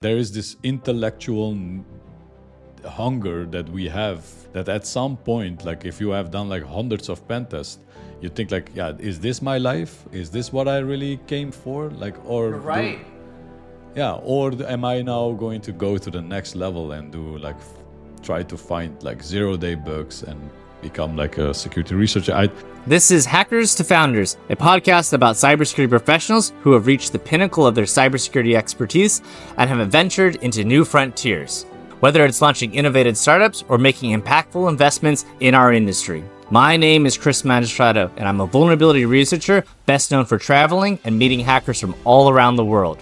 There is this intellectual hunger that we have that at some point, like if you have done like hundreds of pen tests, you think like, yeah, is this my life? Is this what I really came for? Like, or right. or am I now going to go to the next level and do like try to find like 0-day bugs and become like a security researcher? This is Hackers to Founders, a podcast about cybersecurity professionals who have reached the pinnacle of their cybersecurity expertise and have ventured into new frontiers, whether it's launching innovative startups or making impactful investments in our industry. My name is Chris Magistrado, and I'm a vulnerability researcher best known for traveling and meeting hackers from all around the world.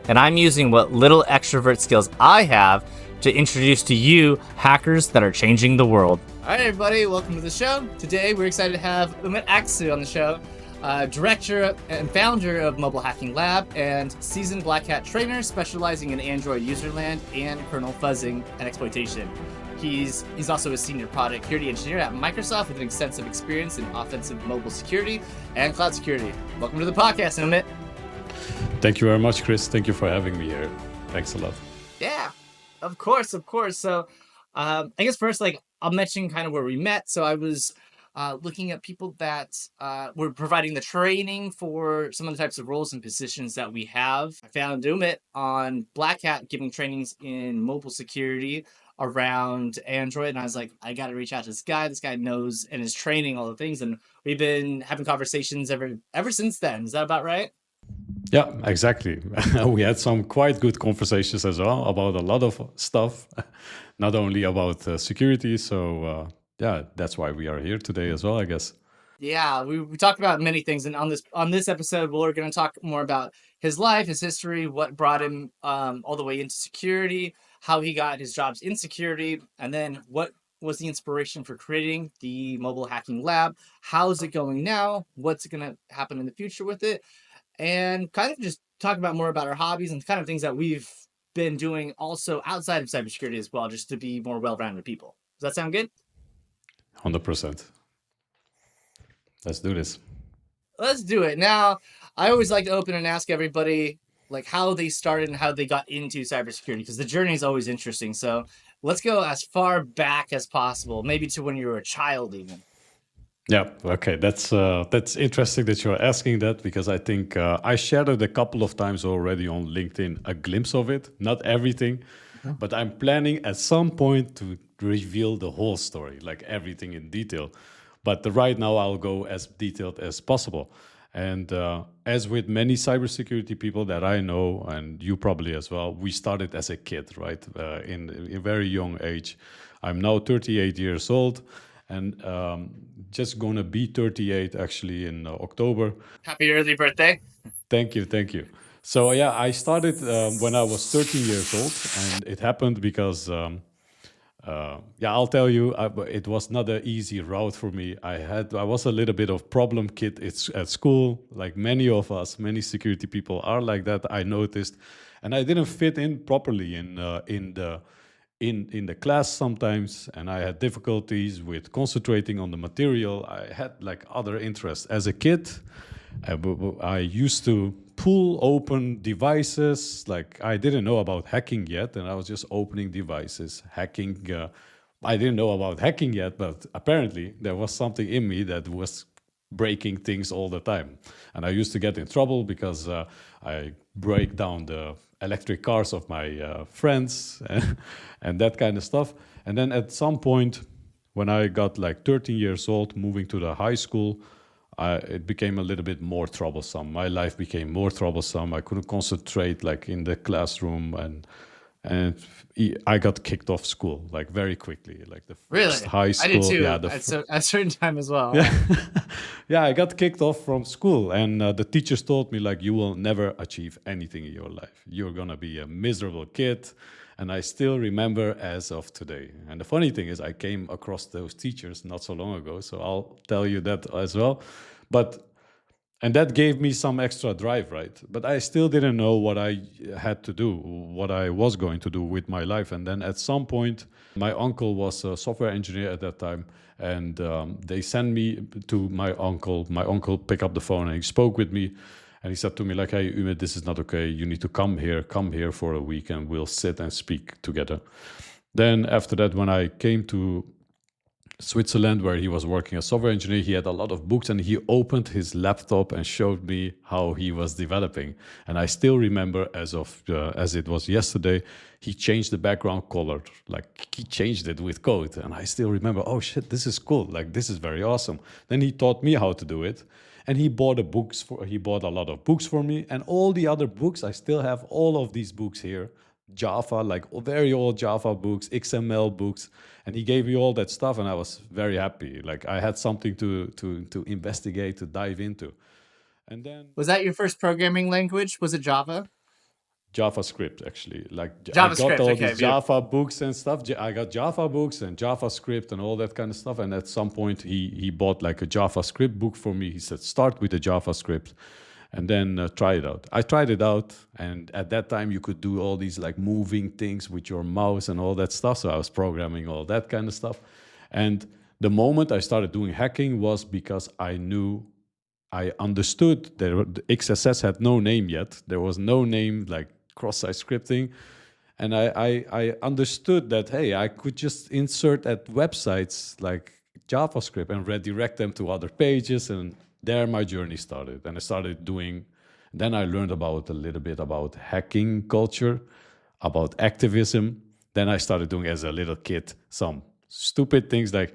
And I'm using what little extrovert skills I have to introduce to you hackers that are changing the world. All right, everybody, welcome to the show. Today, we're excited to have Umit Aksu on the show, director and founder of Mobile Hacking Lab and seasoned Black Hat trainer specializing in Android userland and kernel fuzzing and exploitation. He's also a senior product security engineer at Microsoft with an extensive experience in offensive mobile security and cloud security. Welcome to the podcast, Umit. Thank you very much, Chris. Thank you for having me here. Thanks a lot. Yeah, of course. So, I guess first, I'll mention kind of where we met. So I was looking at people that were providing the training for some of the types of roles and positions that we have. I found Umit on Black Hat giving trainings in mobile security around Android, and I was like, I got to reach out to this guy. This guy knows and is training all the things, and we've been having conversations ever since then. Is that about right? Yeah, exactly. We had some quite good conversations as well about a lot of stuff, not only about security. So yeah, that's why we are here today as well, I guess. Yeah, we talked about many things, and on this episode, we're going to talk more about his life, his history, what brought him all the way into security, how he got his jobs in security, and then what was the inspiration for creating the Mobile Hacking Lab. How is it going now? What's going to happen in the future with it? And kind of just talk about more about our hobbies and kind of things that we've been doing also outside of cybersecurity as well, just to be more well-rounded people. Does that sound good? 100%. Let's do this. Let's do it. Now, I always like to open and ask everybody like how they started and how they got into cybersecurity, because the journey is always interesting. So let's go as far back as possible, maybe to when you were a child even. Yeah, okay. That's interesting that you're asking that, because I think I shared it a couple of times already on LinkedIn, a glimpse of it, not everything, but I'm planning at some point to reveal the whole story, like everything in detail. But right now I'll go as detailed as possible. And as with many cybersecurity people that I know, and you probably as well, we started as a kid, right? In a very young age. I'm now 38 years old. And just gonna be 38 actually in October. Happy early birthday. Thank you. So yeah, I started when I was 13 years old, and it happened because I'll tell you, it was not an easy route for me. I was a little bit of problem kid at school, like many of us, many security people are like that, I noticed, and I didn't fit in properly in the class sometimes, and I had difficulties with concentrating on the material. I had like other interests. As a kid, I used to pull open devices. Like I didn't know about hacking yet, and I was just opening devices, hacking. I didn't know about hacking yet, but apparently there was something in me that was breaking things all the time. And I used to get in trouble because I break down the electric cars of my friends and that kind of stuff. And then at some point, when I got like 13 years old, moving to the high school, it became a little bit more troublesome. My life became more troublesome. I couldn't concentrate like in the classroom, and I got kicked off school like very quickly, like the first high school. I did too. Yeah, at a certain time as well. Yeah, yeah, I got kicked off from school, and the teachers told me like, you will never achieve anything in your life. You're gonna be a miserable kid. And I still remember as of today. And the funny thing is, I came across those teachers not so long ago, so I'll tell you that as well. And that gave me some extra drive, right? But I still didn't know what I had to do, what I was going to do with my life. And then at some point, my uncle was a software engineer at that time, and they sent me to my uncle. My uncle picked up the phone and he spoke with me. And he said to me like, "Hey, Umit, this is not okay. You need to come here for a week, and we'll sit and speak together." Then after that, when I came to Switzerland, where he was working as software engineer, he had a lot of books, and he opened his laptop and showed me how he was developing. And I still remember, as it was yesterday, he changed the background color, like he changed it with code, and I still remember, oh shit, this is cool, like this is very awesome. Then he taught me how to do it, and he bought a lot of books for me, and all the other books, I still have all of these books here. Java, like very old Java books, XML books, and he gave me all that stuff, and I was very happy. Like I had something to investigate, to dive into, and then Was that your first programming language? Was it Java? JavaScript actually. Like I got JavaScript. all Okay, these beautiful. Java books and stuff. I got Java books and JavaScript and all that kind of stuff. And at some point, he bought like a JavaScript book for me. He said, "Start with the JavaScript, and then try it out." I tried it out, and at that time you could do all these like moving things with your mouse and all that stuff. So I was programming all that kind of stuff. And the moment I started doing hacking was because I understood that the XSS had no name yet. There was no name like cross-site scripting. And I understood that, hey, I could just insert at websites like JavaScript and redirect them to other pages. And there my journey started. And I started doing, then I learned about a little bit about hacking culture, about activism. Then I started doing, as a little kid, some stupid things like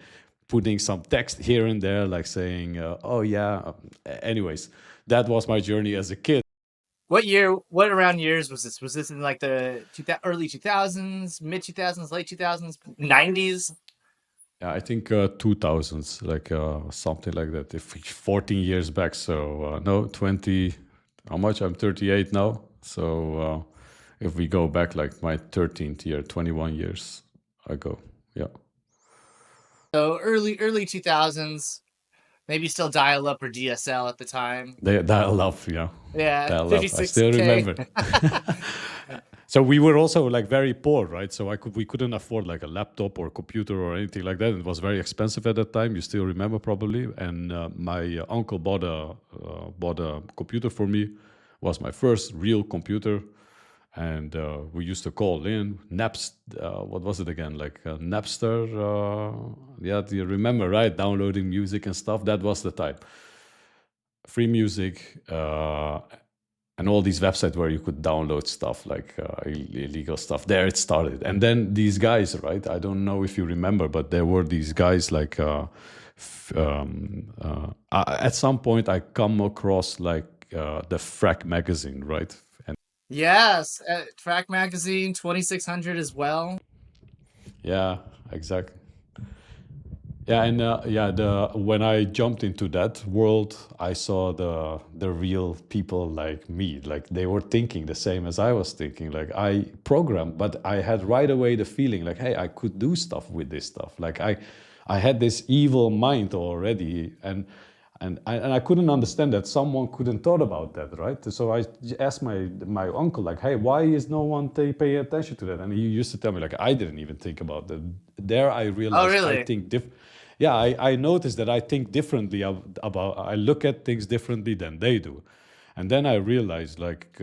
putting some text here and there, like saying, oh yeah. Anyways, that was my journey as a kid. What year? What around years was this? Was this in like the early 2000s, mid 2000s, late 2000s, 90s? Yeah, I think 2000s, like something like that. If 14 years back, so no, 20. How much? I'm 38 now. So if we go back, like my 13th year, 21 years ago. Yeah. So early 2000s, maybe still dial up or DSL at the time. Dial up, yeah. Yeah, Dial up. I still 56K. remember. So we were also like very poor, right? So we couldn't afford like a laptop or computer or anything like that. It was very expensive at that time. You still remember probably. And my uncle bought a computer for me. Was my first real computer, and we used to call in Napster. What was it again? Like Napster. Yeah, do you remember? Right, downloading music and stuff. That was the time. Free music. And all these websites where you could download stuff like illegal stuff. There it started, and then these guys, right? I don't know if you remember, but there were these guys like. At some point, I come across like the Frack magazine, right? And Yes, Track Magazine 2600 as well. yeah, exactly. Yeah, and yeah, the when I jumped into that world, I saw the real people like me. Like they were thinking the same as I was thinking. Like I programmed, but I had right away the feeling like, hey, I could do stuff with this stuff. Like I had this evil mind already, and I couldn't understand that someone couldn't thought about that, right? So I asked my uncle, like, hey, why is no one pay attention to that? And he used to tell me, like, I didn't even think about that. There I Oh, realized I really? think yeah, I noticed that I think differently about, I look at things differently than they do. And then I realized, like,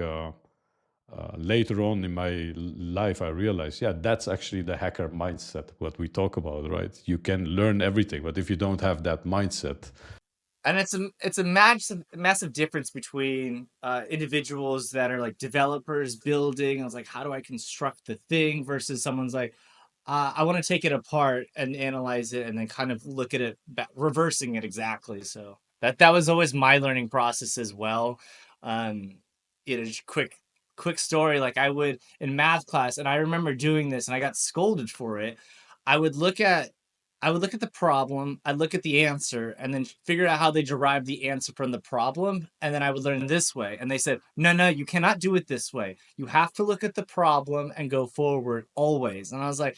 later on in my life, I realized, yeah, that's actually the hacker mindset, what we talk about, right? You can learn everything, but if you don't have that mindset, And it's a massive difference between individuals that are like developers building. I was like, how do I construct the thing versus someone's like, I want to take it apart and analyze it and then kind of look at it, reversing it exactly. So that was always my learning process as well. Um, just quick story. Like I would in math class, and I remember doing this, and I got scolded for it. I would look at I would look at the problem, I'd look at the answer, and then figure out how they derived the answer from the problem, and then I would learn this way. And they said, no, you cannot do it this way. You have to look at the problem and go forward always. And I was like,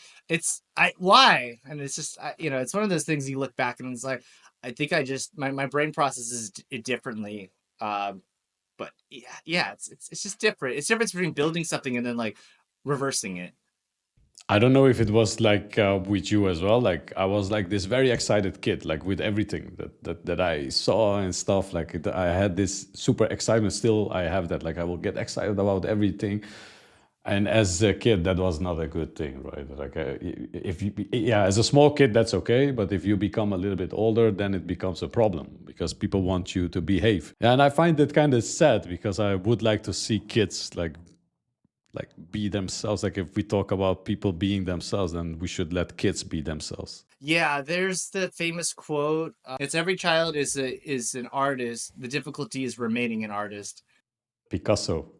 why? And it's just, it's one of those things you look back and it's like, I think my brain processes it differently. But yeah, it's just different. It's different between building something and then like reversing it. I don't know if it was like with you as well. Like I was like this very excited kid, like with everything that I saw and stuff. Like I had this super excitement. Still, I have that. Like I will get excited about everything. And as a kid, that was not a good thing, right? Like if you, yeah, as a small kid, that's okay. But if you become a little bit older, then it becomes a problem because people want you to behave. And I find it kind of sad because I would like to see kids like be themselves. Like if we talk about people being themselves, then we should let kids be themselves. Yeah, there's the famous quote. It's every child is an artist. The difficulty is remaining an artist. Picasso.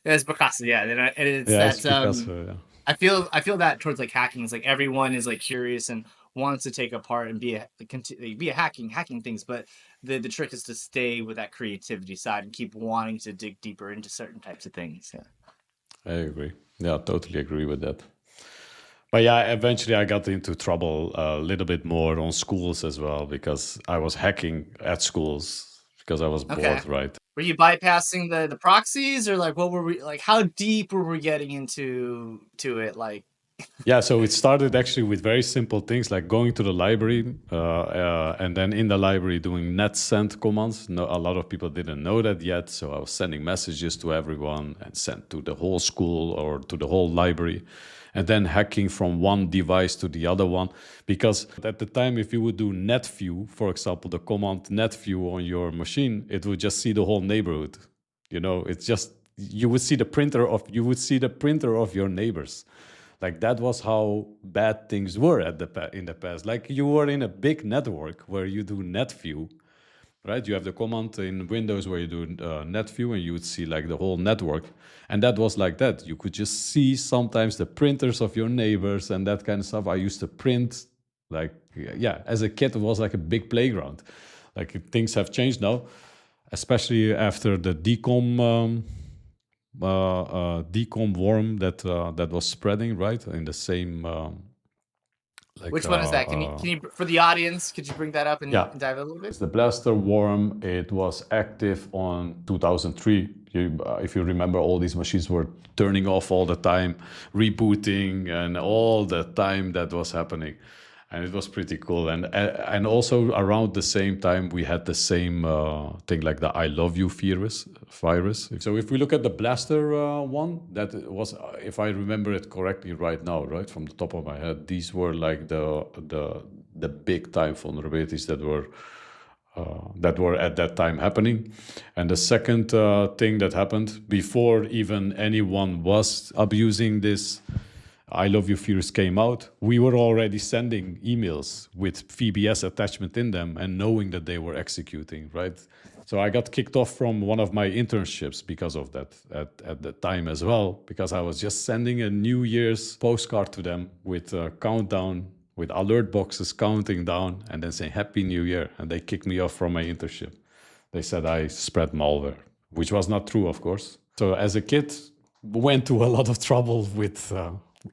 It's Picasso, yeah, and it's Yeah, it's that. Picasso. Yeah. I feel that towards like hacking. It's like everyone is like curious and wants to take apart and be a hacking things, but the trick is to stay with that creativity side and keep wanting to dig deeper into certain types of things. Yeah. I agree. Yeah, totally agree with that. But yeah, eventually I got into trouble a little bit more on schools as well because I was hacking at schools because I was Okay. bored, right? Were you bypassing the proxies, or like what were we like? How deep were we getting into it? Like, Yeah, so it started actually with very simple things like going to the library and then in the library doing net send commands. No, a lot of people didn't know that yet. So I was sending messages to everyone and sent to the whole school or to the whole library. And then hacking from one device to the other one. Because at the time, if you would do net view, for example, the command net view on your machine, it would just see the whole neighborhood. You know, it's just you would see the printer of your neighbors. Like that was how bad things were in the past. Like you were in a big network where you do net view, right? You have the command in Windows where you do net view and you would see like the whole network. And that was like that. You could just see sometimes the printers of your neighbors and that kind of stuff. I used to print like, yeah, as a kid, it was like a big playground. Like things have changed now, especially after the decom worm that was spreading, right? In the same, like, which one is that? Can you for the audience? Could you bring that up and yeah. dive a little bit? It's the blaster worm. It was active on 2003. If you remember, all these machines were turning off all the time, rebooting, and all the time that was happening, and it was pretty cool. And also around the same time, we had the same thing like the "I love you" virus. So if we look at the blaster one, that was, if I remember it correctly, right now, right from the top of my head, these were like the big time vulnerabilities that were at that time happening. And the second thing that happened before even anyone was abusing this I Love You virus came out, we were already sending emails with VBS attachment in them and knowing that they were executing, right? So I got kicked off from one of my internships because of that at the time as well, because I was just sending a New Year's postcard to them with a countdown, with alert boxes counting down and then saying Happy New Year. And they kicked me off from my internship. They said I spread malware, which was not true, of course. So as a kid, went to a lot of trouble with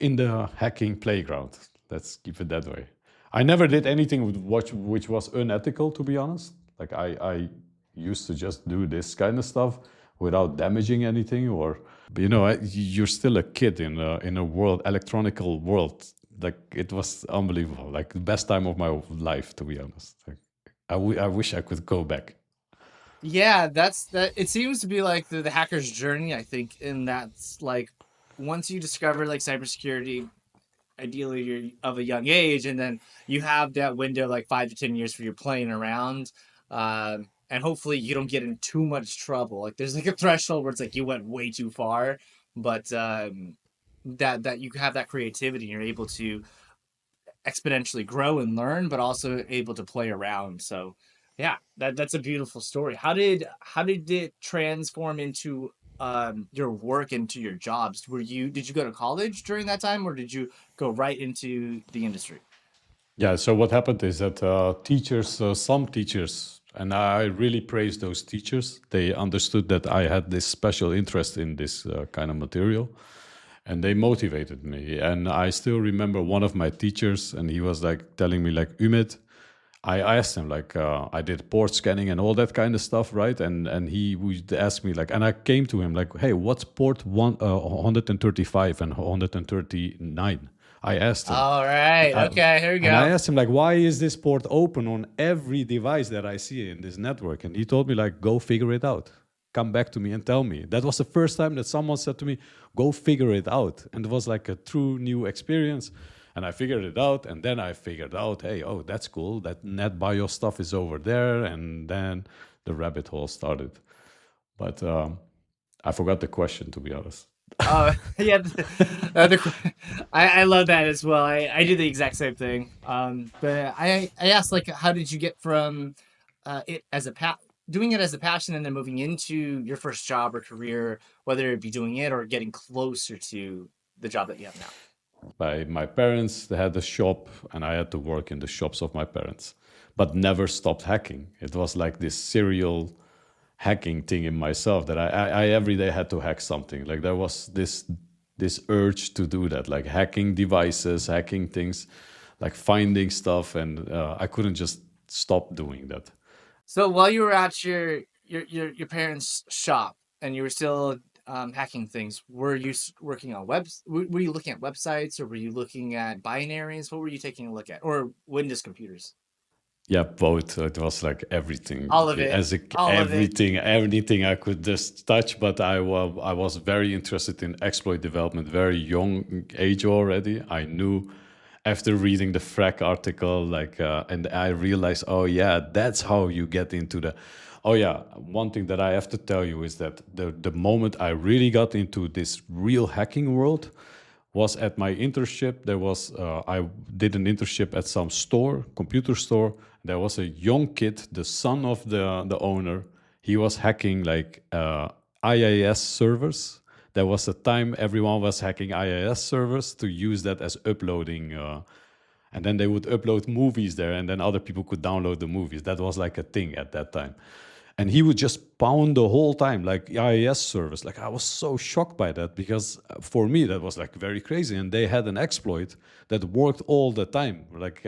in the hacking playground. Let's keep it that way. I never did anything which was unethical, to be honest. Like I used to just do this kind of stuff without damaging anything, or you know, you're still a kid in a world, electronical world. Like it was unbelievable. Like the best time of my life, to be honest. Like, I wish I could go back. Yeah, that's that. It seems to be like the hacker's journey, I think, and that's like once you discover like cybersecurity, ideally you're of a young age, and then you have that window like 5 to 10 years where you're playing around, and hopefully you don't get in too much trouble. Like there's like a threshold where it's like you went way too far, but that you have that creativity and you're able to exponentially grow and learn, but also able to play around. So yeah, that's a beautiful story. How did it transform into your work, into your jobs? Did you go to college during that time, or did you go right into the industry? Yeah, so what happened is that some teachers, and I really praise those teachers, they understood that I had this special interest in this kind of material and they motivated me. And I still remember one of my teachers, and he was like telling me, like, Umit, I asked him, like, I did port scanning and all that kind of stuff, right? And he would ask me, like, and I came to him, like, hey, what's port 135 and 139? I asked him. All right. I, Okay. Here we and I go. asked him like, why is this port open on every device that I see in this network? And he told me like, go figure it out. Come back to me and tell me. That was the first time that someone said to me, go figure it out. And it was like a true new experience. And I figured it out. And then I figured out, hey, oh, that's cool. That NetBIOS stuff is over there. And then the rabbit hole started. But I forgot the question, to be honest. Oh yeah, I love that as well. I do the exact same thing. But I asked like, how did you get from it as a doing it as a passion and then moving into your first job or career, whether it be doing it or getting closer to the job that you have now? My parents, they had a shop, and I had to work in the shops of my parents, but never stopped hacking. It was like this serial hacking thing in myself that I every day had to hack something. Like there was this urge to do that, like hacking devices, hacking things, like finding stuff, and I couldn't just stop doing that. So while you were at your parents' shop and you were still hacking things, were you working on webs? Were you looking at websites or were you looking at binaries? What were you taking a look at? Or Windows computers? Yeah, both. It was like everything, All of it. as a, All of it. everything I could just touch. But I was very interested in exploit development, very young age already. I knew after reading the Frack article, like, and I realized, oh yeah, that's how you get into the. Oh yeah, one thing that I have to tell you is that the moment I really got into this real hacking world was at my internship. There was I did an internship at some store, computer store. There was a young kid, the son of the owner. He was hacking like IIS servers. There was a time everyone was hacking IIS servers to use that as uploading. And then they would upload movies there, and then other people could download the movies. That was like a thing at that time. And he would just pound the whole time, like IIS service. Like I was so shocked by that because for me that was like very crazy. And they had an exploit that worked all the time. Like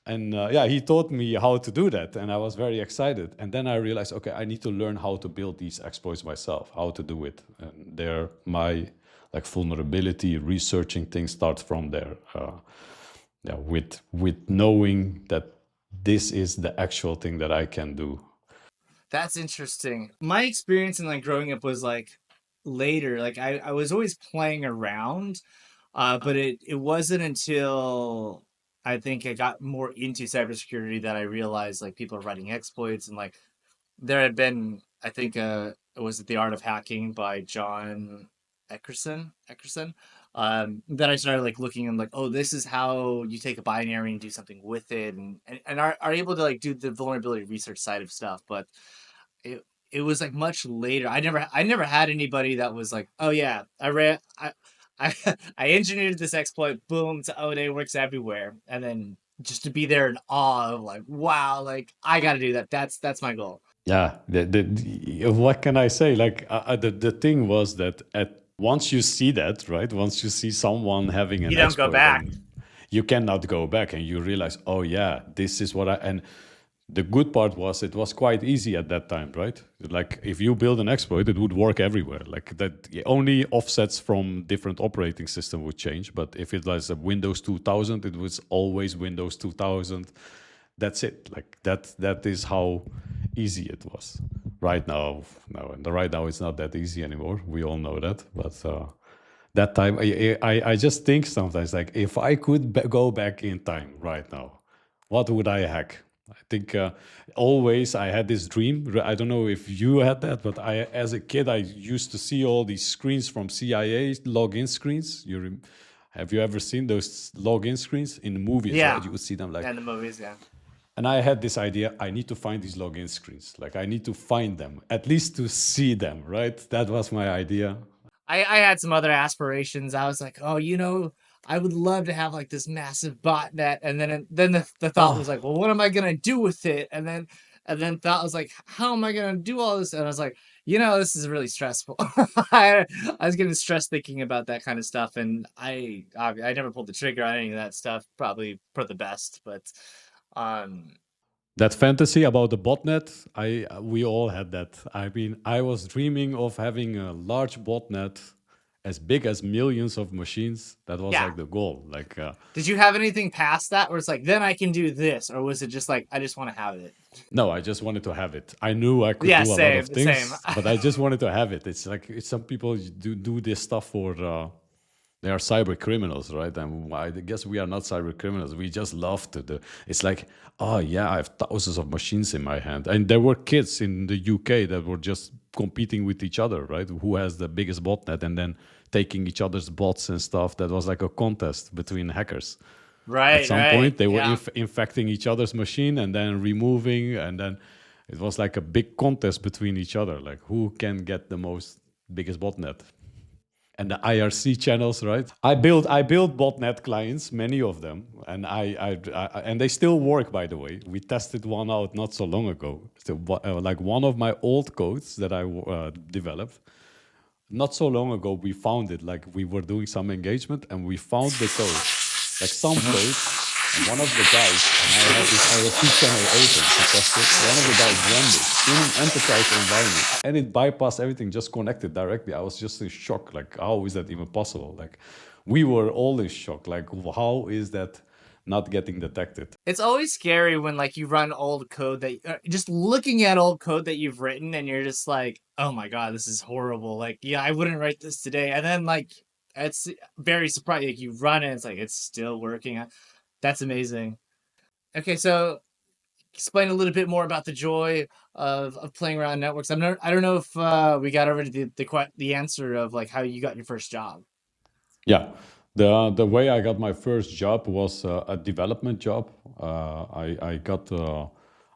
and yeah, he taught me how to do that, and I was very excited. And then I realized, okay, I need to learn how to build these exploits myself, how to do it. And there, my like vulnerability researching things starts from there. Yeah, with knowing that this is the actual thing that I can do. That's interesting. My experience in like growing up was like later. Like I was always playing around, but it wasn't until I think I got more into cybersecurity that I realized like people are writing exploits and like there had been I think was it The Art of Hacking by John Eckerson. Then I started like looking and like, oh, this is how you take a binary and do something with it and are able to like do the vulnerability research side of stuff. But it was like much later. I never had anybody that was like, oh yeah, I I engineered this exploit, boom, to O day works everywhere. And then just to be there in awe of like, wow, like I gotta do that. That's my goal. Yeah, what can I say? Like the thing was that at once you see that, right? Once you see someone having You an don't go exploit, back. and you cannot go back, and you realize, oh yeah, this is what I. And the good part was it was quite easy at that time, right? Like if you build an exploit, it would work everywhere. Like that, only offsets from different operating system would change. But if it was a Windows 2000, it was always Windows 2000. That's it. Like that is how easy it was. Right now, no, and right now it's not that easy anymore. We all know that. But that time, I just think sometimes like if I could go back in time right now, what would I hack? I think always I had this dream. I don't know if you had that, but I, as a kid, I used to see all these screens from CIA login screens. Have you ever seen those login screens in the movies? Right, Yeah. you would see them like. And the movies, yeah. And I had this idea. I need to find these login screens. Like I need to find them, at least to see them. Right, that was my idea. I had some other aspirations. I was like, oh, I would love to have like this massive botnet, and then the thought was Oh, like, well, what am I gonna do with it? And then thought was like, how am I gonna do all this? And I was like, this is really stressful. I was getting stressed thinking about that kind of stuff, and I never pulled the trigger on any of that stuff. Probably for the best, but um, that fantasy about the botnet, we all had that. I mean, I was dreaming of having a large botnet as big as millions of machines. That was Yeah. like the goal. Like, Did you have anything past that where it's like, then I can do this? Or was it just like, I just want to have it? no, I just wanted to have it. I knew I could Yeah, do a lot of same. things, but I just wanted to have it. It's like some people do this stuff for they are cyber criminals, right? And I guess we are not cyber criminals. We just love to do. It's like, oh yeah, I have thousands of machines in my hand, and there were kids in the UK that were just competing with each other, right? Who has the biggest botnet, and then taking each other's bots and stuff. That was like a contest between hackers. At some Right. point, they were Yeah. infecting each other's machine and then removing, and then it was like a big contest between each other, like who can get the most biggest botnet. And the IRC channels, right? I built botnet clients, many of them, and and they still work. By the way, we tested one out not so long ago. So, like one of my old codes that I developed not so long ago, we found it. Like we were doing some engagement, and we found the code, like some code. And one of the guys, and I had this IRC channel open to test it. One of the guys ran this in an enterprise environment, and it bypassed everything, just connected directly. I was just in shock. Like, how is that even possible? Like, we were all in shock. Like, how is that not getting detected? It's always scary when like you run old code that just looking at old code that you've written and you're just like, oh my God, this is horrible. Like, yeah, I wouldn't write this today. And then like, it's very surprising. Like you run it, it's like, it's still working. That's amazing. Okay, so explain a little bit more about the joy of playing around networks. I don't know if we got over to the answer of like how you got your first job. Yeah, the way I got my first job was a development job. I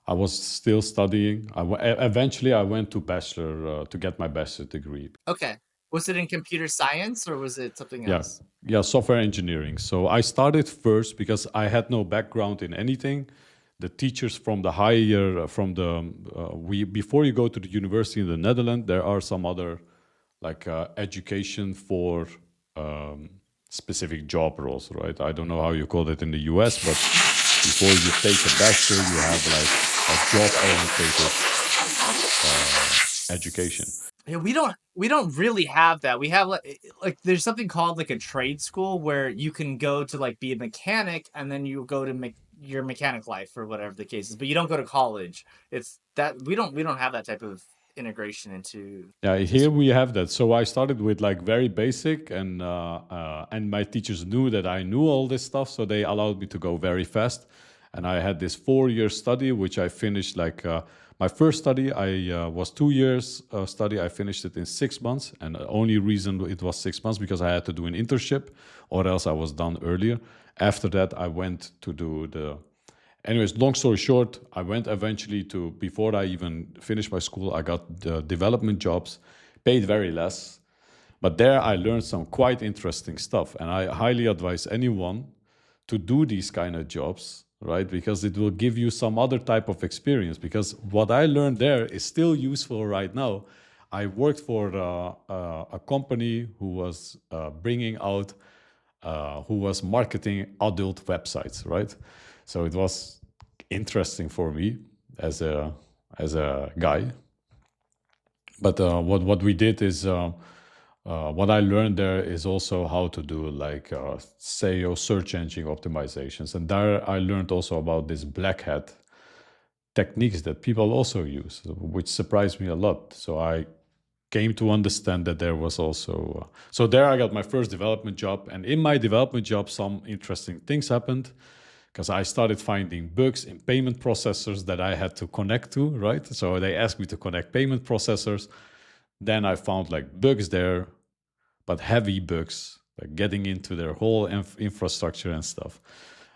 was still studying. Eventually I went to bachelor to get my bachelor degree. Okay. Was it in computer science or was it something Yeah, else? yeah, software engineering. So I started first because I had no background in anything. The teachers from the higher from the we before you go to the university in the Netherlands, there are some other like education for specific job roles, right? I don't know how you call it in the US, but before you take a bachelor, you have like a job oriented education. Yeah, we don't really have that. We have like there's something called like a trade school where you can go to like be a mechanic and then you go to make your mechanic life or whatever the case is, but you don't go to college. It's that we don't have that type of integration into. Yeah, here we have that. So I started with like very basic, and my teachers knew that I knew all this stuff, so they allowed me to go very fast. And I had this 4 year study, which I finished like my first study. I was 2 years study. I finished it in 6 months, and the only reason it was 6 months because I had to do an internship, or else I was done earlier. After that, I went to do the. Anyways, long story short, I went eventually to, before I even finished my school, I got development jobs, paid very less. But there I learned some quite interesting stuff. And I highly advise anyone to do these kind of jobs, right? Because it will give you some other type of experience. Because what I learned there is still useful right now. I worked for a company who was bringing out, who was marketing adult websites, right? So it was interesting for me as a guy. But what we did is what I learned there is also how to do like SEO, search engine optimizations, and there I learned also about this black hat techniques that people also use, which surprised me a lot. So I came to understand that there was also so there I got my first development job, and in my development job some interesting things happened because I started finding bugs in payment processors that I had to connect to, right? So they asked me to connect payment processors. Then I found like bugs there, but heavy bugs, like getting into their whole infrastructure and stuff.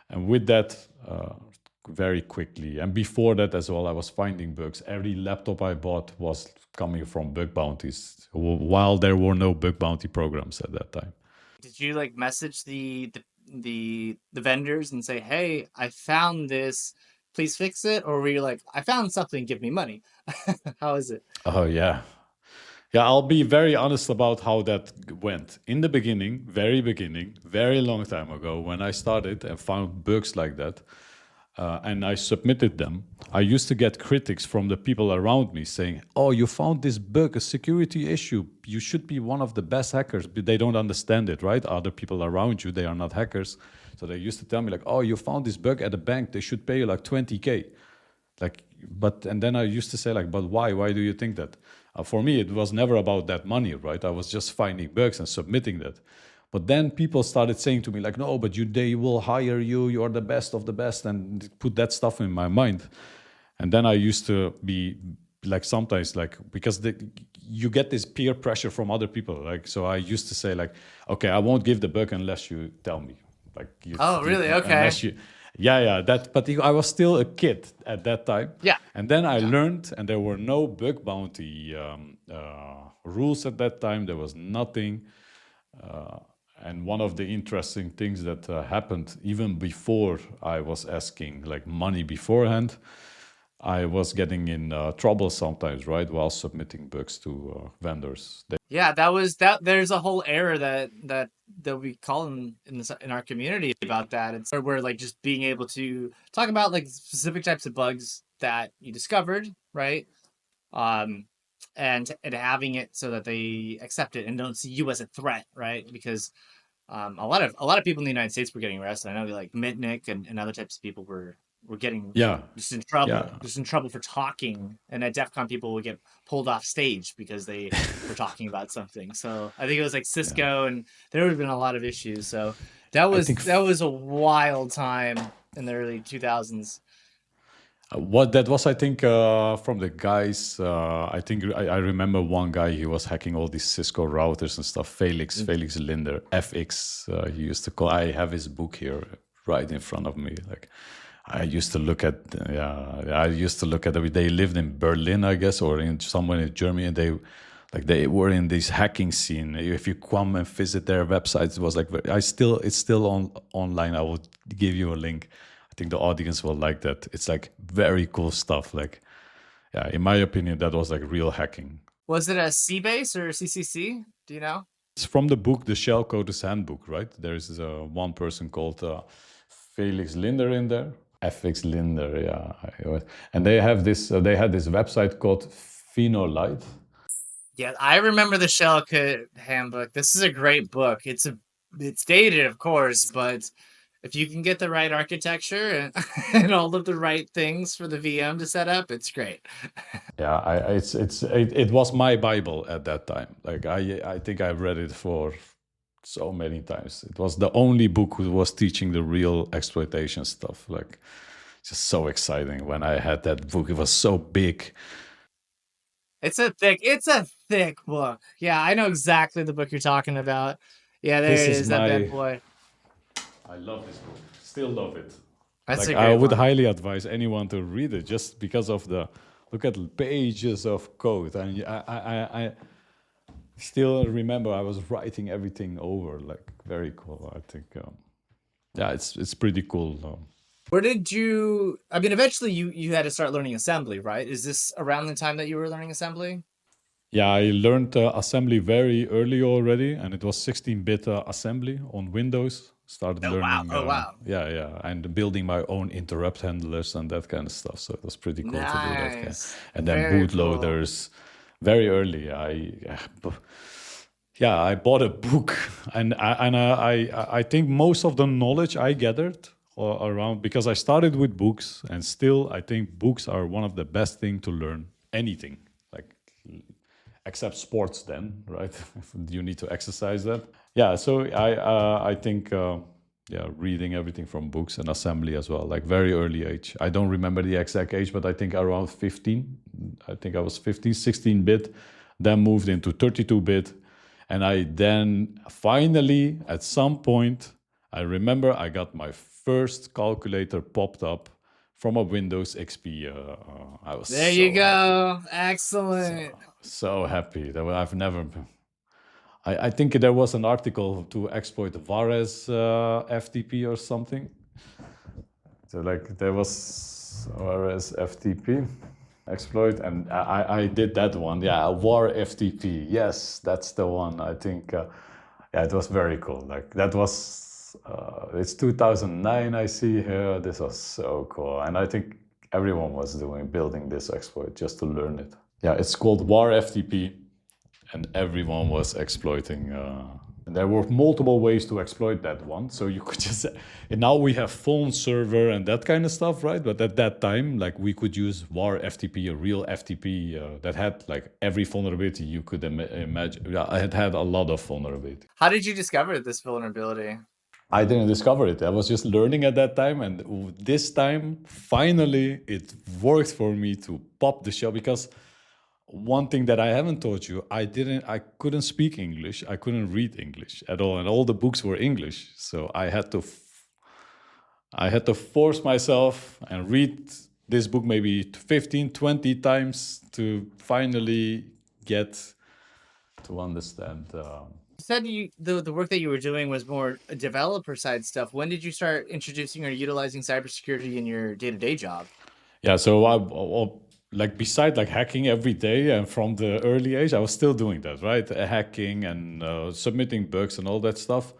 And with that, very quickly, and before that as well, I was finding bugs. Every laptop I bought was coming from bug bounties, while there were no bug bounty programs at that time. Did you like message the vendors and say, "Hey, I found this. Please fix it," or were you like, "I found something. Give me money"? How is it? Oh yeah, yeah. I'll be very honest about how that went. In the beginning, very long time ago, when I started and found bugs like that, and I submitted them, I used to get critics from the people around me saying, "Oh, you found this bug, a security issue. You should be one of the best hackers." But they don't understand it, right? Other people around you, they are not hackers. So they used to tell me like, "Oh, you found this bug at a bank. They should pay you like 20K." Like, but and then I used to say like, "But why? Why do you think that?" For me, it was never about that money, right? I was just finding bugs and submitting that. But then people started saying to me like, "No, but they will hire you. You are the best of the best," and put that stuff in my mind. And then I used to be like sometimes like because you get this peer pressure from other people. Like so, I used to say like, "Okay, I won't give the bug unless you tell me." Like Oh, really? Okay. unless you, yeah. That, but I was still a kid at that time. Yeah. And then I learned, and there were no bug bounty rules at that time. There was nothing. And one of the interesting things that happened even before I was asking like money beforehand, I was getting in trouble sometimes, right, while submitting bugs to vendors. Yeah, that was that. There's a whole era that we call in our community about that. It's where we're like just being able to talk about like specific types of bugs that you discovered, right? And having it so that they accept it and don't see you as a threat, right? Because a lot of people in the United States were getting arrested. I know like Mitnick and other types of people were getting Yeah, just in trouble, yeah. just in trouble for talking. And at DEF CON, people would get pulled off stage because they were talking about something. So I think it was like Cisco, and there would have been a lot of issues. So that I was think that was a wild time in the early 2000s. what that was, I think, from the guys. I think I remember one guy. He was hacking all these Cisco routers and stuff. Felix Linder, FX. He used to call. I have his book here, right in front of me. Like, I used to look at. I used to look at. They lived in Berlin, I guess, or in somewhere in Germany, and they were in this hacking scene. If you come and visit their websites, it was like it's still online. I will give you a link. I think the audience will like that. It's like very cool stuff. Like, yeah, in my opinion, that was like real hacking. Was it a C-base or CCC? Do you know? It's from the book, The Shell Coder's Handbook, right? There's one person called Felix Linder in there. FX Linder, yeah. And they have this. They had this website called Phenolite. Yeah, I remember the Shell Code Handbook. This is a great book. It's dated, of course, but if you can get the right architecture and, and all of the right things for the VM to set up, it's great. Yeah, it was my Bible at that time. Like I think I read it for so many times. It was the only book who was teaching the real exploitation stuff. Like, just so exciting when I had that book. It was so big. It's a thick book. Yeah, I know exactly the book you're talking about. Yeah, there This it is is, that bad my. boy. I love this book. Still love it. That's Like, a I great would one. highly advise anyone to read it just because of the look at the pages of code. And I still remember I was writing everything over. Like, very cool. I think. Yeah, it's pretty cool. Where did you? I mean, eventually you had to start learning assembly, right? Is this around the time that you were learning assembly? Yeah, I learned assembly very early already, and it was 16-bit assembly on Windows. Started Oh wow! learning, Oh wow! yeah, and building my own interrupt handlers and that kind of stuff. So it was pretty cool to do that. Nice. And then Very cool. bootloaders, very early. I bought a book, and I think most of the knowledge I gathered around because I started with books, and still I think books are one of the best thing to learn anything. Like, except sports then, right? You need to exercise that. Yeah, so I think reading everything from books and assembly as well, like very early age. I don't remember the exact age, but I think around 15. I think I was 15, 16-bit, then moved into 32-bit. And I then finally, at some point, I remember I got my first calculator popped up from a Windows XP. I was There so you happy. go. Excellent. So happy that I've never. I think there was an article to exploit Vares FTP or something. So like there was Vares FTP exploit, and I did that one. Yeah, Var FTP. Yes, that's the one. I think. Yeah, it was very cool. Like that was it's 2009. I see here. This was so cool, and I think everyone was building this exploit just to learn it. Yeah, it's called war FTP, and everyone was exploiting. And there were multiple ways to exploit that one. So you could just, and now we have phone server and that kind of stuff, right? But at that time, like we could use war FTP, a real FTP that had like every vulnerability you could imagine. Yeah, I had a lot of vulnerability. How did you discover this vulnerability? I didn't discover it. I was just learning at that time, and this time, finally, it worked for me to pop the shell because one thing that I haven't taught you, I couldn't speak English. I couldn't read English at all. And all the books were English. So I had to force myself and read this book maybe 15, 20 times to finally get to understand. You said the work that you were doing was more developer side stuff. When did you start introducing or utilizing cybersecurity in your day-to-day job? Yeah, so like beside like hacking every day and from the early age, I was still doing that, right? Hacking and submitting bugs and all that stuff.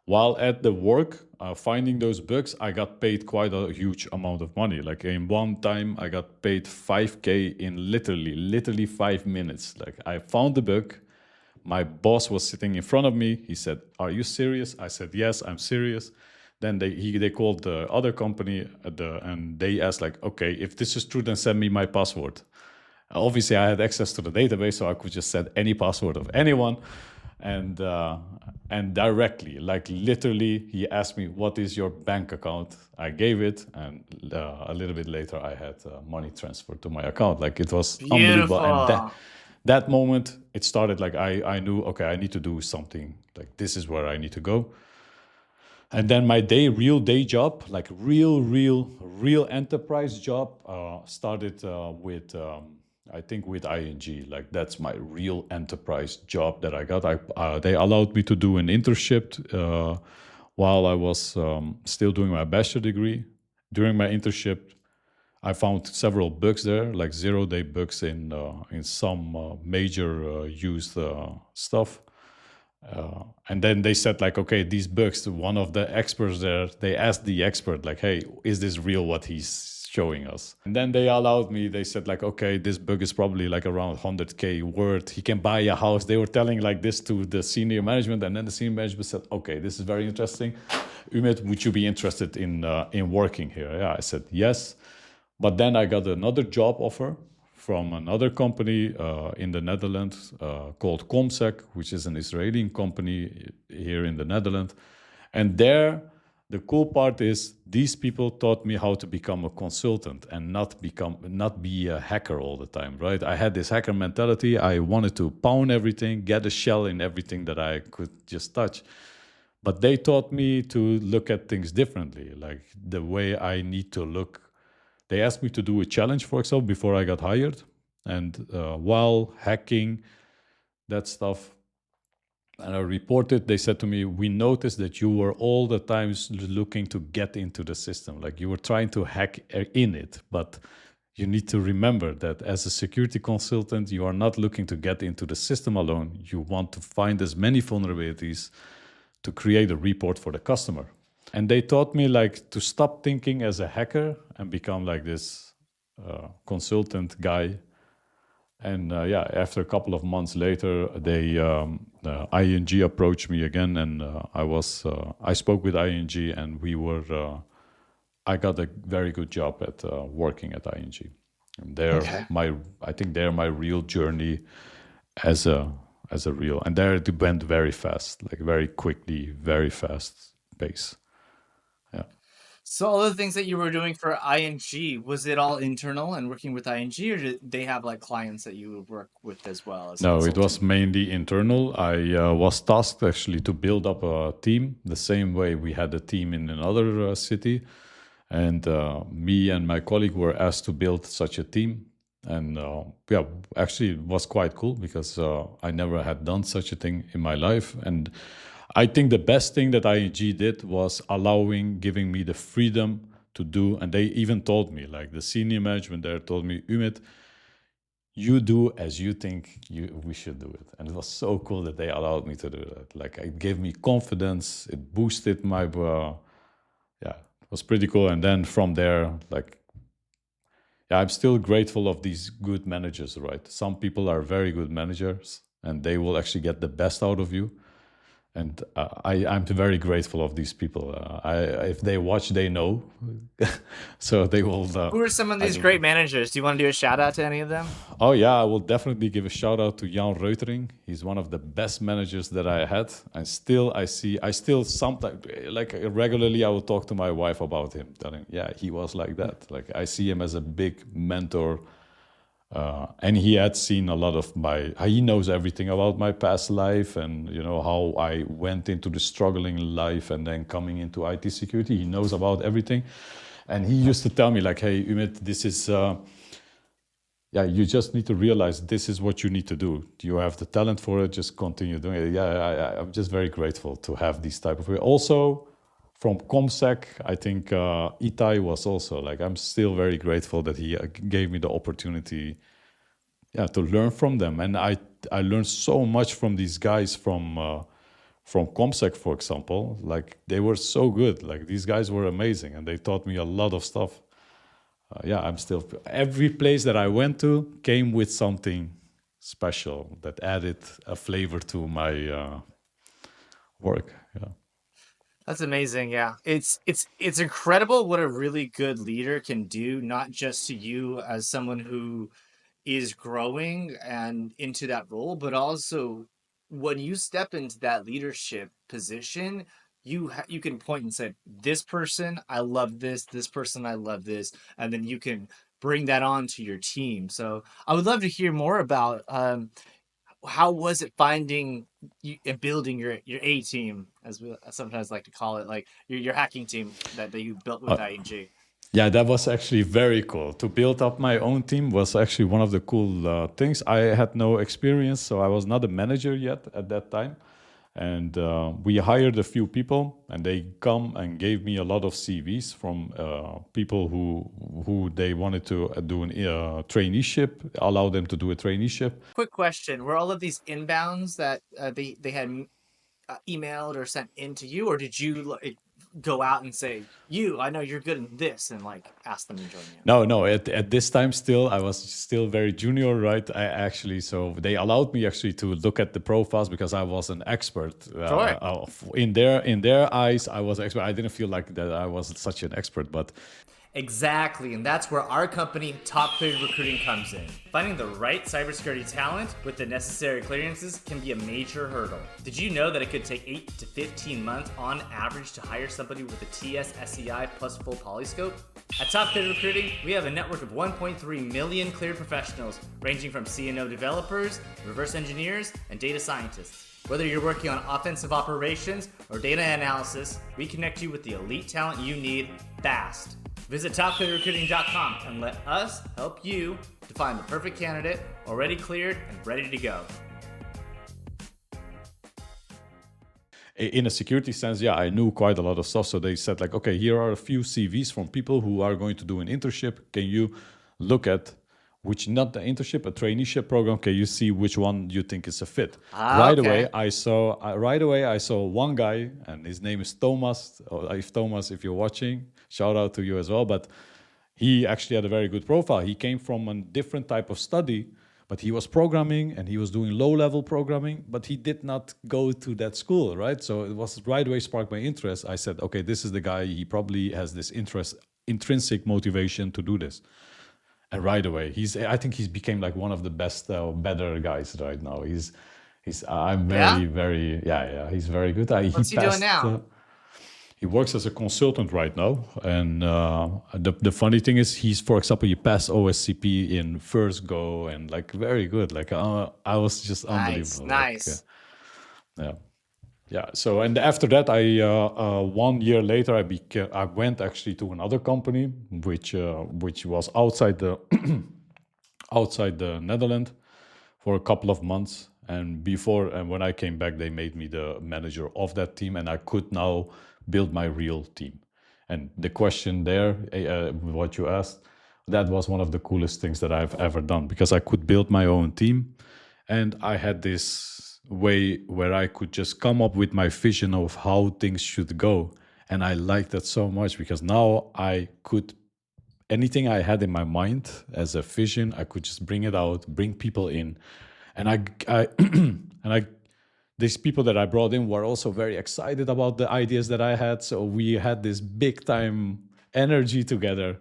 While at the work, finding those bugs, I got paid quite a huge amount of money. Like in one time, I got paid 5K in literally 5 minutes. Like I found the bug. My boss was sitting in front of me. He said, "Are you serious?" I said, "Yes, I'm serious." Then they called the other company and they asked like, "Okay, if this is true, then send me my password." Obviously, I had access to the database, so I could just send any password of anyone, and directly, like literally, he asked me, "What is your bank account?" I gave it, and a little bit later, I had money transferred to my account. Like it was unbelievable, and that moment, it started like I knew, okay, I need to do something. Like this is where I need to go. And then my real day job, like real enterprise job, started with I think with ING. Like that's my real enterprise job that I got. They allowed me to do an internship while I was still doing my bachelor degree. During my internship, I found several bugs there, like 0-day bugs in some major used stuff. And then they said like, okay, these bugs, one of the experts there, they asked the expert like, hey, is this real what he's showing us? And then they allowed me, they said like, okay, this bug is probably like around 100K worth. He can buy a house. They were telling like this to the senior management. And then the senior management said, okay, this is very interesting. Umit, would you be interested in working here? Yeah, I said, yes. But then I got another job offer from another company in the Netherlands called Comsec, which is an Israeli company here in the Netherlands. And there, the cool part is these people taught me how to become a consultant and not be a hacker all the time, right? I had this hacker mentality. I wanted to pound everything, get a shell in everything that I could just touch. But they taught me to look at things differently, like the way I need to look. They asked me to do a challenge, for example, before I got hired. And while hacking that stuff, and I reported, they said to me, we noticed that you were all the times looking to get into the system. Like you were trying to hack in it. But you need to remember that as a security consultant, you are not looking to get into the system alone. You want to find as many vulnerabilities to create a report for the customer. And they taught me like to stop thinking as a hacker and become like this consultant guy. And after a couple of months later, ING approached me again, and I spoke with ING, and I got a very good job at working at ING. And I think they're my real journey as a real, and there it went very fast, like very quickly, very fast pace. So all the things that you were doing for ING, was it all internal and working with ING, or did they have like clients that you would work with as well? No, it was mainly internal. I was tasked actually to build up a team the same way we had a team in another city. And me and my colleague were asked to build such a team. And actually it was quite cool because I never had done such a thing in my life. And I think the best thing that ING did was giving me the freedom to do. And they even told me, like the senior management there told me, Umit, you do as you think we should do it. And it was so cool that they allowed me to do that. Like it gave me confidence. It boosted my yeah, it was pretty cool. And then from there, like, yeah, I'm still grateful of these good managers, right? Some people are very good managers and they will actually get the best out of you. And I'm very grateful of these people. If they watch, they know, so they will. Who are some of I these don't. great managers? Do you want to do a shout out to any of them? Oh yeah, I will definitely give a shout out to Jan Reutering. He's one of the best managers that I had, and still I still sometimes like regularly I will talk to my wife about him, telling yeah he was like that. Like I see him as a big mentor. And he had seen a lot of my, he knows everything about my past life and, you know, how I went into the struggling life and then coming into IT security. He knows about everything. And he used to tell me like, hey, Umit, this is, yeah, you just need to realize this is what you need to do. You have the talent for it. Just continue doing it. Yeah, I'm just very grateful to have these type of, also from ComSec, I think Itai was also like, I'm still very grateful that he gave me the opportunity, yeah, to learn from them. And I learned so much from these guys from ComSec, for example. Like they were so good. Like these guys were amazing, and they taught me a lot of stuff. Yeah, I'm still, every place that I went to came with something special that added a flavor to my work. Yeah. That's amazing. Yeah. It's incredible what a really good leader can do, not just to you as someone who is growing and into that role, but also when you step into that leadership position, you can point and say, this person, I love this person, I love this, and then you can bring that on to your team. So I would love to hear more about how was it finding and building your A team, as we sometimes like to call it, like your hacking team that you built with ING. Yeah, that was actually very cool. To build up my own team was actually one of the cool things. I had no experience, so I was not a manager yet at that time. And we hired a few people, and they come and gave me a lot of CVs from people who they wanted to do a traineeship, allow them to do a traineeship. Quick question: were all of these inbounds that they had emailed or sent into you, or did you go out and say, "You, I know you're good in this," and like ask them to join you? No. At this time, still, I was still very junior, right? I actually, so they allowed me actually to look at the profiles because I was an expert. Sure. In their eyes, I was an expert. I didn't feel like that I was such an expert, but Exactly, and that's where our company, Top Cleared Recruiting, comes in. Finding the right cybersecurity talent with the necessary clearances can be a major hurdle. Did you know that it could take 8 to 15 months on average to hire somebody with a TS SEI plus full polyscope? At Top Cleared Recruiting, we have a network of 1.3 million cleared professionals, ranging from C&O developers, reverse engineers, and data scientists. Whether you're working on offensive operations or data analysis, we connect you with the elite talent you need fast. Visit topclearrecruiting.com and let us help you to find the perfect candidate, already cleared and ready to go. in a security sense, yeah, I knew quite a lot of stuff. So they said like, okay, here are a few CVs from people who are going to do an internship. Can you look at which, not the internship, a traineeship program? Can you see which one you think is a fit? Right Okay. away, I saw one guy, and his name is Thomas. If you're watching, shout out to you as well. But he actually had a very good profile. He came from a different type of study, but he was programming and he was doing low-level programming, but he did not go to that school, right? So it was right away sparked my interest. I said, okay, this is the guy. He probably has this intrinsic motivation to do this. And right away, I think he's became like one of the best, better guys right now. I'm Yeah? yeah, he's very good. What's he doing now? He works as a consultant right now, and the funny thing is, for example, he passed OSCP in first go, and like very good. Like I was just Nice, unbelievable. nice. Yeah, yeah. So and after that, I 1 year later, I went actually to another company, which was outside the outside the Netherlands for a couple of months. And when I came back, they made me the manager of that team, and I could now build my real team. And the question there, what you asked, that was one of the coolest things that I've ever done, because I could build my own team, and I had this way where I could just come up with my vision of how things should go. And I liked that so much because now I could, anything I had in my mind as a vision, I could just bring it out, bring people in. And I and I, these people that I brought in were also very excited about the ideas that I had. So we had this big time energy together.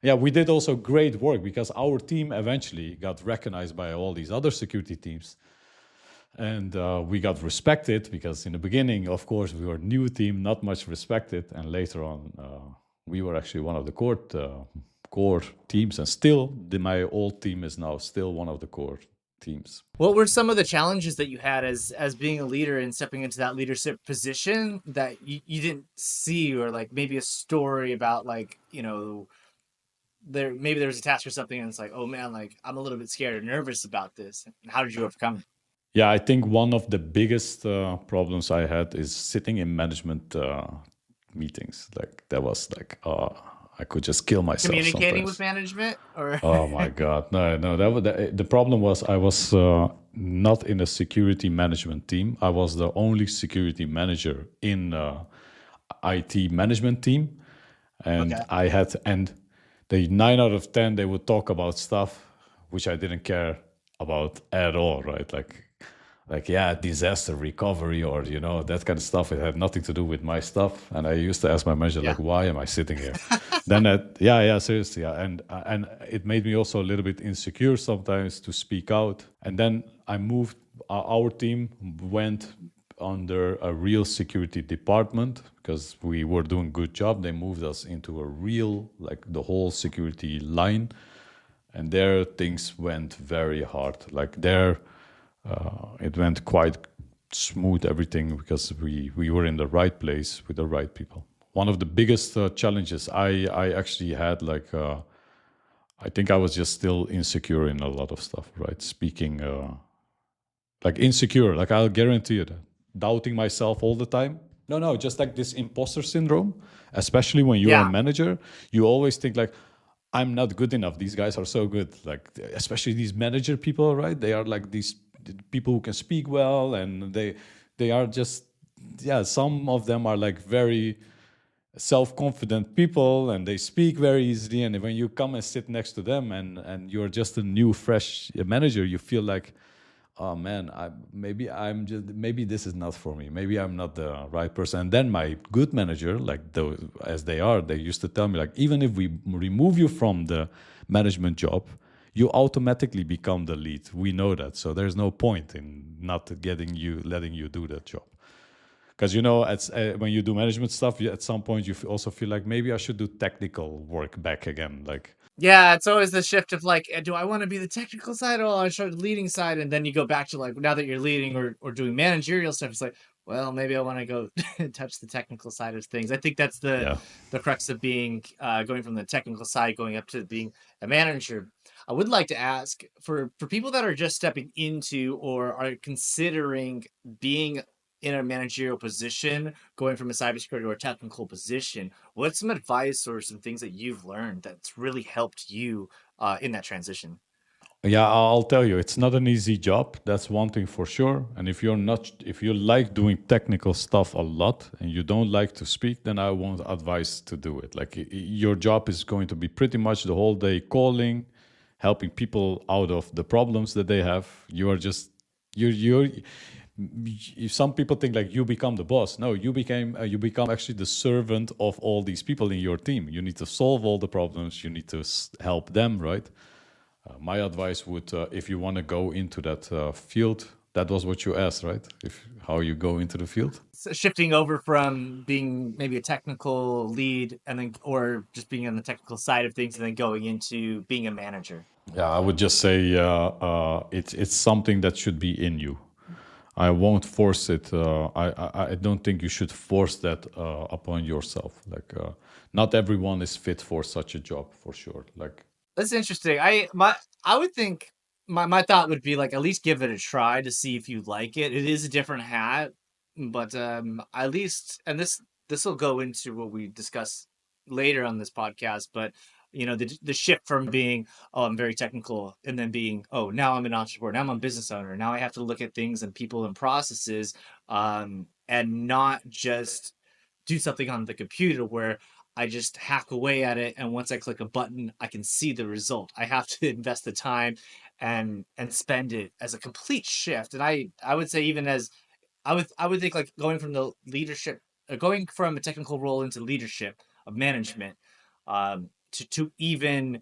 Yeah, we did also great work because our team eventually got recognized by all these other security teams. And we got respected because in the beginning, of course, we were a new team, not much respected. And later on, we were actually one of the core teams. And still, my old team is now still one of the core teams. What were some of the challenges that you had as being a leader and stepping into that leadership position that you didn't see, or like maybe a story about like, maybe there was a task or something and it's like, oh man, like I'm a little bit scared or nervous about this. How did you overcome it? Yeah, I think one of the biggest problems I had is sitting in management meetings. Like that was like, I could just kill myself Communicating with sometimes. management or Oh my God, no! The problem was I was not in a security management team. I was the only security manager in IT management team, and okay. and the 9 out of 10 they would talk about stuff which I didn't care about at all, right? Like yeah, disaster recovery or that kind of stuff. It had nothing to do with my stuff, and I used to ask my manager Yeah. like, why am I sitting here? Then yeah, seriously, yeah. And it made me also a little bit insecure sometimes to speak out. And then I moved. Our team went under a real security department because we were doing a good job. They moved us into a real, like the whole security line, and there things went very hard. Like there, it went quite smooth everything because we were in the right place with the right people. One of the biggest challenges I actually had, like I think I was just still insecure in a lot of stuff, right? Speaking like insecure, like I'll guarantee you that, doubting myself all the time. No, just like this imposter syndrome, especially when you're a Yeah. manager. You always think like, I'm not good enough, these guys are so good, like especially these manager people, right? They are like these people who can speak well, and they are just, yeah, some of them are like very self-confident people and they speak very easily, and when you come and sit next to them and you're just a new fresh manager, you feel like, oh man, maybe this is not for me, maybe I'm not the right person. And then my good manager, like those as they used to tell me like, even if we remove you from the management job, you automatically become the lead, we know that, so there's no point in not letting you do that job. Because when you do management stuff, at some point you also feel like maybe I should do technical work back again. Like, Yeah, it's always the shift of like, do I want to be the technical side or I should the leading side? And then you go back to like, now that you're leading or doing managerial stuff, it's like, well, maybe I want to go touch the technical side of things. I think that's yeah, the crux of being going from the technical side going up to being a manager. I would like to ask for people that are just stepping into or are considering being in a managerial position, going from a cybersecurity or a technical position, what's some advice or some things that you've learned that's really helped you in that transition? yeah, I'll tell you, it's not an easy job. That's one thing for sure. And if you like doing technical stuff a lot and you don't like to speak, then I won't advise to do it. Like your job is going to be pretty much the whole day calling, helping people out of the problems that they have. You are just you're if some people think like you become the boss. No, you become actually the servant of all these people in your team. You need to solve all the problems, you need to help them, right? My advice would, if you want to go into that field, that was what you asked, right? If how you go into the field. So shifting over from being maybe a technical lead and then or just being on the technical side of things and then going into being a manager. Yeah, I would just say it's something that should be in you. I won't force it. I don't think you should force that upon yourself. Like, not everyone is fit for such a job, for sure. Like, That's interesting. I would think my thought would be like at least give it a try to see if you like it. It is a different hat, but at least and this will go into what we discuss later on this podcast, but the shift from being, oh, I'm very technical, and then being, oh, now I'm an entrepreneur, now I'm a business owner, now I have to look at things and people and processes, and not just do something on the computer where I just hack away at it, and once I click a button, I can see the result. I have to invest the time and spend it as a complete shift. And I would say even as I would think like going from the leadership, going from a technical role into leadership of management, to even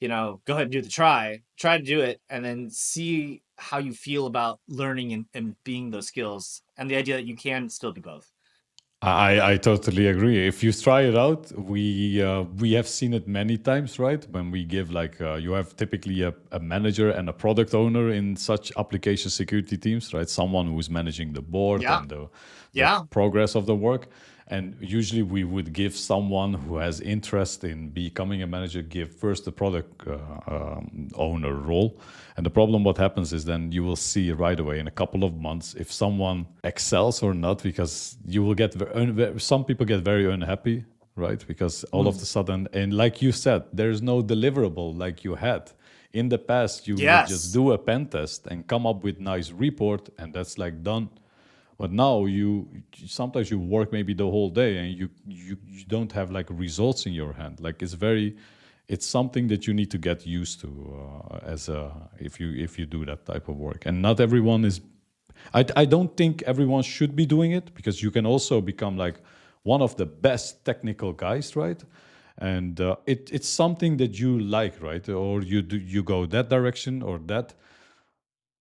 go ahead and do the try to do it, and then see how you feel about learning and being those skills, and the idea that you can still do both. I totally agree. If you try it out, we have seen it many times, right? When we give like you have typically a manager and a product owner in such application security teams, right? Someone who's managing the board Yeah. and the Yeah. progress of the work. And usually we would give someone who has interest in becoming a manager, give first the product owner role. And the problem, what happens is then you will see right away in a couple of months if someone excels or not, because you will get, some people get very unhappy, right? Because all of a sudden, and like you said, there's no deliverable like you had. In the past, you would just Yes. do a pen test and come up with nice report, and that's like done. But now you sometimes you work maybe the whole day and you don't have like results in your hand. Like it's something that you need to get used to as a if you do that type of work. And not everyone is. I don't think everyone should be doing it, because you can also become like one of the best technical guys, right? And it's something that you like, right? Or you go that direction or that.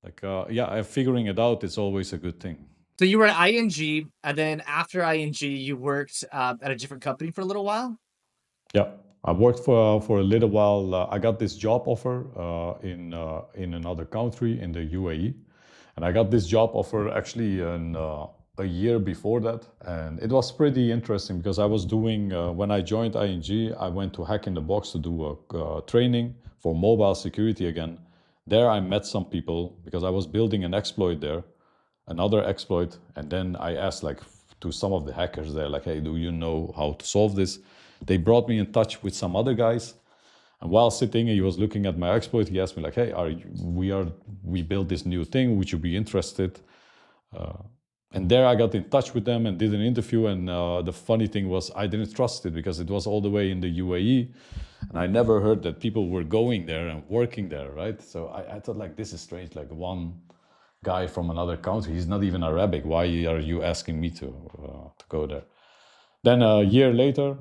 Like yeah, figuring it out is always a good thing. So you were at ING, and then after ING, you worked at a different company for a little while. Yeah, I worked for a little while. I got this job offer in another country in the UAE, and I got this job offer actually a year before that, and it was pretty interesting because I was doing when I joined ING, I went to Hack in the Box to do a training for mobile security again. There I met some people because I was building an exploit there, another exploit, and then I asked like to some of the hackers there, like, hey, do you know how to solve this? They brought me in touch with some other guys, and while sitting, he was looking at my exploit. He asked me like, hey, we built this new thing, would you be interested? And there I got in touch with them and did an interview. And the funny thing was I didn't trust it because it was all the way in the UAE, and I never heard that people were going there and working there, right? So I thought like, this is strange, like one guy from another country, he's not even Arabic, why are you asking me to go there? Then a year later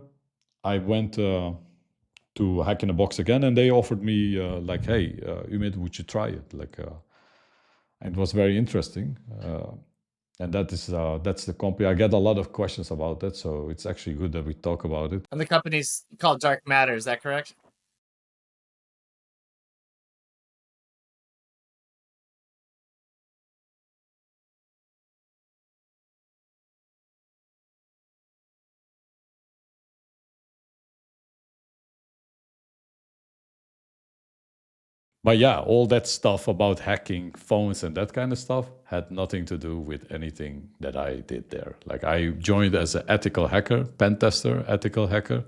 I went to Hack in the Box again, and they offered me like, hey, Umit, would you try it? Like it was very interesting. And that's the company. I get a lot of questions about that, so it's actually good that we talk about it. And the company's called DarkMatter. Is that correct? But yeah, all that stuff about hacking phones and that kind of stuff had nothing to do with anything that I did there. Like I joined as an ethical hacker, pen tester, ethical hacker,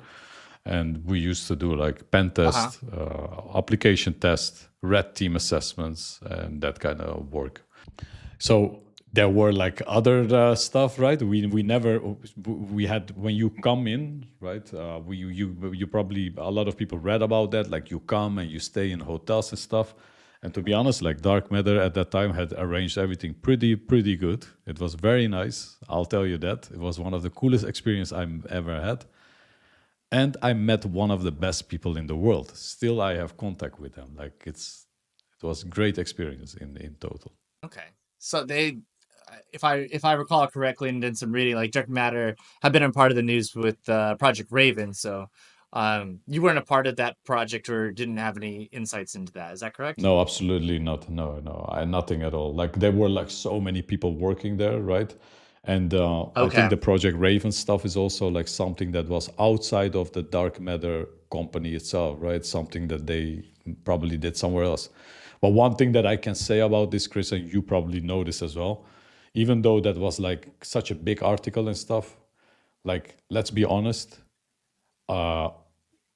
and we used to do like pen Uh huh. test, application test, red team assessments, and that kind of work. So there were like other stuff, right? We never we had when you come in, right? We you probably a lot of people read about that. Like you come and you stay in hotels and stuff. And to be honest, like DarkMatter at that time had arranged everything pretty good. It was very nice. I'll tell you that it was one of the coolest experience I've ever had. And I met one of the best people in the world. Still, I have contact with them. Like it was a great experience in total. Okay. So they, if I recall correctly, and did some reading, like Dark Matter have been a part of the news with Project Raven. So, you weren't a part of that project or didn't have any insights into that. Is that correct? No, absolutely not. No, no, nothing at all. Like there were like so many people working there, right? And I think Okay. the Project Raven stuff is also like something that was outside of the dark matter company itself, right? Something that they probably did somewhere else. But one thing that I can say about this, Chris, and you probably know this as well, even though that was like such a big article and stuff, like let's be honest, uh,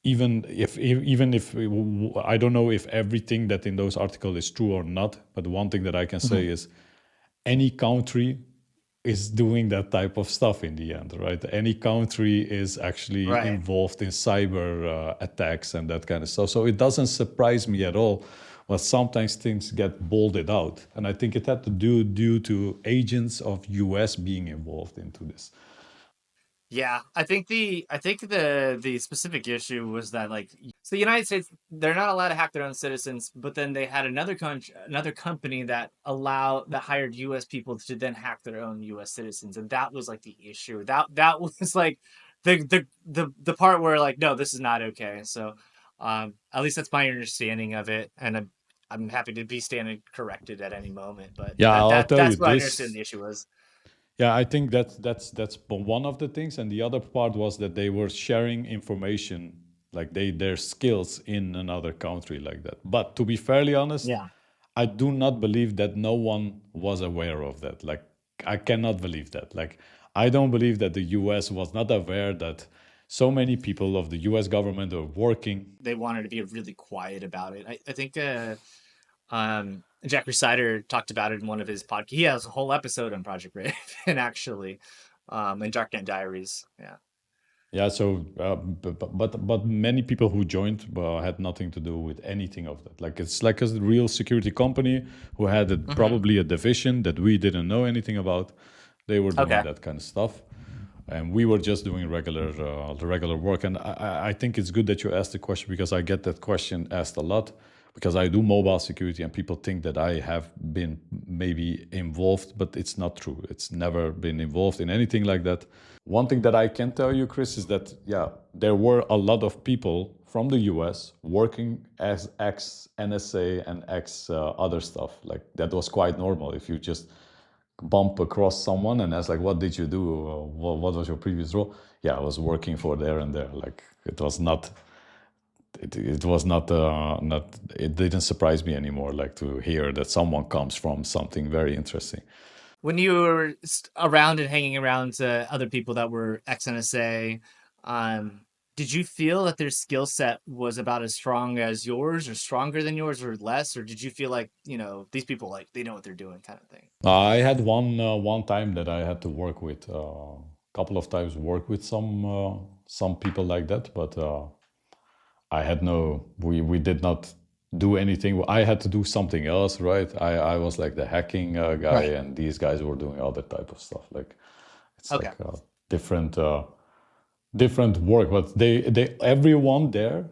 even if I don't know if everything that in those articles is true or not, but one thing that I can say Mhm. is any country is doing that type of stuff in the end, right? Any country is actually Right. involved in cyber attacks and that kind of stuff. So it doesn't surprise me at all. But sometimes things get bolded out, and I think it had to do due to agents of US being involved into this. Yeah, I think the specific issue was that like so the United States they're not allowed to hack their own citizens, but then they had another company that hired U.S. people to then hack their own U.S. citizens, and that was like the issue. That was like the part where like no, this is not okay. So at least that's my understanding of it, and I'm happy to be standing corrected at any moment. But Yeah, I'll tell you that's what I understand this. the issue was. Yeah, I think that's one of the things, and the other part was that they were sharing information, like their skills in another country like that. But to be fairly honest, Yeah. I do not believe that no one was aware of that. Like I cannot believe that. Like I don't believe that the US was not aware that so many people of the US government are working. They wanted to be really quiet about it. I think Jack Rhysider talked about it in one of his podcasts. He has a whole episode on Project Raven, actually, in Darknet Diaries. Yeah. Yeah, so but many people who joined had nothing to do with anything of that. Like it's like a real security company who had Mm-hmm. probably a division that we didn't know anything about. They were doing Okay. that kind of stuff, and we were just doing the regular work. And I think it's good that you asked the question because I get that question asked a lot because I do mobile security and people think that I have been maybe involved, but it's not true. It's never been involved in anything like that. One thing that I can tell you, Chris, is that yeah, there were a lot of people from the US working as ex NSA and ex other stuff. Like that was quite normal. If you just bump across someone and ask like, "What did you do? What was your previous role?" Yeah, I was working for there and there. Like it was not. It was not. It didn't surprise me anymore. Like to hear that someone comes from something very interesting. When you were around and hanging around other people that were ex NSA, did you feel that their skill set was about as strong as yours, or stronger than yours, or less, or did you feel like these people like they know what they're doing, kind of thing? I had one time that I had to work with a couple of times work with some people like that, but I had no we did not do anything. I had to do something else, right? I was like the hacking guy, Right. and these guys were doing other type of stuff. Like it's Okay. like different different work, but they everyone there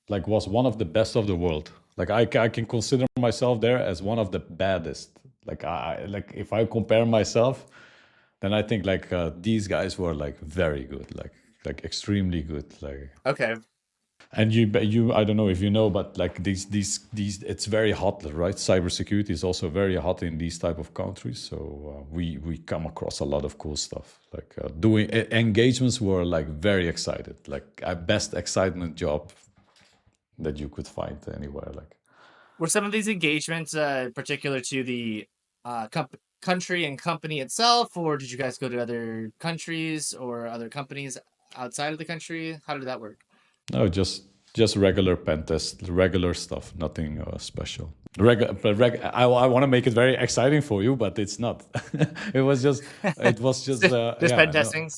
like was one of the best of the world. Like I can consider myself there as one of the baddest. Like I like if I compare myself, then I think like these guys were like very good, like extremely good. Like Okay. and you I don't know if you know, but like these it's very hot, right? Cybersecurity is also very hot in these type of countries. So we come across a lot of cool stuff. Like doing engagements were like very excited, like a best excitement job that you could find anywhere. Like Were some of these engagements particular to the country and company itself, or did you guys go to other countries or other companies outside of the country? How did that work? no, just regular pen test, regular stuff, nothing special. I want to make it very exciting for you, but it's not. It was just Just pen yeah, no, testings.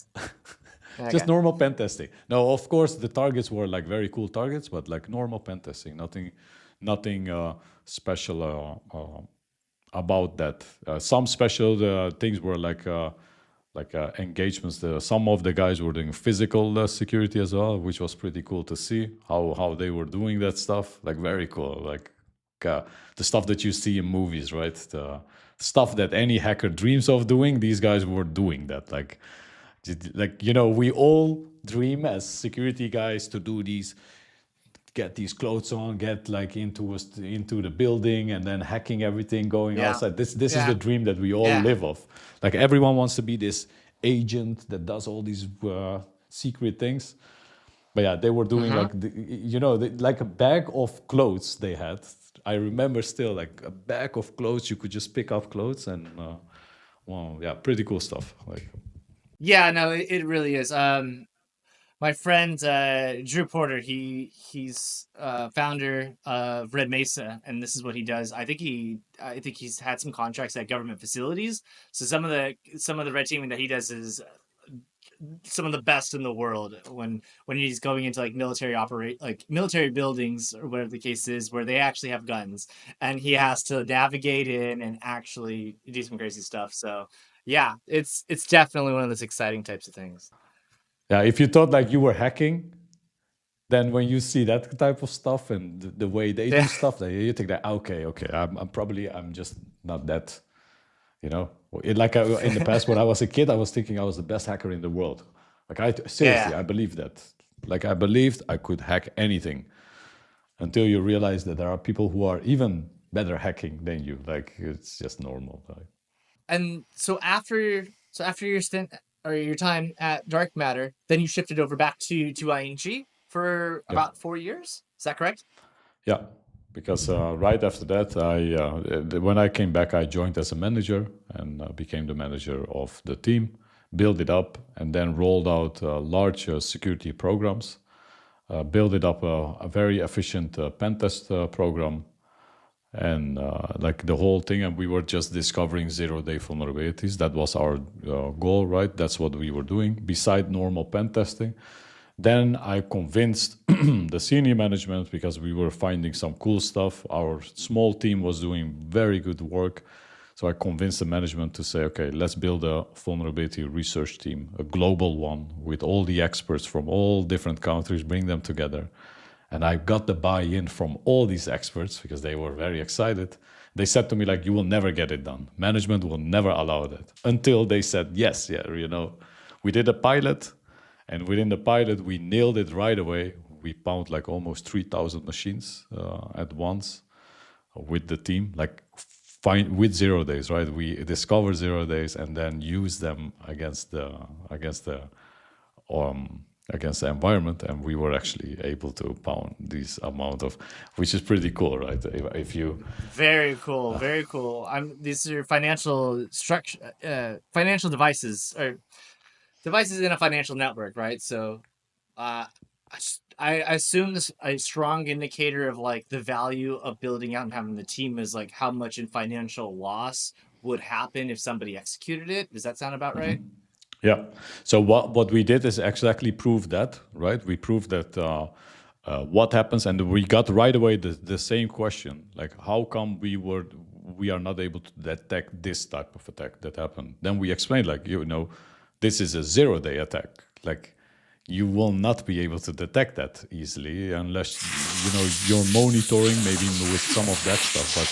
just Okay. normal pen testing. No, of course the targets were like very cool targets, but like normal pen testing, nothing special about that. Some special things were like engagements. Some of the guys were doing physical security as well, which was pretty cool to see how they were doing that stuff. Like very cool, like the stuff that you see in movies, right? The stuff that any hacker dreams of doing. These guys were doing that, like we all dream as security guys to do these, get these clothes on, get like into the building, and then hacking everything, going Yeah. outside. This is the Yeah. dream that we all Yeah. live of. Like everyone wants to be this agent that does all these secret things. But yeah, they were doing Mm-hmm. like like a bag of clothes they had. I remember still like a bag of clothes. You could just pick up clothes and well, yeah, pretty cool stuff. Like Yeah. No, it really is. My friend Drew Porter, he's founder of Red Mesa, and this is what he does. I think he's had some contracts at government facilities. So some of the red teaming that he does is some of the best in the world when he's going into like military buildings or whatever the case is where they actually have guns and he has to navigate in and actually do some crazy stuff. So yeah, it's definitely one of those exciting types of things. Yeah, if you thought like you were hacking, then when you see that type of stuff and the way they do Yeah. stuff, then you think that okay, okay, I'm just not that, you know. In the past when I was a kid, I was thinking I was the best hacker in the world. Like seriously, Yeah. I believed that. Like I believed I could hack anything until you realize that there are people who are even better hacking than you. Like it's just normal. Right? And so after your stint or your time at Dark Matter, then you shifted over back to ING for Yep. about 4 years. Is that correct? Yeah, because right after that, when I came back, I joined as a manager and became the manager of the team, built it up, and then rolled out large security programs. Built it up a very efficient pen test program, and like the whole thing. And we were just discovering zero-day vulnerabilities. That was our goal, right? That's what we were doing beside normal pen testing. Then I convinced the senior management because we were finding some cool stuff. Our small team was doing very good work. So I convinced the management to say, okay, let's build a vulnerability research team, a global one with all the experts from all different countries, bring them together. And I got the buy-in from all these experts because they were very excited. They said to me, like, you will never get it done. Management will never allow that. Until they said, yes, yeah, you know, we did a pilot. And within the pilot, we nailed it right away. We found like almost 3,000 machines at once with the team, like with 0 days, right? We discovered 0 days and then use them against the um, against the environment, and we were actually able to pound this amount of, which is pretty cool, right? If you Very cool, very cool. These are financial structure, financial devices or devices in a financial network, right? So, uh, I assume this a strong indicator of like the value of building out and having the team is like how much in financial loss would happen if somebody executed it. Does that sound about right? Yeah. So what we did is exactly prove that, right? We proved that what happens, and we got right away the same question, like how come we are not able to detect this type of attack that happened? Then we explained, like, you know, this is a 0 day attack, like you will not be able to detect that easily unless you know you're monitoring maybe with some of that stuff. But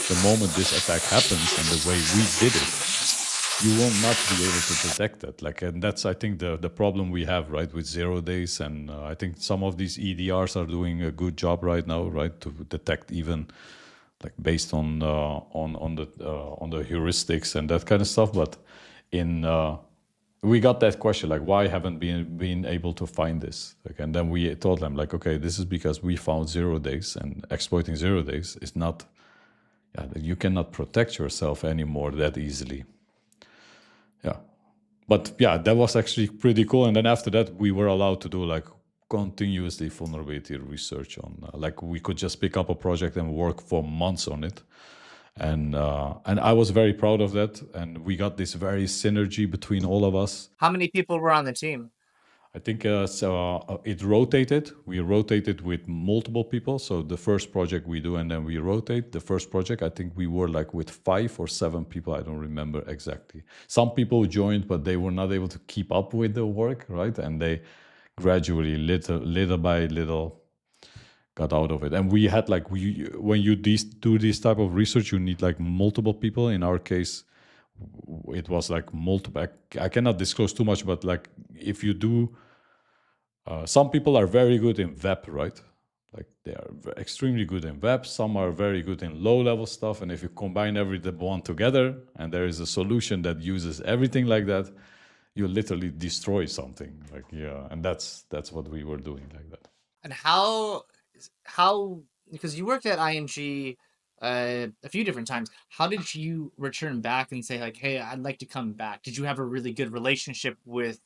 the moment this attack happens and the way we did it, you will not be able to detect that. Like, and that's, I think, the problem we have, right, with 0 days. And I think some of these EDRs are doing a good job right now, right, to detect even like based on the heuristics and that kind of stuff. But in we got that question, like, why haven't been able to find this? Like, and then we told them, like, okay, this is because we found 0 days, and exploiting 0 days is not. Yeah, you cannot protect yourself anymore that easily. Yeah, but yeah, that was actually pretty cool. And then after that, we were allowed to do like continuously vulnerability research on, like, we could just pick up a project and work for months on it. And I was very proud of that. And we got this very synergy between all of us. How many people were on the team? I think it rotated. We rotated with multiple people. So the first project we do, and then we rotate. The first project, I think we were like with 5 or 7 people. I don't remember exactly. Some people joined, but they were not able to keep up with the work, right? And they gradually, little by little, got out of it. And we had like when you do this type of research, you need like multiple people. In our case, it was like multiple. I cannot disclose too much, but like if you do. Some people are very good in web, right? Like they are extremely good in web. Some are very good in low-level stuff. And if you combine every one together, and there is a solution that uses everything like that, you literally destroy something. Like, yeah, and that's what we were doing like that. And how because you worked at ING a few different times. How did you return back and say like, "Hey, I'd like to come back"? Did you have a really good relationship with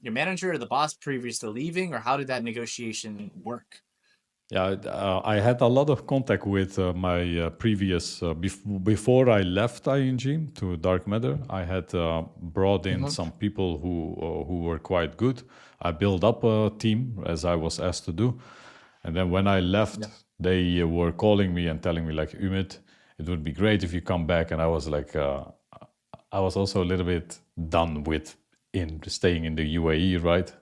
your manager or the boss previous to leaving, or how did that negotiation work? Yeah, I had a lot of contact with my previous before I left ING to DarkMatter. I had brought in Mhm. some people who were quite good. I built up a team as I was asked to do, and then when I left, Yeah. they were calling me and telling me like, Umit, it would be great if you come back. And I was like, I was also a little bit done with in staying in the UAE, right?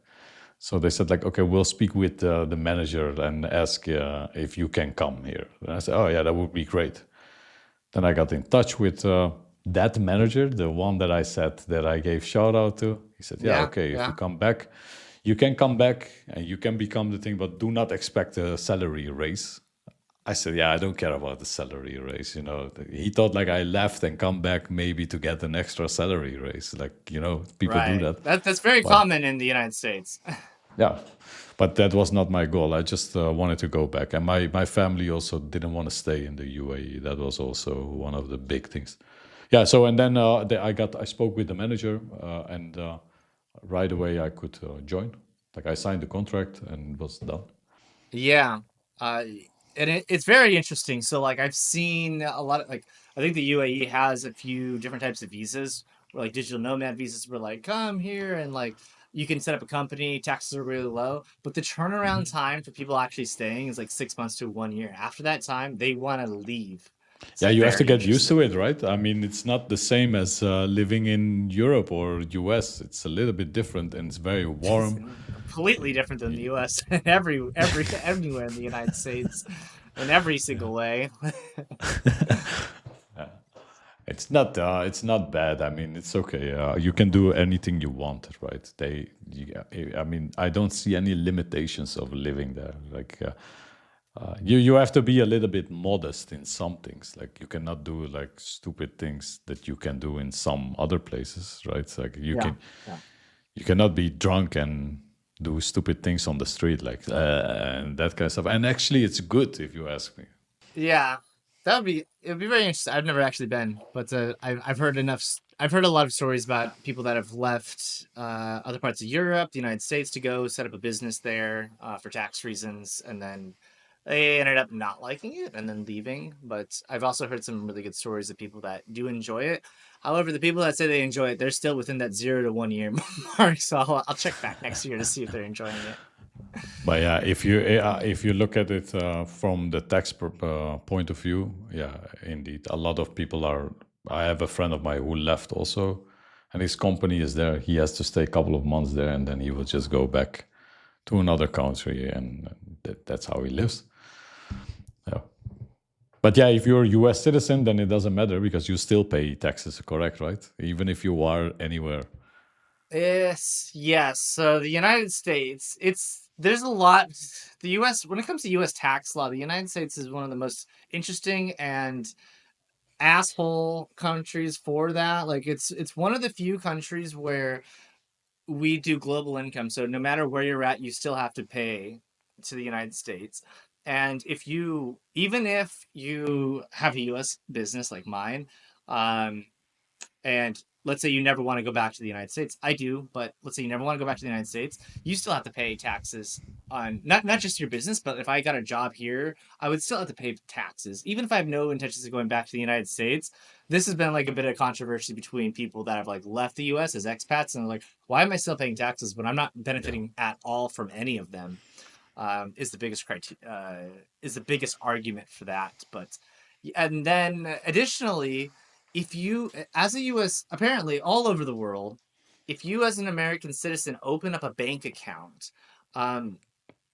So they said like, okay, we'll speak with the manager and ask if you can come here. And I said, oh yeah, that would be great. Then I got in touch with that manager, the one that I said that I gave shout out to. He said, yeah, Yeah. okay, if you Yeah. come back, you can come back and you can become the thing, but do not expect a salary raise. I said, yeah, I don't care about the salary raise. You know, he thought like I left and come back maybe to get an extra salary raise. Like, you know, people do Right. that. That's very But common in the United States. yeah, but that was not my goal. I just wanted to go back, and my family also didn't want to stay in the UAE. That was also one of the big things. Yeah. So and then I spoke with the manager, and right away I could join. Like I signed the contract and it was done. Yeah. Uh, and it's very interesting. So like I've seen a lot of like I think the UAE has a few different types of visas where like digital nomad visas were like come here and like you can set up a company, taxes are really low, but the turnaround Mhm. time for people actually staying is like 6 months to 1 year. After that time, they want to leave. It's Yeah, you have to very get used to interesting. it, right? I mean, it's not the same as living in Europe or US. It's a little bit different, and it's very It's warm. completely different than the Y- US everywhere in the United States in every single way. It's not bad. I mean, it's okay. You can do anything you want, right? I mean, I don't see any limitations of living there. Like, you have to be a little bit modest in some things. Like, you cannot do like stupid things that you can do in some other places, right? It's like Yeah. Yeah. you cannot be drunk and do stupid things on the street, like and that kind of stuff. And actually, it's good if you ask me. Yeah, that would be it would be very interesting. I've never actually been, but I've heard enough. I've heard a lot of stories about people that have left other parts of Europe, the United States, to go set up a business there for tax reasons, and then they ended up not liking it and then leaving. But I've also heard some really good stories of people that do enjoy it. However, the people that say they enjoy it, they're still within that 0 to 1 year mark. So I'll check back next year to see if they're enjoying it. But yeah, if you look at it from the point of view, yeah, indeed, a lot of people are. I have a friend of mine who left also, and his company is there. He has to stay a couple of months there, and then he will just go back to another country, and that's how he lives. Yeah. But yeah, if you're a U.S. citizen, then it doesn't matter because you still pay taxes, correct? Right? Even if you are anywhere. Yes, yes. So the United States, it's there's a lot. The U.S. when it comes to U.S. tax law, the United States is one of the most interesting and asshole countries for that. Like it's one of the few countries where we do global income. So no matter where you're at, you still have to pay to the United States. And if you even if you have a U.S. business like mine, um, and let's say you never want to go back to the United States. I do, but let's say you never want to go back to the United States. You still have to pay taxes on not just your business, but if I got a job here, I would still have to pay taxes, even if I have no intentions of going back to the United States. This has been like a bit of controversy between people that have like left the U.S. as expats and are like, why am I still paying taxes when I'm not Yeah. benefiting at all from any of them? Is the biggest is the biggest argument for that. But and then additionally, if you as a U.S. apparently all over the world, if you as an American citizen open up a bank account, um,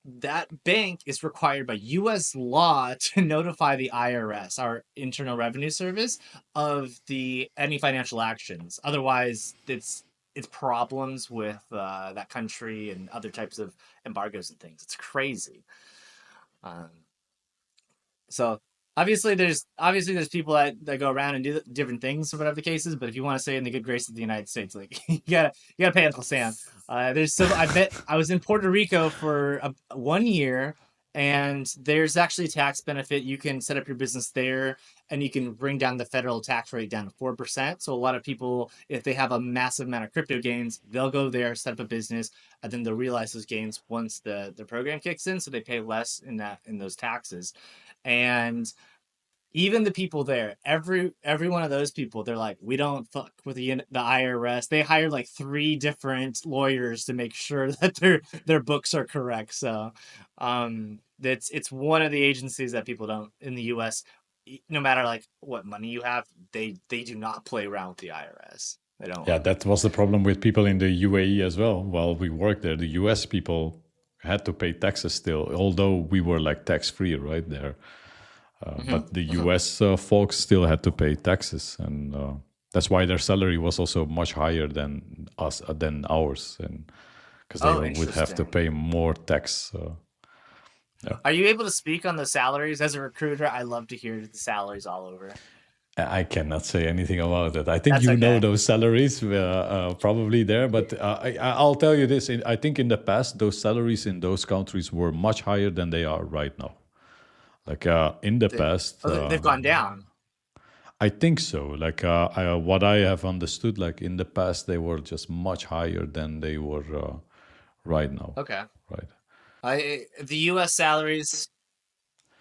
that bank is required by U.S. law to notify the IRS, our Internal Revenue Service, of the any financial actions. Otherwise, it's problems with that country and other types of embargoes and things. It's crazy. Um, so obviously there's people that go around and do different things or whatever the case is. But if you want to say in the good grace of the United States, like you gotta pay Uncle Sam. There's so I bet I was in Puerto Rico for 1 year, And there's actually a tax benefit. You can set up your business there and you can bring down the federal tax rate down to 4%. So a lot of people, if they have a massive amount of crypto gains, they'll go there, set up a business, and then they'll realize those gains once the program kicks in. So they pay less in those taxes. And even the people there, every one of those people, they're like, we don't fuck with the IRS. They hired like 3 different lawyers to make sure that their books are correct. So, it's one of the agencies that people don't in the U.S. No matter like what money you have, they do not play around with the IRS. They don't. Yeah, that was the problem with people in the UAE as well. While we worked there, the US people had to pay taxes still, although we were like tax free right there. Mm-hmm. But the Mm-hmm. US folks still had to pay taxes, and that's why their salary was also much higher than us than ours, and because they Oh, would have to interesting. pay more tax. Yeah. Are you able to speak on the salaries as a recruiter? I love to hear the salaries all over. I cannot say anything about that. I think That's you know okay. those salaries probably there, but I'll tell you this: I think in the past, those salaries in those countries were much higher than they are right now. Like in the They, past, they've gone down. I think so. Like what I have understood, like in the past, they were just much higher than they were right now. Okay. Right. The U.S. salaries.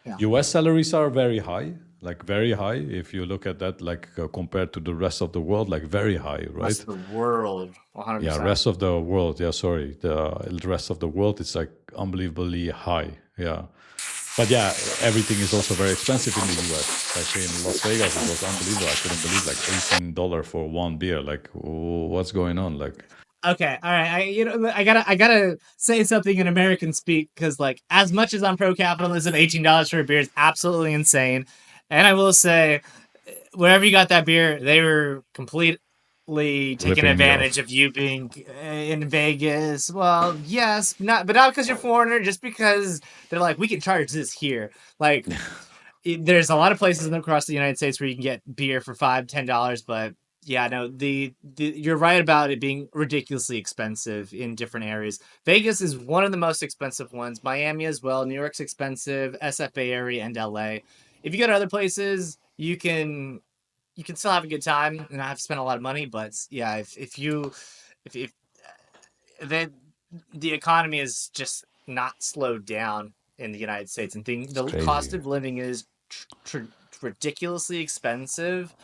Yeah. U.S. salaries are very high, like very high. If you look at that, like compared to the rest of the world, like very high, Rest right? of the world, Yeah, 100%. rest of the world. Yeah, sorry, the rest of the world is like unbelievably high. Yeah, but yeah, everything is also very expensive in the U.S. Like in Las Vegas, it was unbelievable. I couldn't believe like $18 for one beer. Like, what's going on? Like, Okay, all right. I gotta say something in American speak because, like, as much as I'm pro capitalism, $18 for a beer is absolutely insane. And I will say, wherever you got that beer, they were completely taking ripping me advantage off. of you being in Vegas. Well, yes, but not because you're a foreigner, just because they're like, we can charge this here. Like, there's a lot of places across the United States where you can get beer for $5, $10, but yeah, no, you're right about it being ridiculously expensive in different areas. Vegas is one of the most expensive ones. Miami as well. New York's expensive. SFA area and LA. If you go to other places, you can still have a good time and not have to spend a lot of money. But yeah, if the the economy is just not slowed down in the United States, and It's the cost crazy. of living is tr- ridiculously expensive.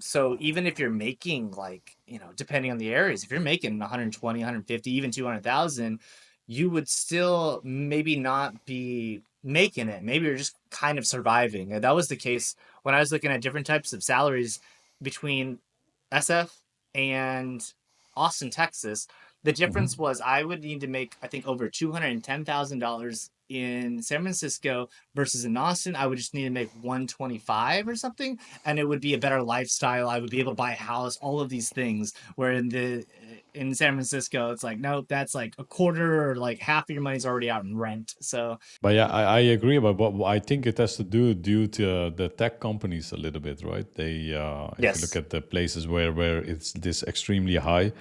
So even if you're making like depending on the areas, if you're making 120, 150, even 200,000, you would still maybe not be making it. Maybe you're just kind of surviving. And that was the case when I was looking at different types of salaries between SF and Austin, Texas. The difference Hmm. was I would need to make, I think, over $210,000 in San Francisco versus in Austin. I would just need to make 125 or something, and it would be a better lifestyle. I would be able to buy a house, all of these things. Where in San Francisco, it's like, no, that's like a quarter or like half of your money's already out in rent. So But yeah, I agree. But what I think it has to do due to the tech companies a little bit, right? They, if you look yes, at the places where it's this extremely high,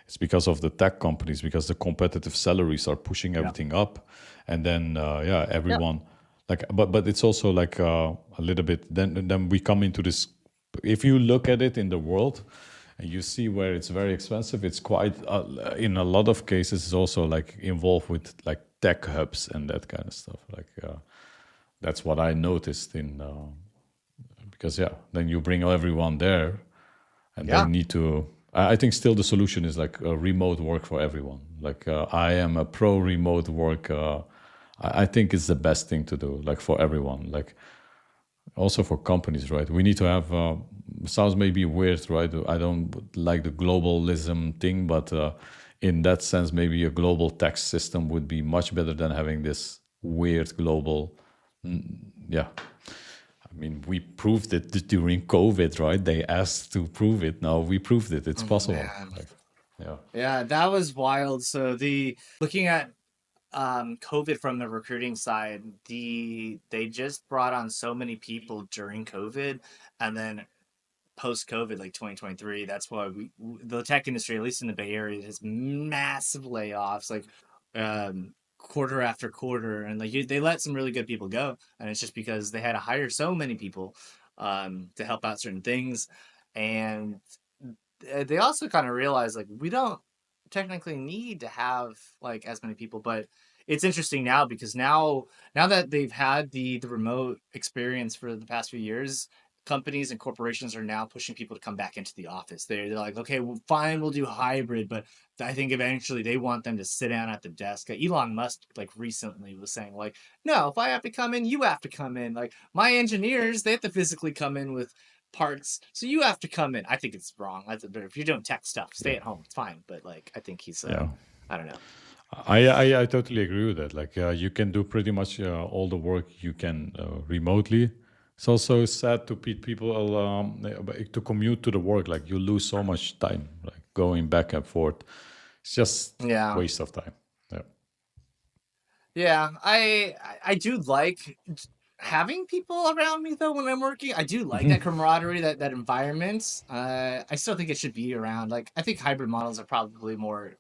it's because of the tech companies because the competitive salaries are pushing yeah, everything up, and then yeah, yeah, everyone like. But it's also like a little bit. Then we come into this. If you look at it in the world, and you see where it's very expensive, it's quite in a lot of cases it's also like involved with like tech hubs and that kind of stuff. Like that's what I noticed in because yeah, then you bring everyone there, and they yeah. need to. I think still the solution is like remote work for everyone. Like I am a pro remote work. I think it's the best thing to do, like for everyone. Like also for companies, right? We need to have. Sounds maybe weird, right? I don't like the globalism thing, but in that sense, maybe a global tax system would be much better than having this weird global. Yeah, I mean, we proved it during COVID, right? They asked to prove it. Now we proved it. It's Oh possible. man, Like, yeah, yeah, that was wild. So the looking at COVID from the recruiting side, they just brought on so many people during COVID, and then post COVID, like 2023. That's why the tech industry, at least in the Bay Area, has massive layoffs. Like, quarter after quarter, and like they let some really good people go, and it's just because they had to hire so many people to help out certain things, and they also kind of realized like we don't technically need to have like as many people, but it's interesting now because now that they've had the remote experience for the past few years, companies and corporations are now pushing people to come back into the office. They're like, okay, well, fine, we'll do hybrid, but I think eventually they want them to sit down at the desk. Elon Musk like recently was saying like, no, if I have to come in, you have to come in. Like my engineers, they have to physically come in with parts, so you have to come in. I think it's wrong. But if you're doing tech stuff, stay Yeah. at home. It's fine. But like, I think he's, Yeah. I don't know. I totally agree with that. Like you can do pretty much all the work you can remotely. It's also sad to people to commute to the work. Like you lose so much time, like going back and forth. It's just Yeah, waste of time. Yeah. yeah. I do like having people around me though when I'm working. I do like that camaraderie, that environment. I still think it should be around. Like, I think hybrid models are probably more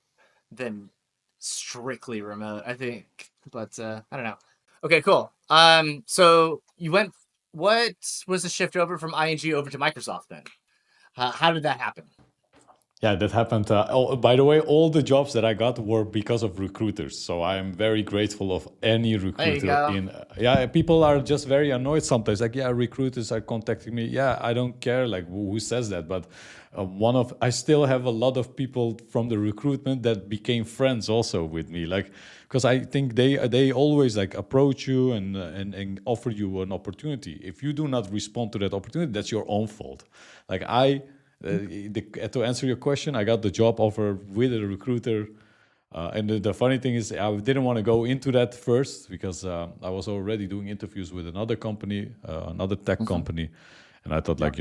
than strictly remote, I think. But I don't know. Okay, cool. So you went. What was the shift over from ING over to Microsoft then? How did that happen? Yeah, that happened. By the way, all the jobs that I got were because of recruiters. So I am very grateful of any There you recruiter. go. In yeah, people are just very annoyed sometimes. Like, yeah, recruiters are contacting me. Yeah, I don't care. Like, who says that? But I still have a lot of people from the recruitment that became friends also with me. Like, because I think they always like approach you and offer you an opportunity. If you do not respond to that opportunity, that's your own fault. Like to answer your question, I got the job offer with a recruiter. And the funny thing is, I didn't want to go into that first because I was already doing interviews with another company, another tech company. And I thought, Yeah. like,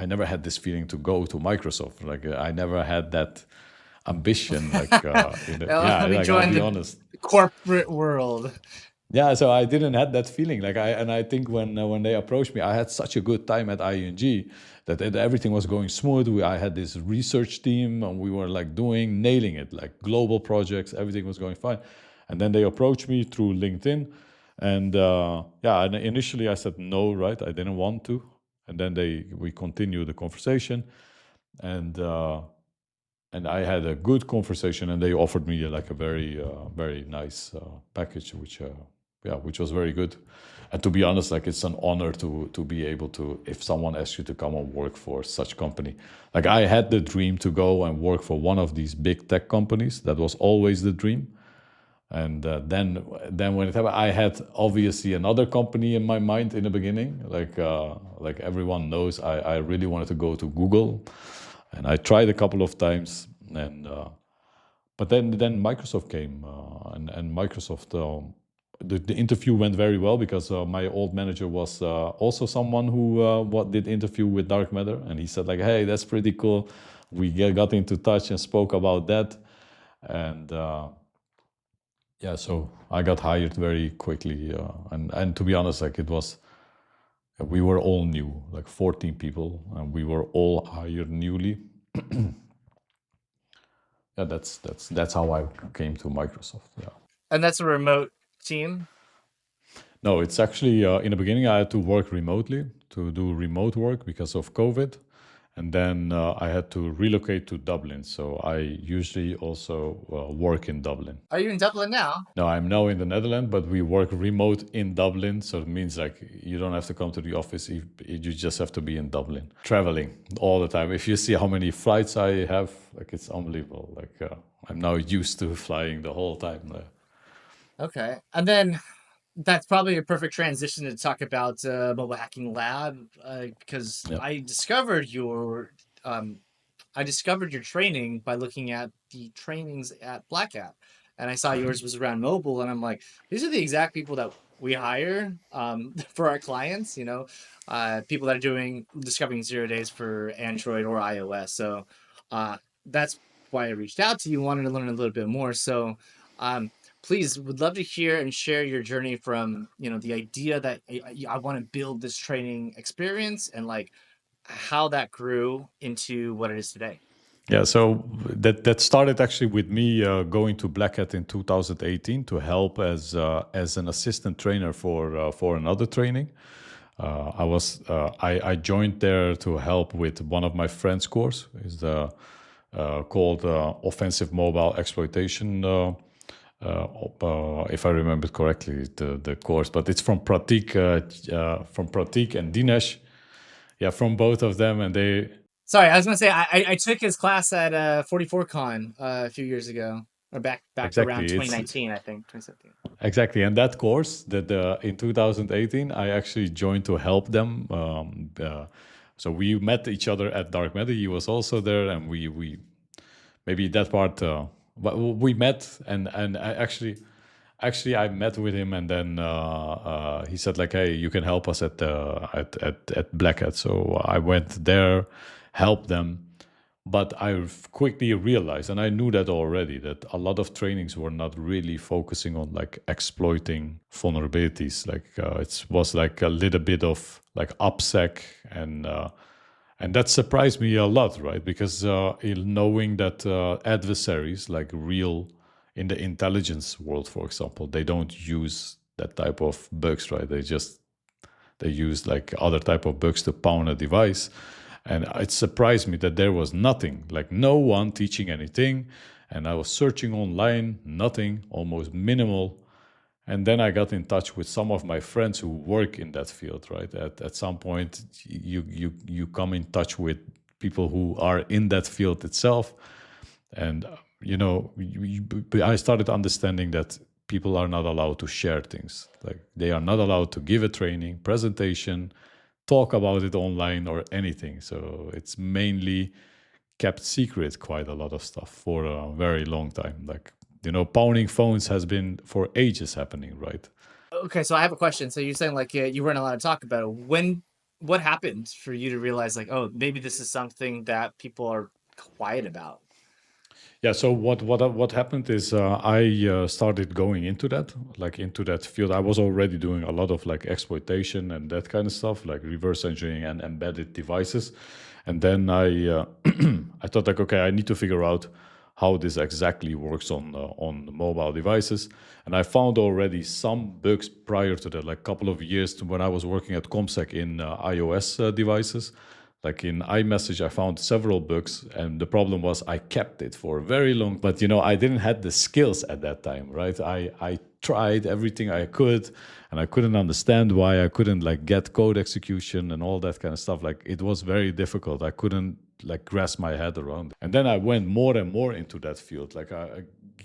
I never had this feeling to go to Microsoft. Like, I never had that ambition. Like, yeah, Let me like, I'll join be the honest. corporate world. Yeah, so I didn't have that feeling. I think when they approached me, I had such a good time at ING that everything was going smooth. I had this research team, and we were like nailing it, like global projects. Everything was going fine. And then they approached me through LinkedIn, and yeah, and initially I said no, right? I didn't want to, and then we continued the conversation, and I had a good conversation, and they offered me like a very nice package, which was very good. And to be honest, like it's an honor to be able to, if someone asks you to come and work for such company. Like I had the dream to go and work for one of these big tech companies. That was always the dream. And then when it happened, I had obviously another company in my mind in the beginning. Like everyone knows, I really wanted to go to Google, and I tried a couple of times, and but then Microsoft came, and Microsoft. The interview went very well because my old manager was also someone who what did interview with DarkMatter, and he said like, "Hey, that's pretty cool." We got into touch and spoke about that, and yeah, so I got hired very quickly, and to be honest, like it was, we were all new, like 14 people, and we were all hired newly. Yeah, that's how I came to Microsoft. Yeah. And that's a remote team. No, it's actually in the beginning I had to work remotely to do remote work because of COVID, and then I had to relocate to Dublin. So I usually also work in Dublin. Are you in Dublin now? No, I'm now in the Netherlands, but we work remote in Dublin. So it means like you don't have to come to the office. You just have to be in Dublin, traveling all the time. If you see how many flights I have, like it's unbelievable. Like I'm now used to flying the whole time. Okay. And then that's probably a perfect transition to talk about Mobile Hacking Lab, because Yeah. um, I discovered your training by looking at the trainings at Black Hat, and I saw yours was around mobile, and I'm like, these are the exact people that we hire for our clients. People that are discovering 0 days for Android or iOS. So uh, that's why I reached out to you, wanted to learn a little bit more. So um, please, would love to hear and share your journey from the idea that I want to build this training experience and like how that grew into what it is today. Yeah, so that started actually with me going to Black Hat in 2018 to help as an assistant trainer for another training. I joined there to help with one of my friends' course. Is the called Offensive Mobile Exploitation. If I remember correctly, the course, but it's from Pratik and Dinesh. Yeah, from both of them, and they Sorry, I was gonna say I took his class at 44Con a few years ago, or back around exactly it's 2019, I think 2017. exactly, and that course that in 2018 I actually joined to help them. So we met each other at DarkMatter. He was also there, and we maybe that part. But we met, and I actually I met with him, and then he said like, "Hey, you can help us at Black Hat." So I went there, helped them, but I quickly realized, and I knew that already, that a lot of trainings were not really focusing on like exploiting vulnerabilities. Like it was like a little bit of like OPSEC and that surprised me a lot, right? Because in knowing that adversaries, like real in the intelligence world, for example, they don't use that type of bugs, right? They use like other type of bugs to pound a device, and it surprised me that there was nothing, like no one teaching anything, and I was searching online, nothing, almost minimal. And then I got in touch with some of my friends who work in that field, right? At some point, you come in touch with people who are in that field itself, and I started understanding that people are not allowed to share things. Like they are not allowed to give a training, presentation, talk about it online or anything. So it's mainly kept secret, quite a lot of stuff for a very long time. Like pounding phones has been for ages happening, right? Okay, so I have a question. So you're saying like you weren't allowed to talk about it. What happened for you to realize like, oh, maybe this is something that people are quiet about? Yeah. So what happened is I started going into that field. I was already doing a lot of like exploitation and that kind of stuff, like reverse engineering and embedded devices. And then I I thought like, okay, I need to figure out how this exactly works on mobile devices. And I found already some bugs prior to that, like a couple of years to when I was working at ComSec in iOS devices. Like in iMessage, I found several bugs, and the problem was I kept it for very long. But I didn't have the skills at that time, right? I tried everything I could, and I couldn't understand why I couldn't like get code execution and all that kind of stuff. Like it was very difficult. I couldn't like grasp my head around it. And then I went more and more into that field, like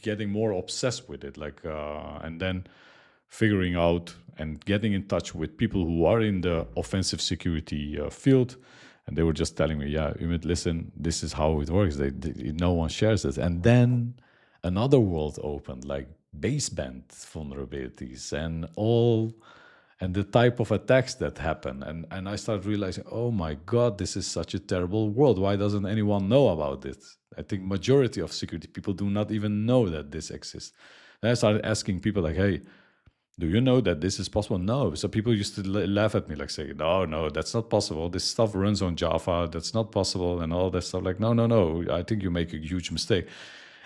getting more obsessed with it, like and then figuring out and getting in touch with people who are in the offensive security field. And they were just telling me, yeah, Umit, listen, this is how it works. No one shares it. And then another world opened, like baseband vulnerabilities and the type of attacks that happen. And I started realizing, oh my God, this is such a terrible world. Why doesn't anyone know about it? I think majority of security people do not even know that this exists. Then I started asking people like, hey, do you know that this is possible? No. So people used to laugh at me, like say, no, that's not possible. This stuff runs on Java. That's not possible, and all that stuff. Like, no. I think you make a huge mistake.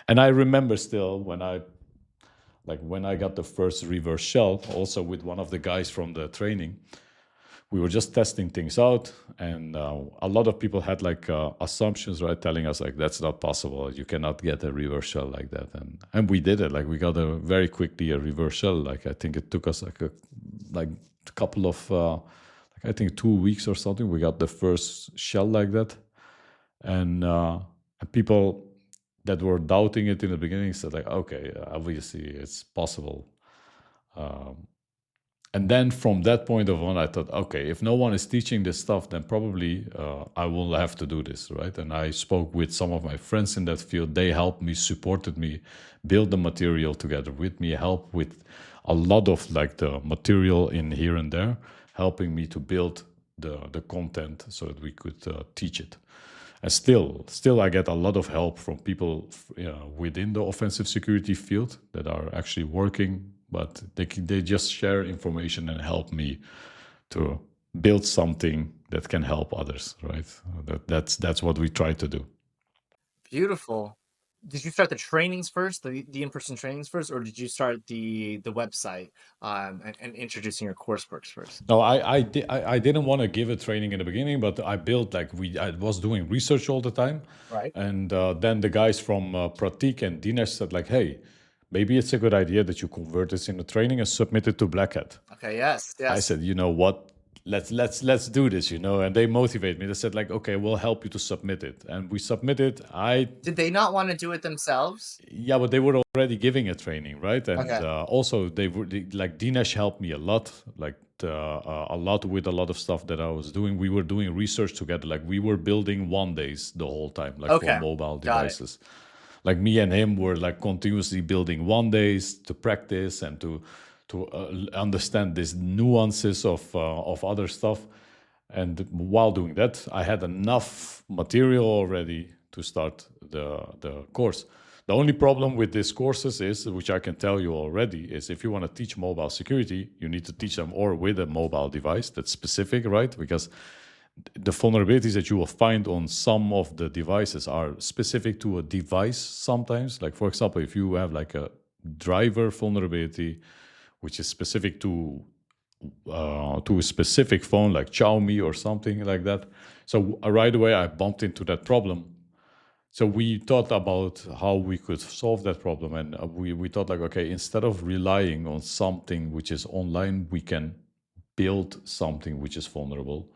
And I remember still when I got the first reverse shell, also with one of the guys from the training, we were just testing things out, and a lot of people had like assumptions, right, telling us like that's not possible. You cannot get a reverse shell like that, and we did it. Like we got very quickly a reverse shell. Like I think it took us like a couple of like I think 2 weeks or something. We got the first shell like that, and people that were doubting it in the beginning said like, okay, obviously it's possible. And then from that point of on, I thought, okay, if no one is teaching this stuff, then probably I will have to do this, right? And I spoke with some of my friends in that field. They helped me, supported me, build the material together with me, help with a lot of like the material in here and there, helping me to build the content so that we could teach it. And still, I get a lot of help from people within the offensive security field that are actually working, but they just share information and help me to build something that can help others, right? That's what we try to do. Beautiful. Did you start the trainings first, the in-person trainings first, or did you start the website and introducing your coursework first? No, I didn't want to give a training in the beginning, but I built like I was doing research all the time, Right. and then the guys from Pratik and Dinesh said like, hey, maybe it's a good idea that you convert this into training and submit it to Black Hat. Okay. Yes. I Yes. said, you know what? Let's do this, and they motivate me. They said like, okay, we'll help you to submit it, and we submitted. Did they not want to do it themselves? Yeah, but they were already giving a training, right? And Okay. also like Dinesh helped me a lot, like a lot with a lot of stuff that I was doing. We were doing research together, like we were building one days the whole time, like for Okay. mobile Got it. devices. Like me and him were like continuously building one days to practice and to understand these nuances of other stuff. And while doing that, I had enough material already to start the course. The only problem with these courses is, which I can tell you already, is if you want to teach mobile security, you need to teach them or with a mobile device that's specific, right? Because the vulnerabilities that you will find on some of the devices are specific to a device sometimes. Like, for example, if you have like a driver vulnerability, which is specific to a specific phone like Xiaomi or something like that. So right away I bumped into that problem. So we thought about how we could solve that problem, and we thought like, okay, instead of relying on something which is online, we can build something which is vulnerable,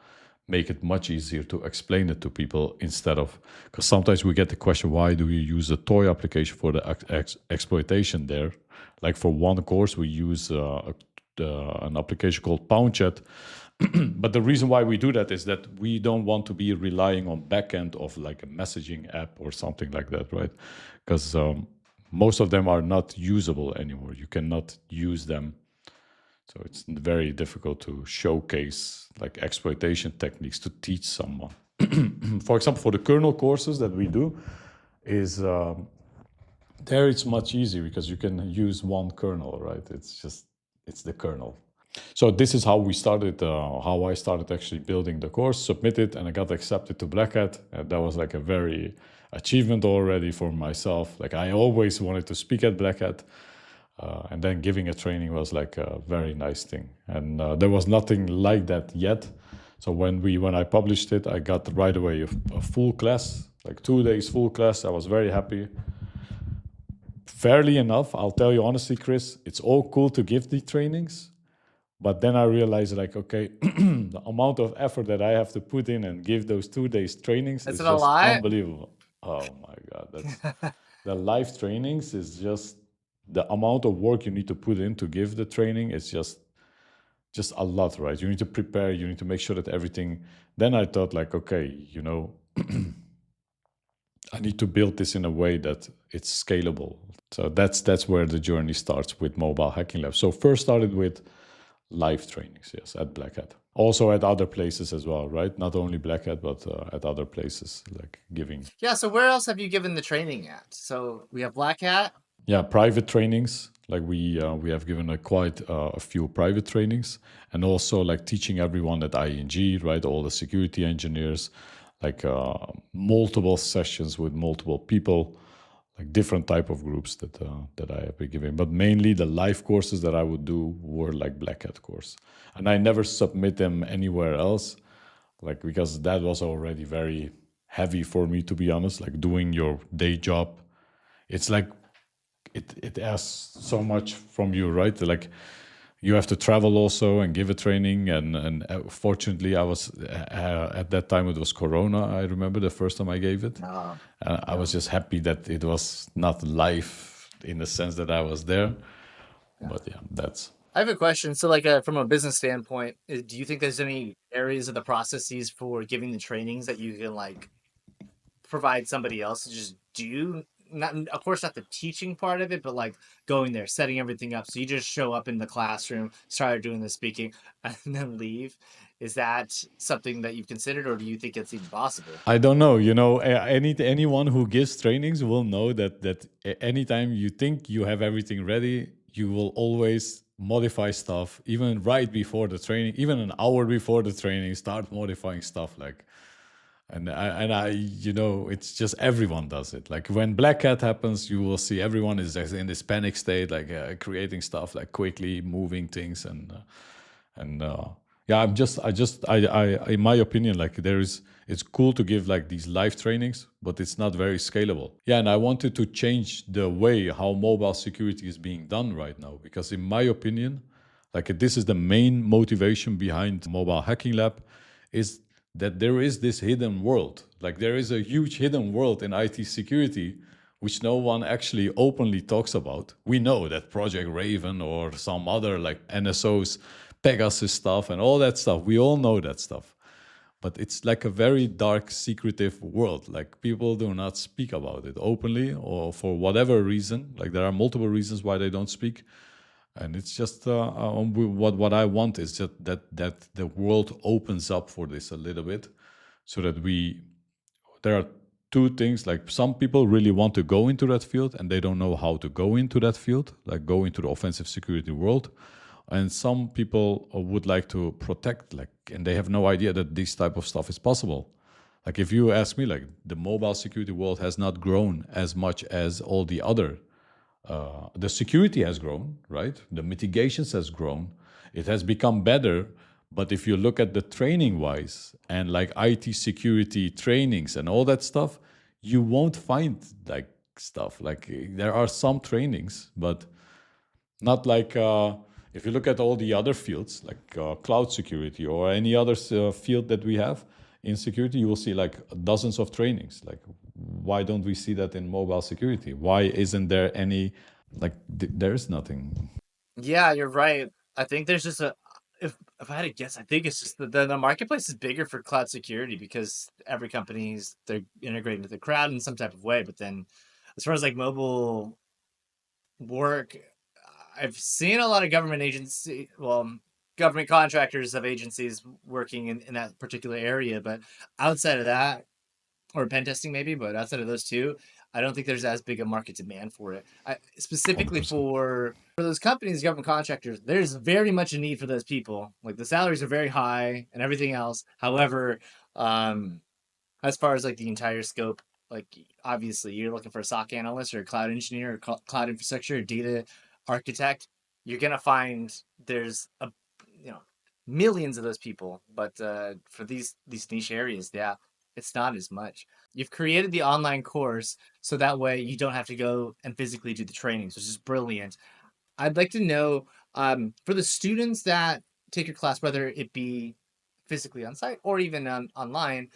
make it much easier to explain it to people instead of, because sometimes we get the question, why do you use a toy application for the exploitation there? Like for one course, we use an application called PoundChat. But the reason why we do that is that we don't want to be relying on backend of like a messaging app or something like that, right? Because most of them are not usable anymore. You cannot use them. So it's very difficult to showcase like exploitation techniques to teach someone. For example, for the kernel courses that we do, is there it's much easier because you can use one kernel, right? It's the kernel. So this is how we started, how I started actually building the course, submitted, and I got accepted to Black Hat. That was like a very achievement already for myself. Like I always wanted to speak at Black Hat. And then giving a training was like a very nice thing. And there was nothing like that yet. So when I published it, I got right away a full class, like 2 days full class. I was very happy. Fairly enough, I'll tell you honestly, Chris, it's all cool to give the trainings. But then I realized like, okay, the amount of effort that I have to put in and give those 2 days trainings Is is it a just lot? unbelievable. Oh my God. The live trainings is just the amount of work you need to put in to give the training is just a lot, right? You need to prepare, you need to make sure that everything. Then I thought like, okay, I need to build this in a way that it's scalable. So that's where the journey starts with Mobile Hacking Lab. So first started with live trainings, yes, at Black Hat. Also at other places as well, right? Not only Black Hat, but at other places, like giving. Yeah. So where else have you given the training at? So we have Black Hat. Yeah, private trainings. Like we have given quite a few private trainings, and also like teaching everyone at ING, right? All the security engineers, like multiple sessions with multiple people, like different type of groups that I have been giving. But mainly the live courses that I would do were like Black Hat course, and I never submit them anywhere else, like because that was already very heavy for me, to be honest. Like doing your day job, it's like it asks so much from you, right? Like you have to travel also and give a training, and fortunately I was at that time it was Corona. I remember the first time I gave it. I was just happy that it was not live in the sense that I was there. But yeah, that's. I have a question. So, like, from a business standpoint, do you think there's any areas of the processes for giving the trainings that you can like provide somebody else to just do? Not, of course, not the teaching part of it, but like going there, setting everything up. So you just show up in the classroom, start doing the speaking, and then leave. Is that something that you've considered, or do you think it's even possible? I don't know. Anyone who gives trainings will know that anytime you think you have everything ready, you will always modify stuff. Even right before the training, even an hour before the training, start modifying stuff. Like and it's just everyone does it. Like when Black Hat happens, you will see everyone is just in this panic state, like creating stuff, like quickly moving things, and yeah, in my opinion, like it's cool to give like these live trainings, but it's not very scalable. Yeah, and I wanted to change the way how mobile security is being done right now, because in my opinion, like this is the main motivation behind Mobile Hacking Lab, is that there is this hidden world. Like there is a huge hidden world in IT security which no one actually openly talks about. We know that Project Raven or some other like NSO's Pegasus stuff and all that stuff. We all know that stuff. But it's like a very dark, secretive world. Like people do not speak about it openly, or for whatever reason. Like there are multiple reasons why they don't speak. And it's just what I want is just that the world opens up for this a little bit, so that there are two things. Like some people really want to go into that field and they don't know how to go into that field, like go into the offensive security world. And some people would like to protect, like, and they have no idea that this type of stuff is possible. Like if you ask me, like the mobile security world has not grown as much as all the other. The security has grown, right? The mitigations has grown. It has become better. But if you look at the training wise and like IT security trainings and all that stuff, you won't find like stuff. Like there are some trainings, but not like if you look at all the other fields, like cloud security or any other field that we have in security, you will see like dozens of trainings. Like, why don't we see that in mobile security? Why isn't there any, like, there's nothing. Yeah, you're right. I think there's just if I had to guess, I think it's just the marketplace is bigger for cloud security because every company's they're integrating to the crowd in some type of way. But then as far as like mobile work, I've seen a lot of government contractors of agencies working in that particular area, but outside of that, or pen testing maybe, but outside of those two, I don't think there's as big a market demand for it. Specifically 100%. for those companies, government contractors, there's very much a need for those people. Like the salaries are very high and everything else. However, um, as far as like the entire scope, like obviously you're looking for a SOC analyst or a cloud engineer or cloud infrastructure or data architect, you're gonna find there's a you know millions of those people. But for these niche areas, yeah, it's not as much. You've created the online course so that way you don't have to go and physically do the trainings, which is brilliant. I'd like to know for the students that take your class, whether it be physically on site or even online,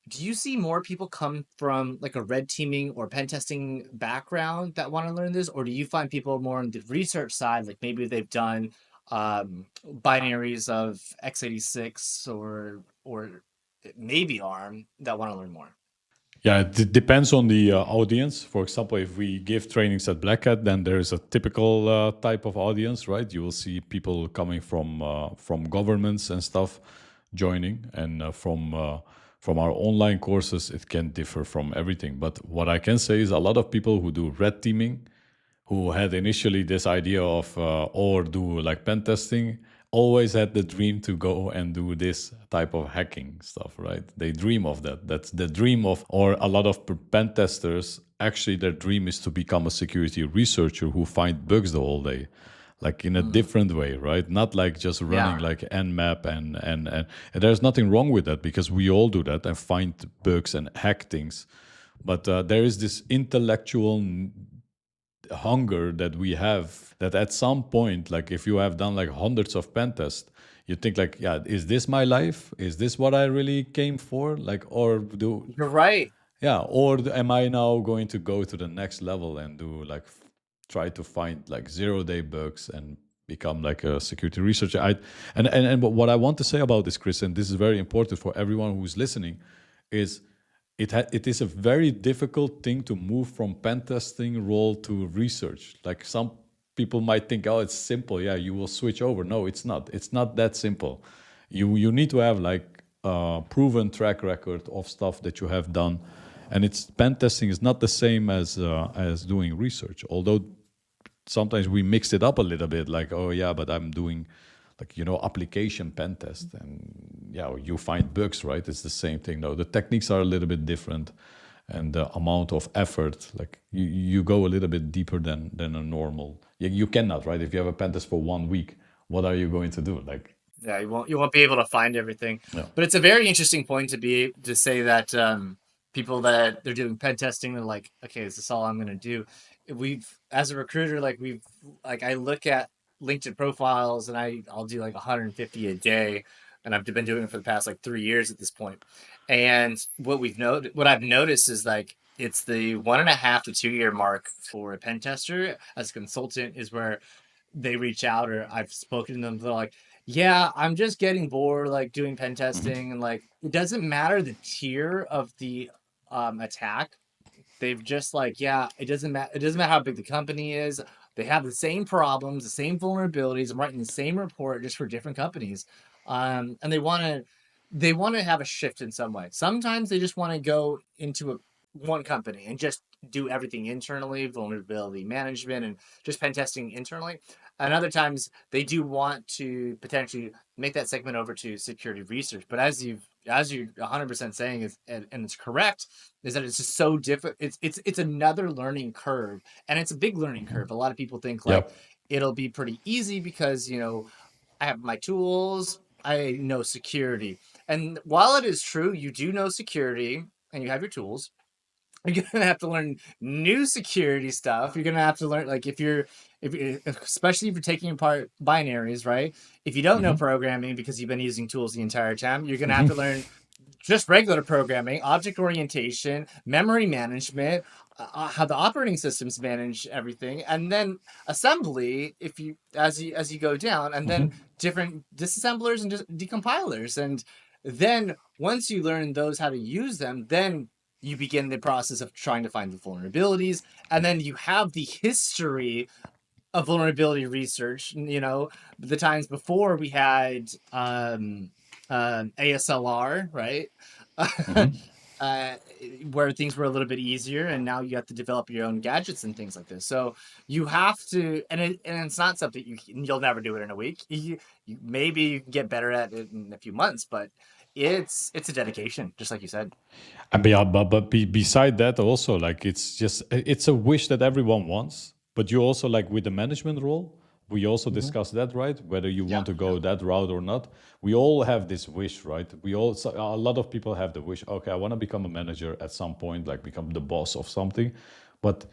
do you see more people come from like a red teaming or pen testing background that want to learn this, or do you find people more on the research side, like maybe they've done binaries of x86 or maybe ARM that want to learn more? Yeah, it depends on the audience. For example, if we give trainings at Black Hat, then there is a typical type of audience, right? You will see people coming from governments and stuff joining, and from our online courses, it can differ from everything. But what I can say is a lot of people who do red teaming, who had initially this idea of or do like pen testing, always had the dream to go and do this type of hacking stuff, right? They dream of that. That's the dream of, or a lot of pen testers, actually their dream is to become a security researcher who find bugs the whole day, like in a different way, right? Not like just running like Nmap and there's nothing wrong with that, because we all do that and find bugs and hack things. But there is this intellectual hunger that we have, that at some point, like if you have done like hundreds of pen tests, you think like, yeah, is this my life? Is this what I really came for? Like, or do, You're right. yeah, or am I now going to go to the next level and do like try to find like 0-day bugs and become like a security researcher? And what I want to say about this, Chris, and this is very important for everyone who's listening, is it is a very difficult thing to move from pen testing role to research. Like some people might think, oh, it's simple. Yeah, you will switch over. No, it's not. It's not that simple. You need to have like a proven track record of stuff that you have done, and it's pen testing is not the same as doing research. Although sometimes we mix it up a little bit, like, oh yeah, but I'm doing like, application pen test, and yeah, you find bugs, right? It's the same thing. No, the techniques are a little bit different, and the amount of effort, like you go a little bit deeper than a normal. You cannot, right? If you have a pen test for 1 week, what are you going to do? Like, Yeah, you won't be able to find everything. yeah. But it's a very interesting point to say that people that they're doing pen testing, they're like, okay, is this all I'm gonna do? We've as a recruiter, like I look at LinkedIn profiles and I'll do like 150 a day, and I've been doing it for the past like 3 years at this point. And what I've noticed is like it's the 1.5 to 2 year mark for a pen tester as a consultant is where they reach out or I've spoken to them. They're like, yeah, I'm just getting bored, like doing pen testing, and like it doesn't matter the tier of the attack. They've just like, yeah, it doesn't matter. It doesn't matter how big the company is. They have the same problems, the same vulnerabilities. I'm writing the same report just for different companies, and they want to have a shift in some way. Sometimes they just want to go into one company and just do everything internally, vulnerability management, and just pen testing internally. And other times they do want to potentially make that segment over to security research. But as you're 100% saying is, and it's correct, is that it's just so different. It's another learning curve, and it's a big learning curve. A lot of people think like Yep. it'll be pretty easy because I have my tools, I know security, and while it is true, you do know security and you have your tools, you're gonna have to learn new security stuff. You're gonna have to learn like especially if you're taking apart binaries, right? If you don't know programming because you've been using tools the entire time, you're gonna have to learn just regular programming, object orientation, memory management, how the operating systems manage everything, and then assembly. If you as you go down, and then different disassemblers and decompilers, and then once you learn those how to use them, then you begin the process of trying to find the vulnerabilities, and then you have the history of vulnerability research. The times before we had ASLR, right? uh, where things were a little bit easier, and now you have to develop your own gadgets and things like this. So you have to, and it's not something you'll never do it in a week. Maybe you can get better at it in a few months, but it's a dedication, just like you said. And yeah, but beside that, also, like, it's a wish that everyone wants. But you also, like, with the management role, we also discussed that, right? Whether you Yeah, want to go that route or not. We all have this wish, right? A lot of people have the wish. Okay, I want to become a manager at some point, like become the boss of something. But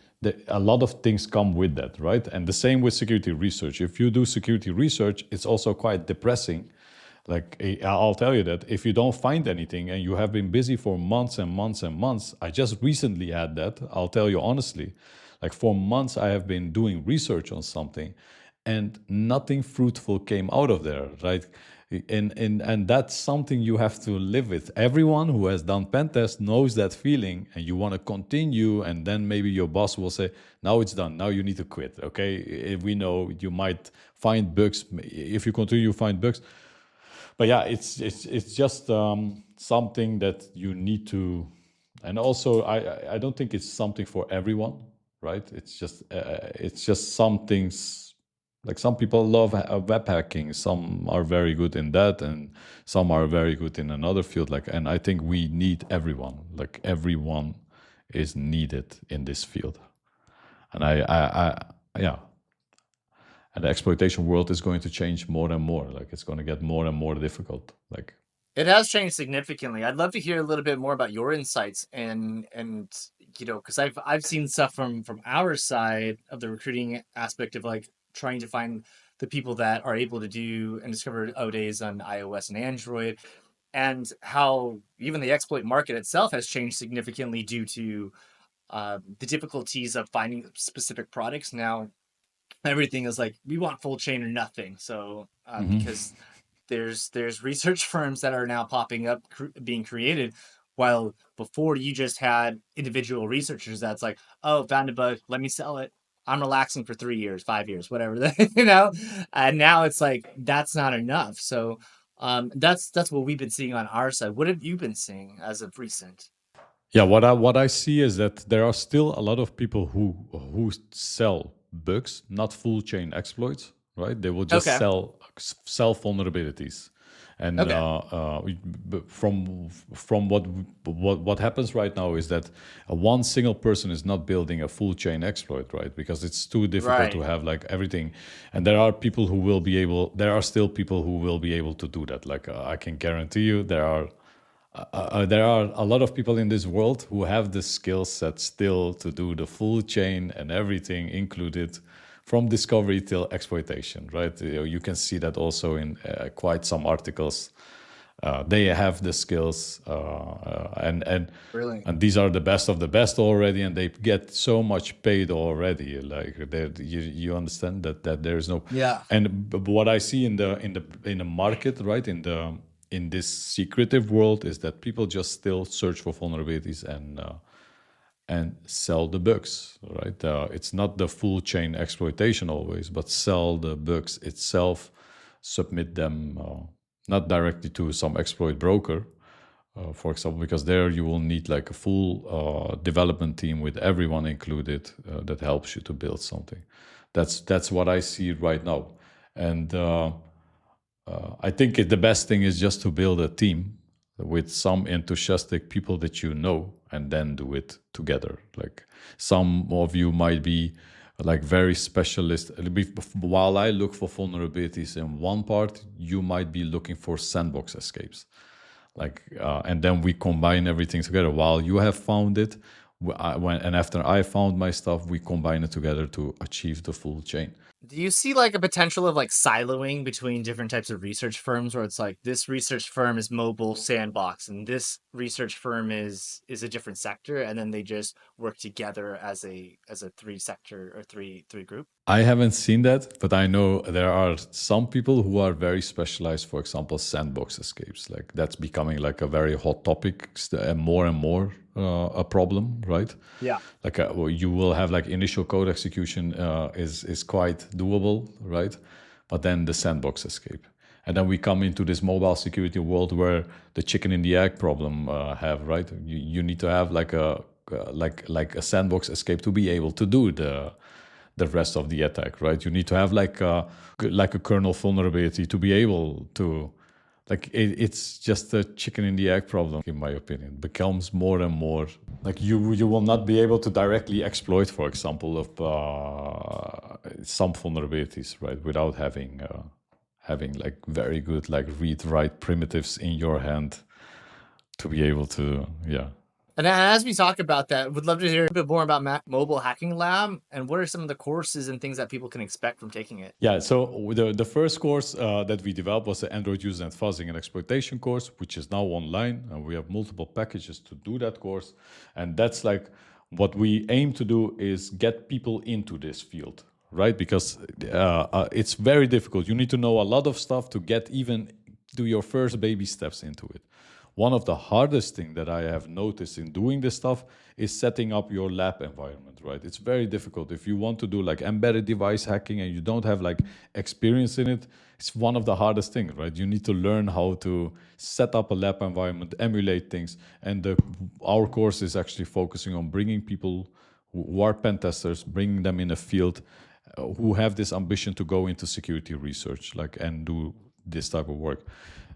a lot of things come with that, right? And the same with security research. If you do security research, it's also quite depressing. Like, I'll tell you that if you don't find anything and you have been busy for months and months and months, I just recently had that. I'll tell you honestly, like, for months I have been doing research on something, and nothing fruitful came out of there, right? And that's something you have to live with. Everyone who has done pen test knows that feeling, and you want to continue, and then maybe your boss will say, now it's done, now you need to quit. Okay, if we know you might find bugs, if you continue you find bugs. But yeah, it's just something that you need to. And also, I don't think it's something for everyone, right? It's just some things. Like, some people love web hacking, some are very good in that, and some are very good in another field. Like, and I think we need everyone. Like, everyone is needed in this field. And yeah, and the exploitation world is going to change more and more. Like, it's going to get more and more difficult. Like, it has changed significantly. I'd love to hear a little bit more about your insights and because I've seen stuff from our side of the recruiting aspect of like trying to find the people that are able to do and discover ODAs on iOS and Android, and how even the exploit market itself has changed significantly due to the difficulties of finding specific products. Now everything is like we want full chain or nothing. So because there's research firms that are now popping up, being created, while before you just had individual researchers that's like, oh, found a bug, let me sell it, I'm relaxing for 3 years, 5 years, whatever. And now it's like that's not enough. So that's what we've been seeing on our side. What have you been seeing as of recent? yeah, what I see is that there are still a lot of people who sell bugs, not full chain exploits, right? They will just Okay. sell vulnerabilities. And Okay. from what happens right now is that one single person is not building a full chain exploit, right? Because it's too difficult to Right. have like everything. And there are people who will be able. There are still people who will be able to do that. Like I can guarantee you, there are a lot of people in this world who have the skill set still to do the full chain and everything included from discovery till exploitation, right? You can see that also in quite some articles. They have the skills, Really? and these are the best of the best already, and they get so much paid already. Like you understand that there is no, Yeah. and what I see in the market, right, in this secretive world is that people just still search for vulnerabilities and sell the bugs, right? It's not the full chain exploitation always, but sell the bugs itself, submit them not directly to some exploit broker, for example, because there you will need like a full development team with everyone included that helps you to build something. That's what I see right now, and I think the best thing is just to build a team with some enthusiastic people that you know and then do it together. Like some of you might be like very specialist. While I look for vulnerabilities in one part, you might be looking for sandbox escapes. Like and then we combine everything together. While you have found it, and after I found my stuff, we combine it together to achieve the full chain. Do you see like a potential of like siloing between different types of research firms where it's like this research firm is mobile sandbox and this research firm is a different sector and then they just work together as a three sector or three group? I haven't seen that, but I know there are some people who are very specialized. For example, sandbox escapes. Like that's becoming like a very hot topic and more a problem, right? Yeah. Like well, you will have like initial code execution is quite doable, right? But then the sandbox escape, and then we come into this mobile security world where the chicken and the egg problem have, right? You need to have like a sandbox escape to be able to do the rest of the attack, right? You need to have like a kernel vulnerability to be able to, like it's just a chicken and the egg problem, in my opinion. It becomes more and more like you will not be able to directly exploit, for example, of some vulnerabilities, right, without having like very good like read write primitives in your hand to be able to, yeah. And as we talk about that, would love to hear a bit more about Mobile Hacking Lab and what are some of the courses and things that people can expect from taking it? Yeah, so the first course that we developed was the Android user and fuzzing and exploitation course, which is now online, and we have multiple packages to do that course. And that's like what we aim to do is get people into this field, right? Because it's very difficult. You need to know a lot of stuff to get even do your first baby steps into it. One of the hardest thing that I have noticed in doing this stuff is setting up your lab environment, right? It's very difficult. If you want to do like embedded device hacking and you don't have like experience in it, it's one of the hardest things, right? You need to learn how to set up a lab environment, emulate things. And our course is actually focusing on bringing people who are pen testers, bringing them in a field who have this ambition to go into security research, like, and do this type of work.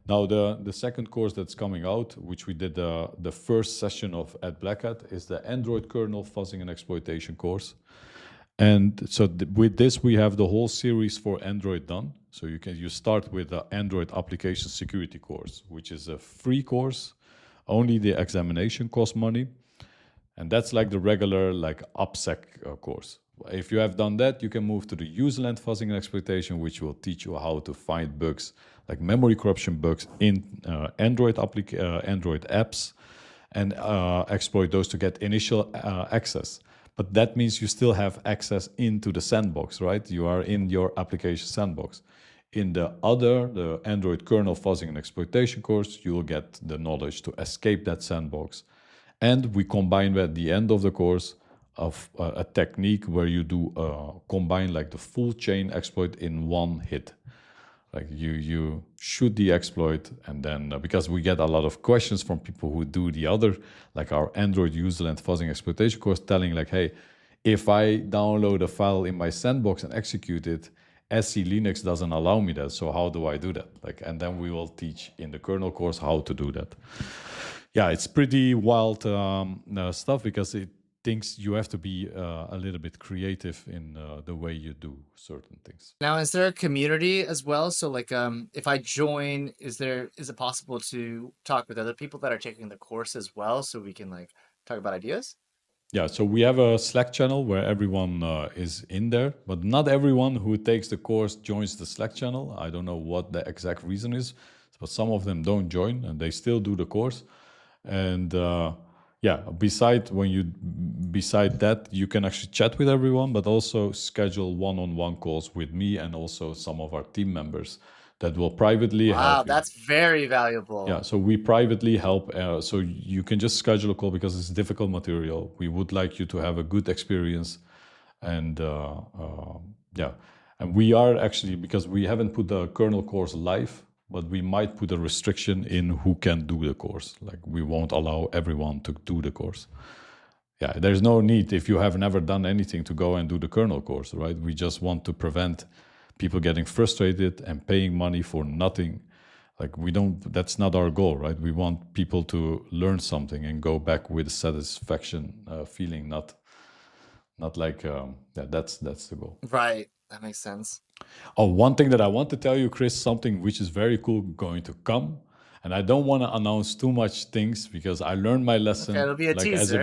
Now, the second course that's coming out, which we did the first session of at Black Hat, is the Android kernel fuzzing and exploitation course. And so with this, we have the whole series for Android done. So you start with the Android application security course, which is a free course. Only the examination costs money. And that's like the regular like OPSEC course. If you have done that, you can move to the userland fuzzing and exploitation, which will teach you how to find bugs, like memory corruption bugs in Android apps, and exploit those to get initial access. But that means you still have access into the sandbox, right? You are in your application sandbox. In the Android kernel fuzzing and exploitation course, you will get the knowledge to escape that sandbox. And we combine at the end of the course of a technique where you do combine like the full chain exploit in one hit. Like you shoot the exploit, and then because we get a lot of questions from people who do the other, like our Android userland fuzzing exploitation course, telling like, hey, if I download a file in my sandbox and execute it, SE Linux doesn't allow me that. So how do I do that? Like, and then we will teach in the kernel course how to do that. Yeah, it's pretty wild stuff because it thinks you have to be a little bit creative in the way you do certain things. Now, is there a community as well? So like, if I join, is it possible to talk with other people that are taking the course as well, so we can like talk about ideas? Yeah, so we have a Slack channel where everyone is in there, but not everyone who takes the course joins the Slack channel. I don't know what the exact reason is, but some of them don't join and they still do the course. And yeah, beside that, you can actually chat with everyone, but also schedule one-on-one calls with me and also some of our team members that will privately Wow, help you. that's very valuable. Yeah, so we privately help. So you can just schedule a call because it's difficult material. We would like you to have a good experience, and yeah, and we are actually, because we haven't put the kernel course live, but we might put a restriction in who can do the course. Like we won't allow everyone to do the course. Yeah, there's no need if you have never done anything to go and do the kernel course, right? We just want to prevent people getting frustrated and paying money for nothing. Like that's not our goal, right? We want people to learn something and go back with satisfaction feeling, not like, yeah, that's the goal. Right, that makes sense. Oh, one thing that I want to tell you, Chris, something which is very cool going to come. And I don't want to announce too much things because I learned my lesson. Okay, it'll be a like teaser.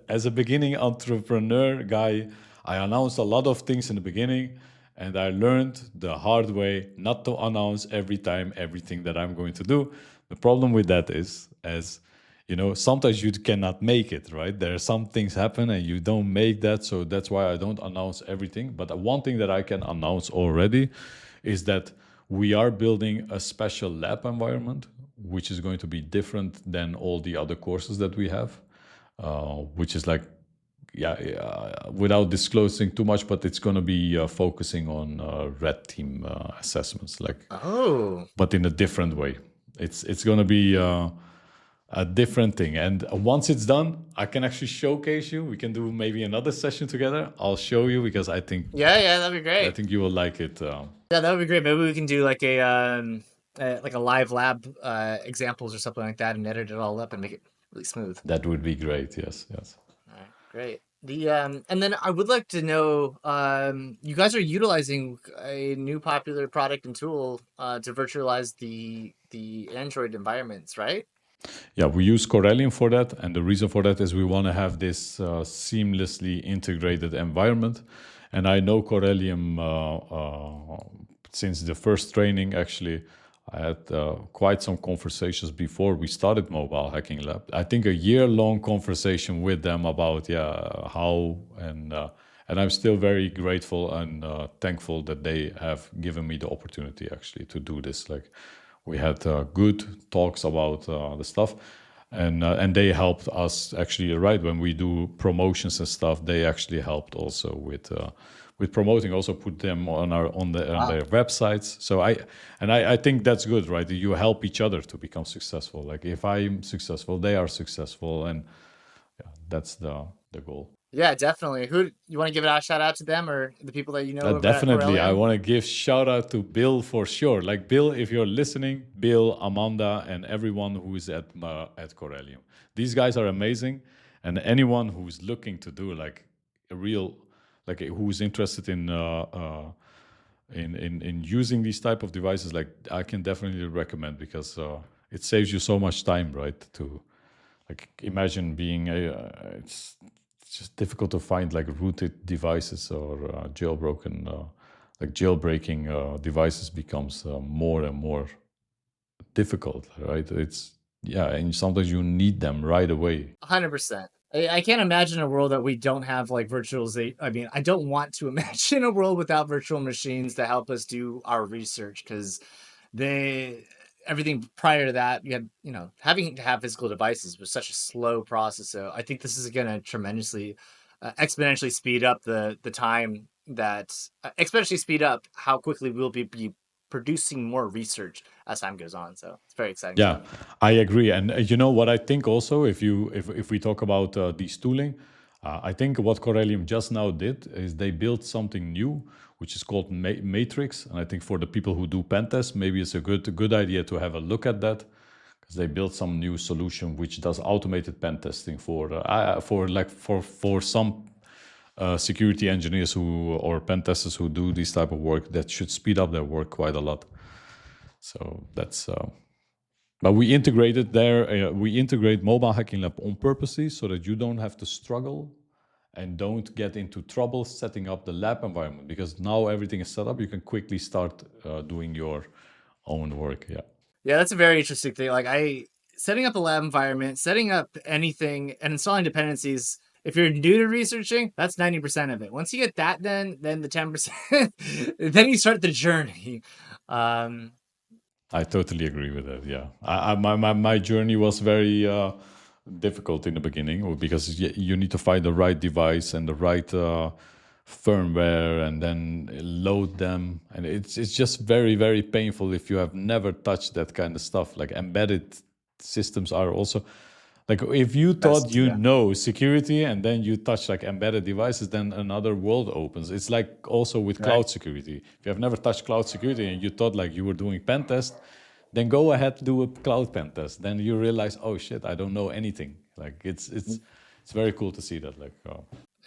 as a beginning entrepreneur guy, I announced a lot of things in the beginning, and I learned the hard way not to announce every time everything that I'm going to do. The problem with that is, as you know, sometimes you cannot make it, right? There are some things happen and you don't make that. So that's why I don't announce everything. But one thing that I can announce already is that we are building a special lab environment, which is going to be different than all the other courses that we have, which is like, without disclosing too much, but it's going to be focusing on red team assessments, like, but in a different way. It's going to be a different thing. And once it's done, I can actually showcase you. We can do maybe another session together. I'll show you because I think that'd be great. I think you will like it. Yeah, that would be great. Maybe we can do like a live lab examples or something like that, and edit it all up and make it really smooth. That would be great. Yes. All right, great. And then I would like to know, you guys are utilizing a new popular product and tool to virtualize the Android environments, right? Yeah, we use Corellium for that, and the reason for that is we want to have this seamlessly integrated environment. And I know Corellium since the first training. Actually, I had quite some conversations before we started Mobile Hacking Lab. I think a year-long conversation with them about how, and I'm still very grateful and thankful that they have given me the opportunity actually to do this. Like, we had good talks about the stuff, and they helped us actually, right, when we do promotions and stuff. They actually helped also with promoting, also put them on their websites. So I think that's good, right? You help each other to become successful. Like if I'm successful, they are successful, and yeah, that's the goal. Yeah, definitely. Who you want to give a shout out to them or the people that you know? Definitely, I want to give shout out to Bill for sure. Like Bill, if you're listening, Bill, Amanda, and everyone who is at Corellium. These guys are amazing, and anyone who's looking to do like a real, like who's interested in using these type of devices, like I can definitely recommend, because it saves you so much time, right? To like imagine being it's just difficult to find like rooted devices or jailbroken, like jailbreaking devices becomes more and more difficult, right? And sometimes you need them right away. 100%. I can't imagine a world that we don't have like virtualization. I mean, I don't want to imagine a world without virtual machines to help us do our research, because everything prior to that, you had, having to have physical devices was such a slow process. So I think this is going to tremendously, exponentially speed up the time exponentially speed up how quickly we'll be producing more research as time goes on. So it's very exciting. Yeah, I agree. And you know what I think also, if we talk about these tooling, I think what Corellium just now did is they built something new, which is called Matrix. And I think for the people who do pen tests, maybe it's a good idea to have a look at that, because they built some new solution which does automated pen testing for some security engineers who or pen testers who do this type of work. That should speed up their work quite a lot. So that's. But we integrated there. We integrate Mobile Hacking Lab on purposely so that you don't have to struggle and don't get into trouble setting up the lab environment, because now everything is set up. You can quickly start doing your own work. Yeah. Yeah, that's a very interesting thing. Like setting up a lab environment, setting up anything, and installing dependencies. If you're new to researching, that's 90% of it. Once you get that done, then the 10%, then you start the journey. I totally agree with that. Yeah, my journey was very difficult in the beginning, because you need to find the right device and the right firmware, and then load them, and it's just very painful if you have never touched that kind of stuff. Like embedded systems are also like, if you thought know security and then you touch like embedded devices, then another world opens. It's like also with cloud security. If you have never touched cloud security and you thought like you were doing pen test, then go ahead, do a cloud pen test. Then you realize, oh shit, I don't know anything. Like it's very cool to see that. Like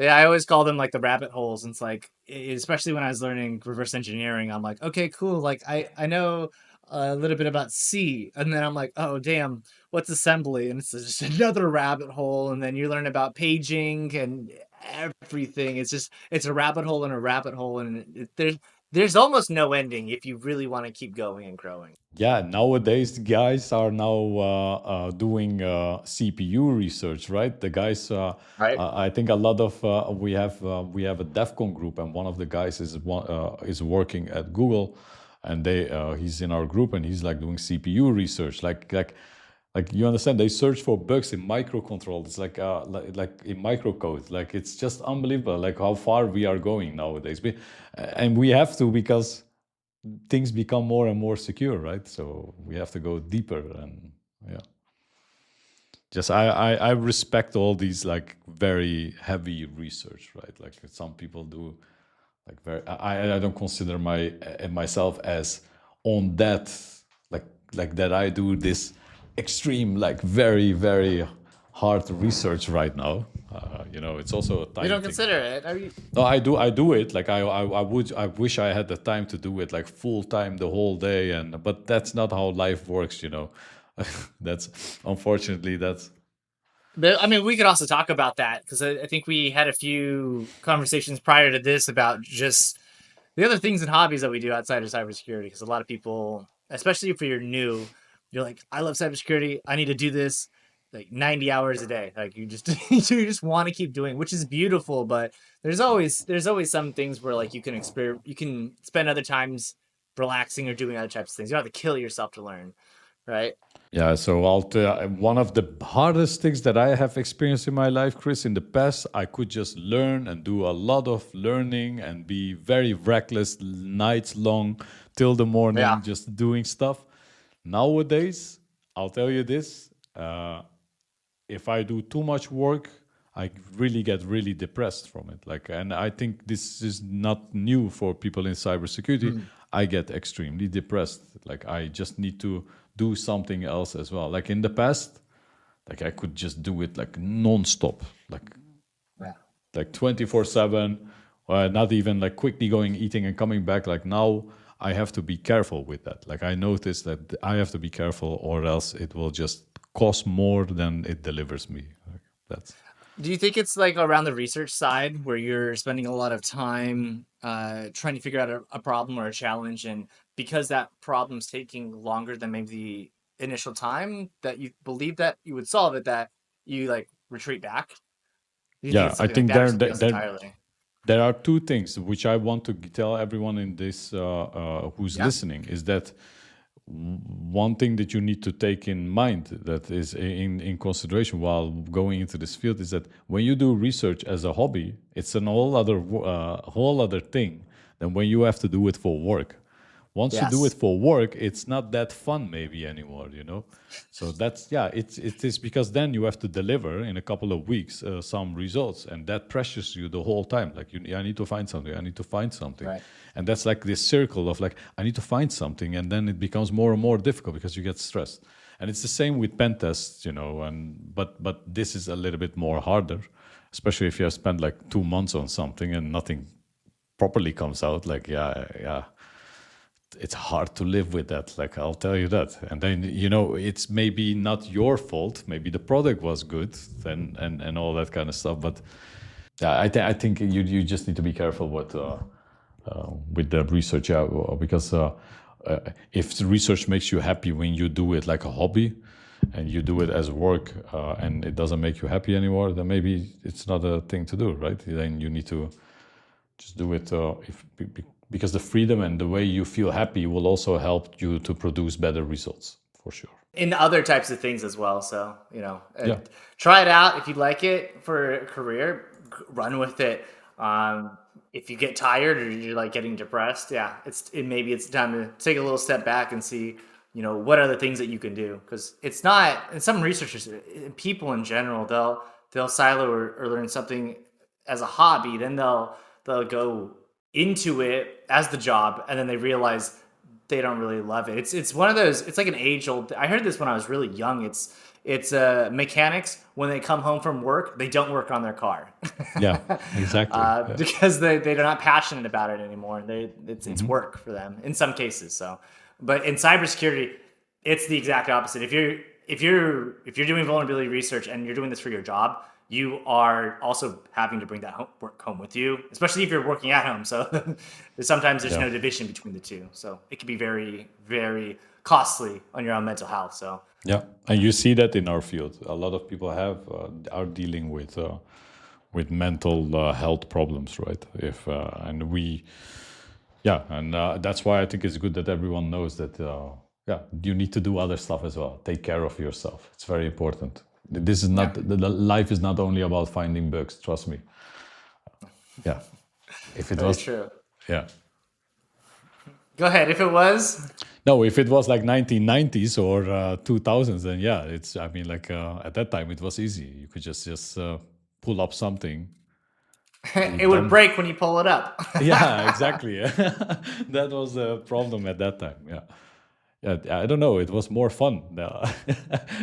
yeah, I always call them like the rabbit holes. And it's like, especially when I was learning reverse engineering, I'm like, okay, cool. Like I know a little bit about C, and then I'm like, oh damn, what's assembly? And it's just another rabbit hole. And then you learn about paging and everything. It's a rabbit hole and a rabbit hole, and there's almost no ending if you really want to keep going and growing. Yeah, nowadays the guys are now doing CPU research, right? The guys, Right. I think a lot of we have a DevCon group, and one of the guys is working at Google, and he's in our group, and he's like doing CPU research, like you understand, they search for bugs in microcontrollers, like in microcode. Like it's just unbelievable, like how far we are going nowadays. And we have to, because things become more and more secure, right? So we have to go deeper, and yeah. Just I respect all these like very heavy research, right? Like some people do, like I don't consider myself as on that, like that I do this extreme, like very hard research right now. It's also a time You don't thing. consider it? Are you? No, I do it. Like I wish I had the time to do it like full time the whole day, but that's not how life works. That's unfortunately that's. I mean, we could also talk about that, because I think we had a few conversations prior to this about just the other things and hobbies that we do outside of cybersecurity. Because a lot of people, especially if you're new, you're like, I love cybersecurity, I need to do this like 90 hours a day. Like you just want to keep doing, which is beautiful. But there's always some things where like you can spend other times relaxing or doing other types of things. You don't have to kill yourself to learn, right? Yeah, so one of the hardest things that I have experienced in my life, Chris, in the past, I could just learn and do a lot of learning and be very reckless nights long till the morning, just doing stuff. Nowadays, I'll tell you this, if I do too much work, I really get really depressed from it. And I think this is not new for people in cybersecurity. I get extremely depressed. Like I just need to do something else as well. Like in the past, like I could just do it like non-stop, like 24/7, not even like quickly going, eating and coming back. Like now I have to be careful with that. Like I noticed that I have to be careful, or else it will just cost more than it delivers me. Like that's. Do you think it's like around the research side where you're spending a lot of time trying to figure out a problem or a challenge, and because that problem's taking longer than maybe the initial time that you believe that you would solve it, that you like retreat back? Do you think Yeah, it's I something like think that or something else entirely? there are two things which I want to tell everyone in this who's listening, is that one thing that you need to take in mind, that is in consideration while going into this field, is that when you do research as a hobby, it's an whole other thing than when you have to do it for work. Once you do it Yes. for work, it's not that fun maybe anymore, So that's, yeah, it is because then you have to deliver in a couple of weeks some results, and that pressures you the whole time. Like, I need to find something, I need to find something. Right. And that's like this circle of like, I need to find something, and then it becomes more and more difficult because you get stressed. And it's the same with pen tests, but this is a little bit more harder, especially if you have spent like 2 months on something and nothing properly comes out. Like, yeah, it's hard to live with that. Like, I'll tell you that. And then, it's maybe not your fault. Maybe the product was good and all that kind of stuff. But yeah, I think you just need to be careful with the research, yeah, because if the research makes you happy when you do it like a hobby, and you do it as work, and it doesn't make you happy anymore, then maybe it's not a thing to do, right? Then you need to just do it because the freedom and the way you feel happy will also help you to produce better results, for sure. In other types of things as well. So, Yeah. try it out. If you like it for a career, run with it. If you get tired or you're like getting depressed, maybe it's time to take a little step back and see, what are the things that you can do? Because it's not, and some researchers, people in general, they'll silo or learn something as a hobby, then they'll go into it as the job, and then they realize they don't really love it. It's one of those. It's like an age old. I heard this when I was really young. It's mechanics, when they come home from work, they don't work on their car. Yeah, exactly. Yeah. Because they're not passionate about it anymore. It's work for them in some cases. So, but in cybersecurity, it's the exact opposite. If you're doing vulnerability research and you're doing this for your job, you are also having to bring that work home with you, especially if you're working at home. So sometimes there's no division between the two. So it can be very, very costly on your own mental health. So yeah, and you see that in our field. A lot of people are dealing with mental health problems, right? That's why I think it's good that everyone knows that. You need to do other stuff as well. Take care of yourself. It's very important. This is not the life is not only about finding bugs. Trust me. Yeah, if it very was true. Yeah. Go ahead. If it was. No, if it was like 1990s or 2000s, then yeah, at that time it was easy. You could just pull up something. It would break when you pull it up. Yeah, exactly. That was the problem at that time. Yeah. Yeah, I don't know. It was more fun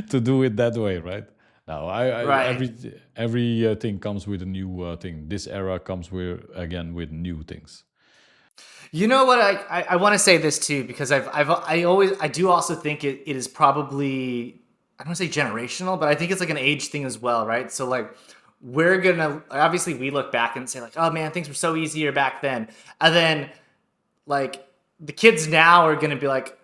to do it that way, right? Now, Right. every thing comes with a new thing. This era comes with new things. You know what? I want to say this too, because I do also think it is probably, I don't want to say generational, but I think it's like an age thing as well, right? So like obviously we look back and say like, oh man, things were so easier back then. And then like the kids now are gonna be like,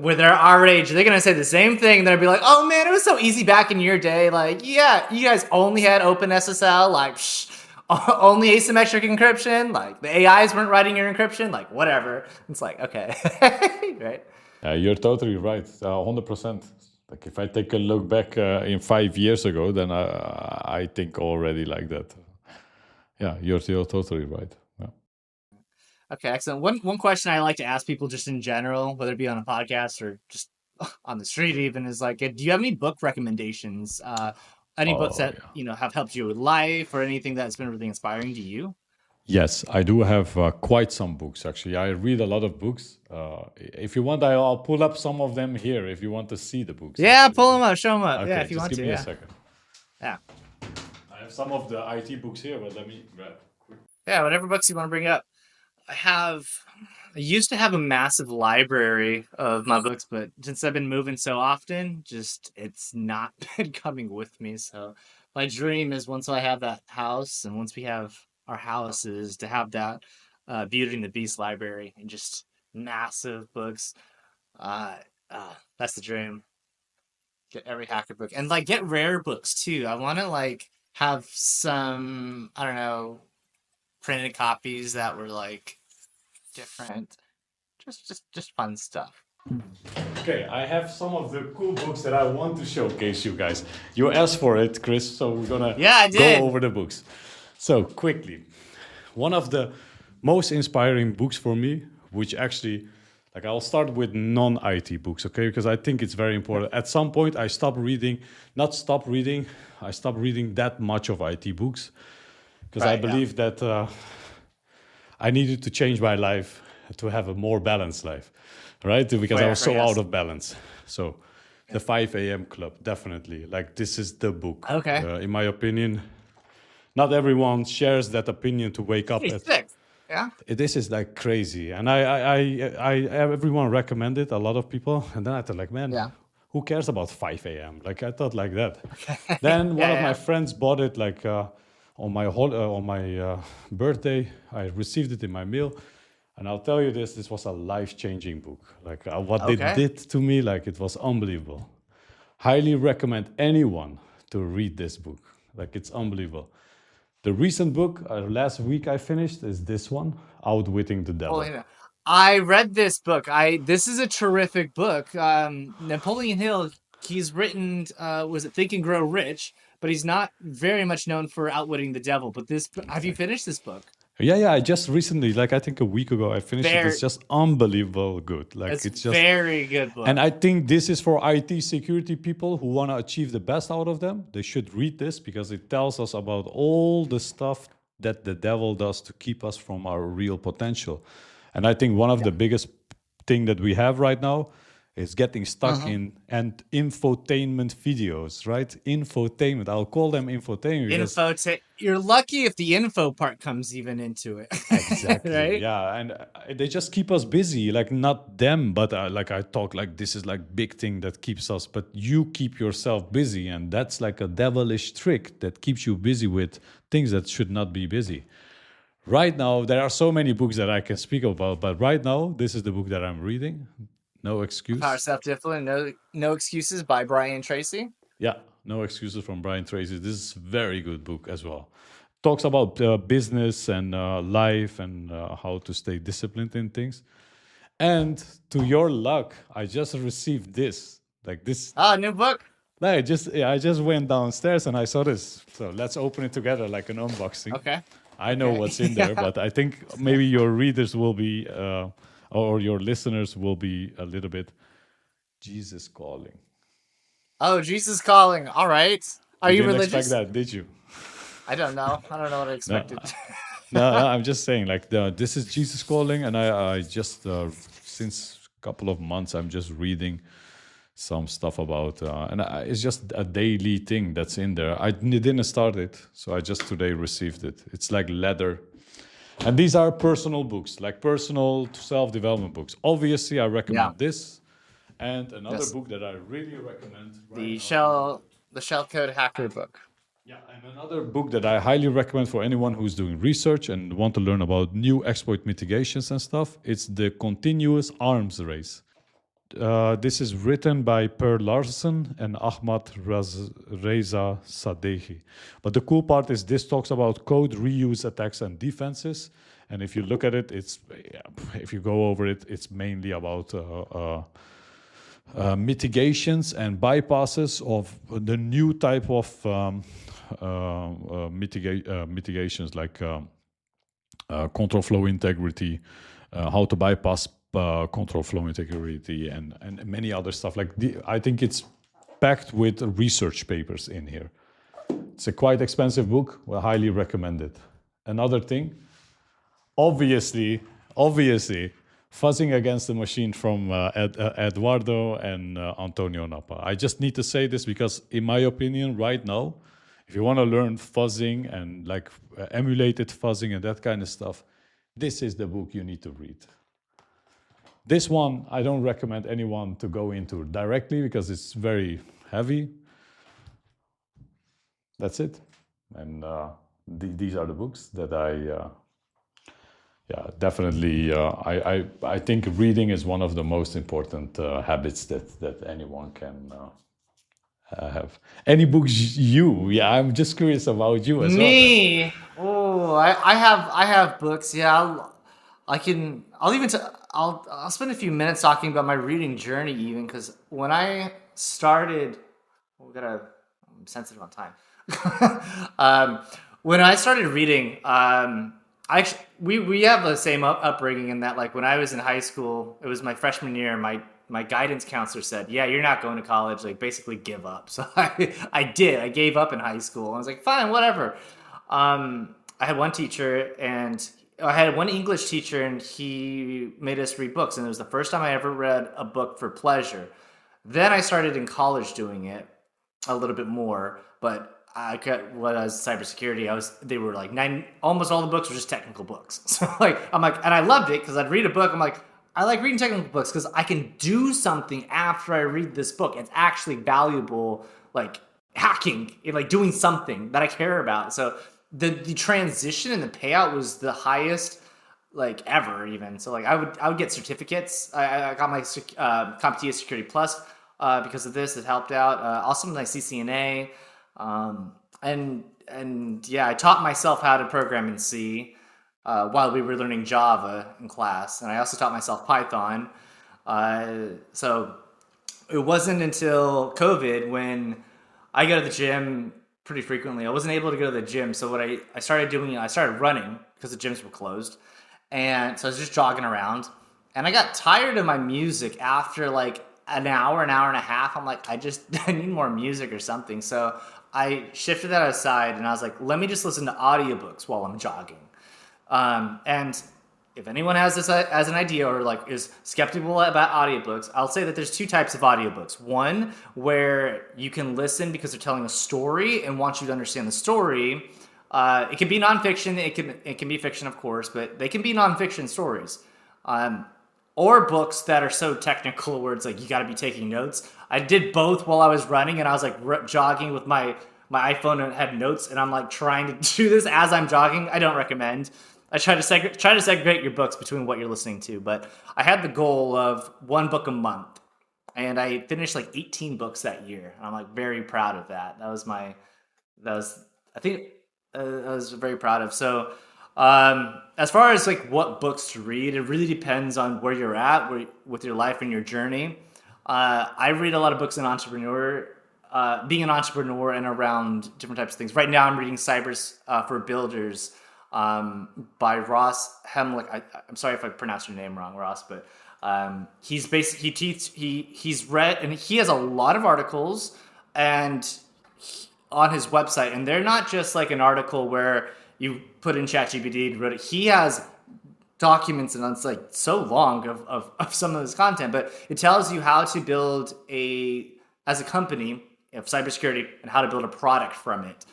where they're our age, they're gonna say the same thing. They'll be like, "Oh man, it was so easy back in your day. Like, yeah, you guys only had OpenSSL, like, only asymmetric encryption. Like, the AIs weren't writing your encryption. Like, whatever." It's like, okay, right? You're totally right, 100%. Like, if I take a look back in 5 years ago, then I think already like that. Yeah, you're totally right. Yeah. Okay, excellent. One question I like to ask people just in general, whether it be on a podcast or just on the street even, is like, do you have any book recommendations? Any books that have helped you with life, or anything that's been really inspiring to you? Yes, I do have quite some books, actually. I read a lot of books. If you want, I'll pull up some of them here if you want to see the books. Yeah, actually. pull them up, show them up. Okay, Yeah, if you just want give to. me Yeah. a second. Yeah. I have some of the IT books here, but let me grab quick. Yeah, whatever books you want to bring up. I used to have a massive library of my books, but since I've been moving so often, it's not been coming with me. So my dream is, once I have that house and once we have our houses, to have that Beauty and the Beast library and just massive books. That's the dream. Get every hacker book and like get rare books too. I want to like have some, I don't know, printed copies that were like different, just fun stuff. Okay, I have some of the cool books that I want to showcase you guys. You asked for it, Chris, so we're gonna I go did. over the books. So quickly, one of the most inspiring books for me, which actually, Like I'll start with non-IT books, okay? Because I think it's very important. At some point, I stopped reading, not stopped reading, I stopped reading that much of IT books because I Right. Yeah. believe that I needed to change my life to have a more balanced life, right? Because I Fair. was so Yes. out of balance. So the 5 a.m. Club, definitely. Like this is the book, Okay. in my opinion. Not everyone shares that opinion to wake up Pretty at. sick. Yeah. This is like crazy, and everyone recommended a lot of people, and then I thought like, man, Yeah. who cares about 5 a.m. Like I thought like that. Okay. Then one Yeah. of my Yeah. friends bought it like on my birthday. I received it in my mail, and I'll tell you this: this was a life-changing book. Like what they Okay. did to me, like it was unbelievable. Highly recommend anyone to read this book. Like it's unbelievable. The recent book last week I finished is this one, Outwitting the Devil. Napoleon. I read this book. This is a terrific book. Napoleon Hill. He's written. Was it Think and Grow Rich? But he's not very much known for outwitting the devil. But this. Have you finished this book? Yeah. I just recently, like I think a week ago, I finished it. It's just unbelievable good. Like It's it's just very good book. And I think this is for IT security people who want to achieve the best out of them. They should read this because it tells us about all the stuff that the devil does to keep us from our real potential. And I think one of the biggest thing that we have right now is getting stuck in and infotainment videos, right? Infotainment. I'll call them infotainment because You're lucky if the info part comes even into it. exactly. Right? Yeah, and they just keep us busy. Like not them, but like I talk like this is like big thing that keeps us. But you keep yourself busy, and that's like a devilish trick that keeps you busy with things that should not be busy. Right now, there are so many books that I can speak about, but right now, this is the book that I'm reading. No Power excuse. Self-Discipline, no Excuses by Brian Tracy. Yeah, no excuses from Brian Tracy. This is a very good book as well. Talks about business and life and how to stay disciplined in things. And to your luck, I just received this. Like this. New book. I just went downstairs and I saw this. So let's open it together like an unboxing. Okay. I know what's in there, but I think maybe your readers will be, or your listeners will be a little bit Jesus calling. Oh, Jesus Calling. All right. Are you Didn't expect religious? that, did you? I don't know. I don't know what I No, expected. no, I'm just saying, like, this is Jesus calling, and I just, since a couple of months, I'm just reading some stuff about, it's just a daily thing that's in there. I didn't start it, so I just today received it. It's like leather. And these are personal books, like personal self-development books. Obviously, I Yeah. recommend this. And another Yes. book that I really recommend right The now. Shell Code Hacker book. Yeah, and another book that I highly recommend for anyone who's doing research and want to learn about new exploit mitigations and stuff. It's The Continuous Arms Race. This is written by Per Larsen and Ahmad Reza Sadehi. But the cool part is this talks about code reuse attacks and defenses. And if you look at it, if you go over it, it's mainly about mitigations and bypasses of the new type of mitigations like control flow integrity, how to bypass control flow integrity, and many other stuff. I think it's packed with research papers in here. It's a quite expensive book. I highly recommend it. Another thing, obviously, Fuzzing Against the Machine from Eduardo and Antonio Napa. I just need to say this because, in my opinion, right now, if you want to learn fuzzing and like emulated fuzzing and that kind of stuff, this is the book you need to read. This one, I don't recommend anyone to go into directly because it's very heavy. That's it. And these are the books that definitely. I think reading is one of the most important habits that anyone can have. Any books you? Yeah, I'm just curious about you as well. Me. Oh, I have books. Yeah, I'll spend a few minutes talking about my reading journey even because when I started, I'm sensitive on time. When I started reading, We have the same upbringing in that, like, when I was in high school, it was my freshman year. My guidance counselor said, "Yeah, you're not going to college. Like, basically, give up." So I did. I gave up in high school. I was like, fine, whatever. I had one teacher, and I had one English teacher, and he made us read books, and it was the first time I ever read a book for pleasure. Then I started in college doing it a little bit more, but I got what I was cybersecurity. They were like almost all the books were just technical books. So like I'm like, and I loved it because I'd read a book. I'm like, I like reading technical books because I can do something after I read this book. It's actually valuable, like hacking, like doing something that I care about. So the transition and the payout was the highest like ever even. So like I would get certificates. I got my CompTIA Security Plus because of this. It helped out. Also my CCNA, and yeah, I taught myself how to program in C while we were learning Java in class, and I also taught myself Python. So it wasn't until COVID when I go to the gym pretty frequently. I wasn't able to go to the gym, so what I started doing, I started running because the gyms were closed, and so I was just jogging around, and I got tired of my music after like an hour and a half. I'm like, I need more music or something. So I shifted that aside, and I was like, let me just listen to audiobooks while I'm jogging. And if anyone has this as an idea or like is skeptical about audiobooks, I'll say that there's two types of audiobooks. One where you can listen because they're telling a story and want you to understand the story. It can be nonfiction. It can be fiction, of course, but they can be nonfiction stories. Or books that are so technical where it's like you got to be taking notes. I did both while I was running, and I was like jogging with my iPhone and had notes, and I'm like trying to do this as I'm jogging. I don't recommend. I try to segregate your books between what you're listening to, but I had the goal of one book a month, and I finished like 18 books that year. And I'm like very proud of that. That was I think I was very proud of. So as far as like what books to read, it really depends on where you're at with your life and your journey. I read a lot of books in being an entrepreneur and around different types of things. Right now, I'm reading Cybers for Builders by Ross Hemlick. I'm sorry if I pronounced your name wrong, Ross, but he's read, and he has a lot of articles and on his website, and they're not just like an article where you put in ChatGPT and wrote it. He has documents, and it's like so long of some of this content, but it tells you how to build as a company of cybersecurity and how to build a product from it.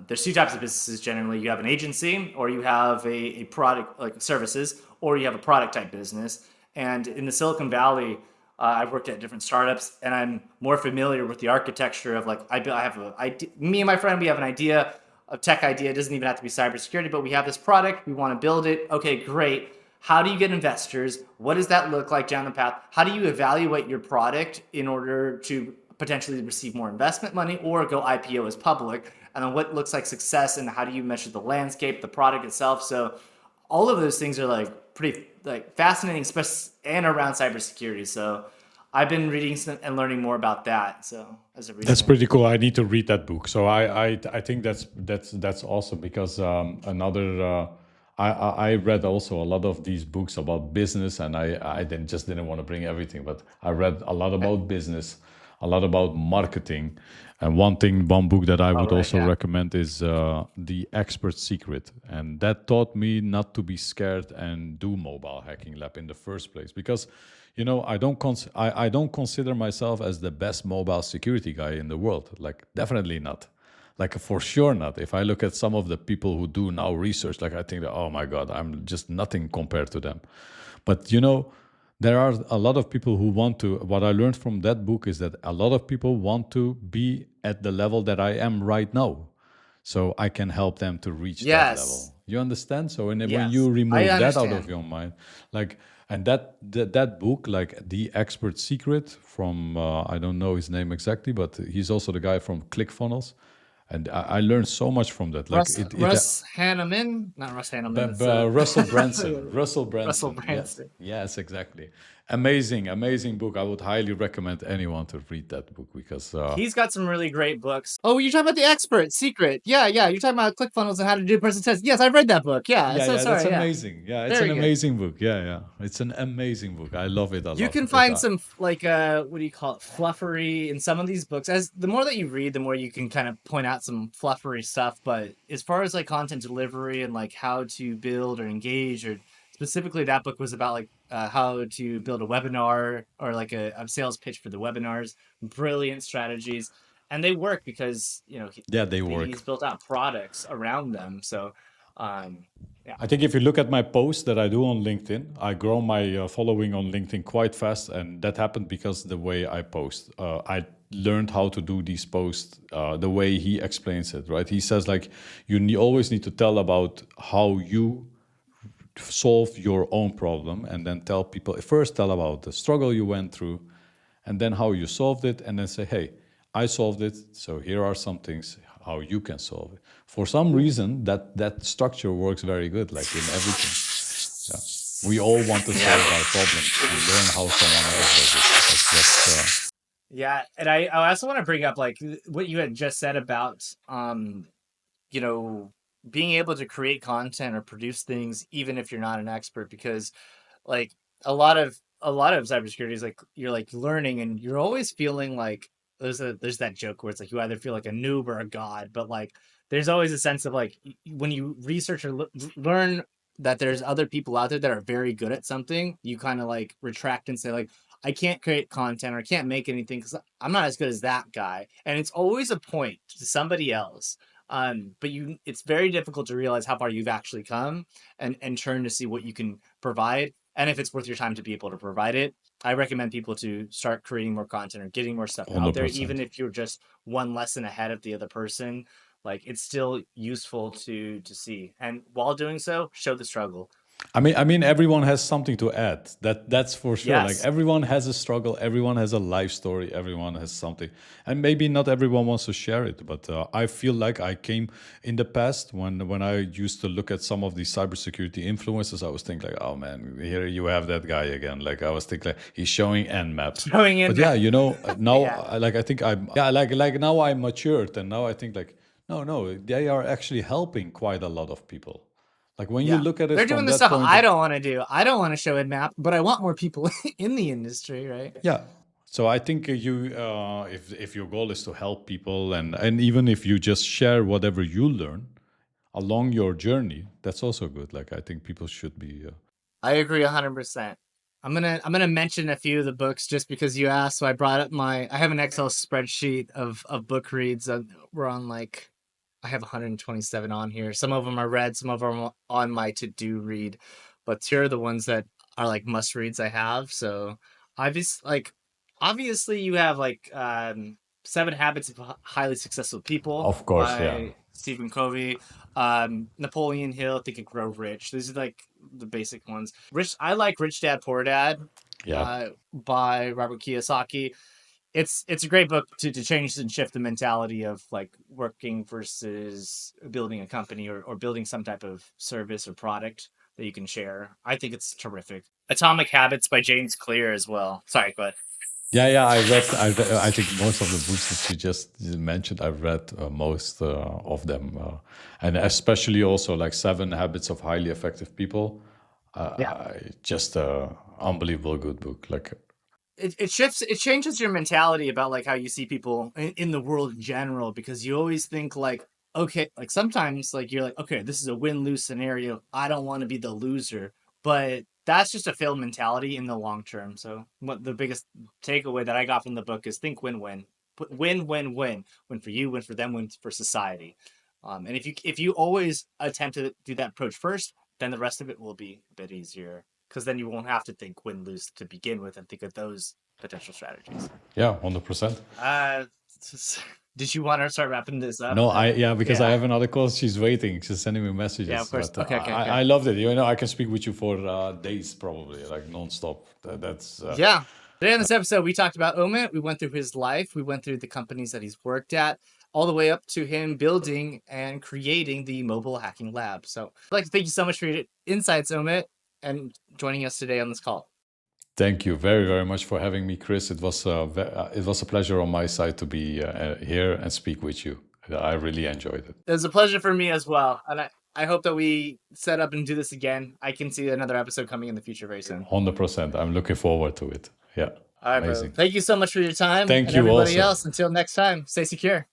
There's two types of businesses generally. You have an agency, or you have a product like services, or you have a product type business. And in the Silicon Valley, I've worked at different startups, and I'm more familiar with the architecture of like me and my friend, we have an idea, a tech idea. It doesn't even have to be cybersecurity, but we have this product. We want to build it. Okay, great. How do you get investors? What does that look like down the path? How do you evaluate your product in order to potentially receive more investment money or go IPO as public? And then what looks like success, and how do you measure the landscape, the product itself? So all of those things are like pretty like fascinating, especially and around cybersecurity. So I've been reading and learning more about that. So as a reason, That's pretty cool. I need to read that book. So I think that's awesome because I read also a lot of these books about business, and I didn't want to bring everything, but I read a lot about business, a lot about marketing, and one book that I would also recommend is The Expert Secret, and that taught me not to be scared and do mobile hacking lab in the first place because I don't consider myself as the best mobile security guy in the world. Like, definitely not. Like, for sure not. If I look at some of the people who do now research, like, I think that, oh my God, I'm just nothing compared to them. But, there are a lot of people who want to. What I learned from that book is that a lot of people want to be at the level that I am right now. So I can help them to reach that level. You understand? So when you remove that out of your mind, like, and that book, like The Expert Secret from I don't know his name exactly, but he's also the guy from ClickFunnels. and I learned so much from that. Like Russ Hanneman, not Russ Hanneman. It's Russell Branson. Russell Russell Branson. Yes. Branson. Yes, exactly. Amazing, amazing book. I would highly recommend anyone to read that book because He's got some really great books. Oh, you're talking about The Expert Secret. Yeah. You're talking about ClickFunnels and how to do person tests. Yes, I've read that book. Yeah. So yeah, sorry. that's Yeah. amazing. Yeah, it's Very an good. amazing book. Yeah. It's an amazing book. I love it a You lot. can find some like what do you call it, fluffery in some of these books. As the more that you read, the more you can kind of point out some fluffery stuff. But as far as like content delivery and like how to build or engage, or specifically that book was about like how to build a webinar or like a sales pitch for the webinars. Brilliant strategies, and they work because they work. he's built out products around them. So yeah. I think if you look at my posts that I do on LinkedIn, I grow my following on LinkedIn quite fast, and that happened because the way I post. I learned how to do these posts the way he explains it. Right? He says like always need to tell about how you solve your own problem, and then tell about the struggle you went through, and then how you solved it, and then say, hey, I solved it, so here are some things how you can solve it. For some reason, that structure works very good, like in everything. Yeah. We all want to solve our problems and learn how someone else does it. That's just, Yeah, and I also want to bring up like what you had just said about being able to create content or produce things even if you're not an expert, because like a lot of cybersecurity is like you're like learning and you're always feeling like there's that joke where it's like you either feel like a noob or a god, but like there's always a sense of like when you research or learn that there's other people out there that are very good at something, you kind of like retract and say like I can't create content or I can't make anything because I'm not as good as that guy, and it's always a point to somebody else. But it's very difficult to realize how far you've actually come and turn to see what you can provide and if it's worth your time to be able to provide it. I recommend people to start creating more content or getting more stuff out there, 100%. even if you're just one lesson ahead of the other person. Like it's still useful to see, and while doing so, show the struggle. I mean, everyone has something to add. That's for sure. Yes. Like everyone has a struggle, everyone has a life story, everyone has something, and maybe not everyone wants to share it. But I feel like I came in the past when I used to look at some of these cybersecurity influencers, I was thinking like, oh man, here you have that guy again. Like I was thinking like he's showing Nmap. Showing But Nmap. yeah, now I think like now I'm matured, and now I think like no, they are actually helping quite a lot of people. Like when you look at it, they're from doing the that stuff point I don't want to do. I don't want to show Nmap, but I want more people in the industry, right? Yeah. So I think if your goal is to help people, and even if you just share whatever you learn along your journey, that's also good. Like I think people should be. I agree 100%. I'm gonna mention a few of the books just because you asked. So I brought up I have an Excel spreadsheet of book reads. We're on like I have 127 on here. Some of them are read, some of them are on my to-do read, but here are the ones that are like must reads I have. So obviously you have like 7 Habits of Highly Successful People, Of course, by yeah. Stephen Covey, Napoleon Hill, Think and Grow Rich. These are like the basic ones. I like Rich Dad Poor Dad, Yeah. by Robert Kiyosaki. It's a great book to change and shift the mentality of like working versus building a company or building some type of service or product that you can share. I think it's terrific. Atomic Habits by James Clear as well. Sorry, go ahead. Yeah. I think most of the books that you just mentioned, I've read most of them, and especially also like 7 Habits of Highly Effective People. Just a unbelievable good book. Like it changes your mentality about like how you see people in the world in general, because you always think like, okay, like sometimes like you're like, okay, this is a win-lose scenario, I don't want to be the loser, but that's just a failed mentality in the long term. So what the biggest takeaway that I got from the book is think win-win. Win for you, win for them, win for society. And if you always attempt to do that approach first, then the rest of it will be a bit easier, because then you won't have to think win-lose to begin with and think of those potential strategies. yeah, 100%. Did you want to start wrapping this up? No, because I have another call. She's waiting. She's sending me messages. Yeah, of course. But, Okay. I loved it. I can speak with you for days, probably, like nonstop. That's yeah. Today on this episode, we talked about Umit. We went through his life. We went through the companies that he's worked at. all the way up to him building and creating the mobile hacking lab. So I'd like to thank you so much for your insights, Omit, and joining us today on this call. Thank you very, very much for having me, Chris. It was a pleasure on my side to be here and speak with you. I really enjoyed it. It was a pleasure for me as well. And I hope that we set up and do this again. I can see another episode coming in the future very soon. 100%. I'm looking forward to it. Yeah. All right, amazing. Bro. Thank you so much for your time. Thank and you everybody also. else. Until next time, stay secure.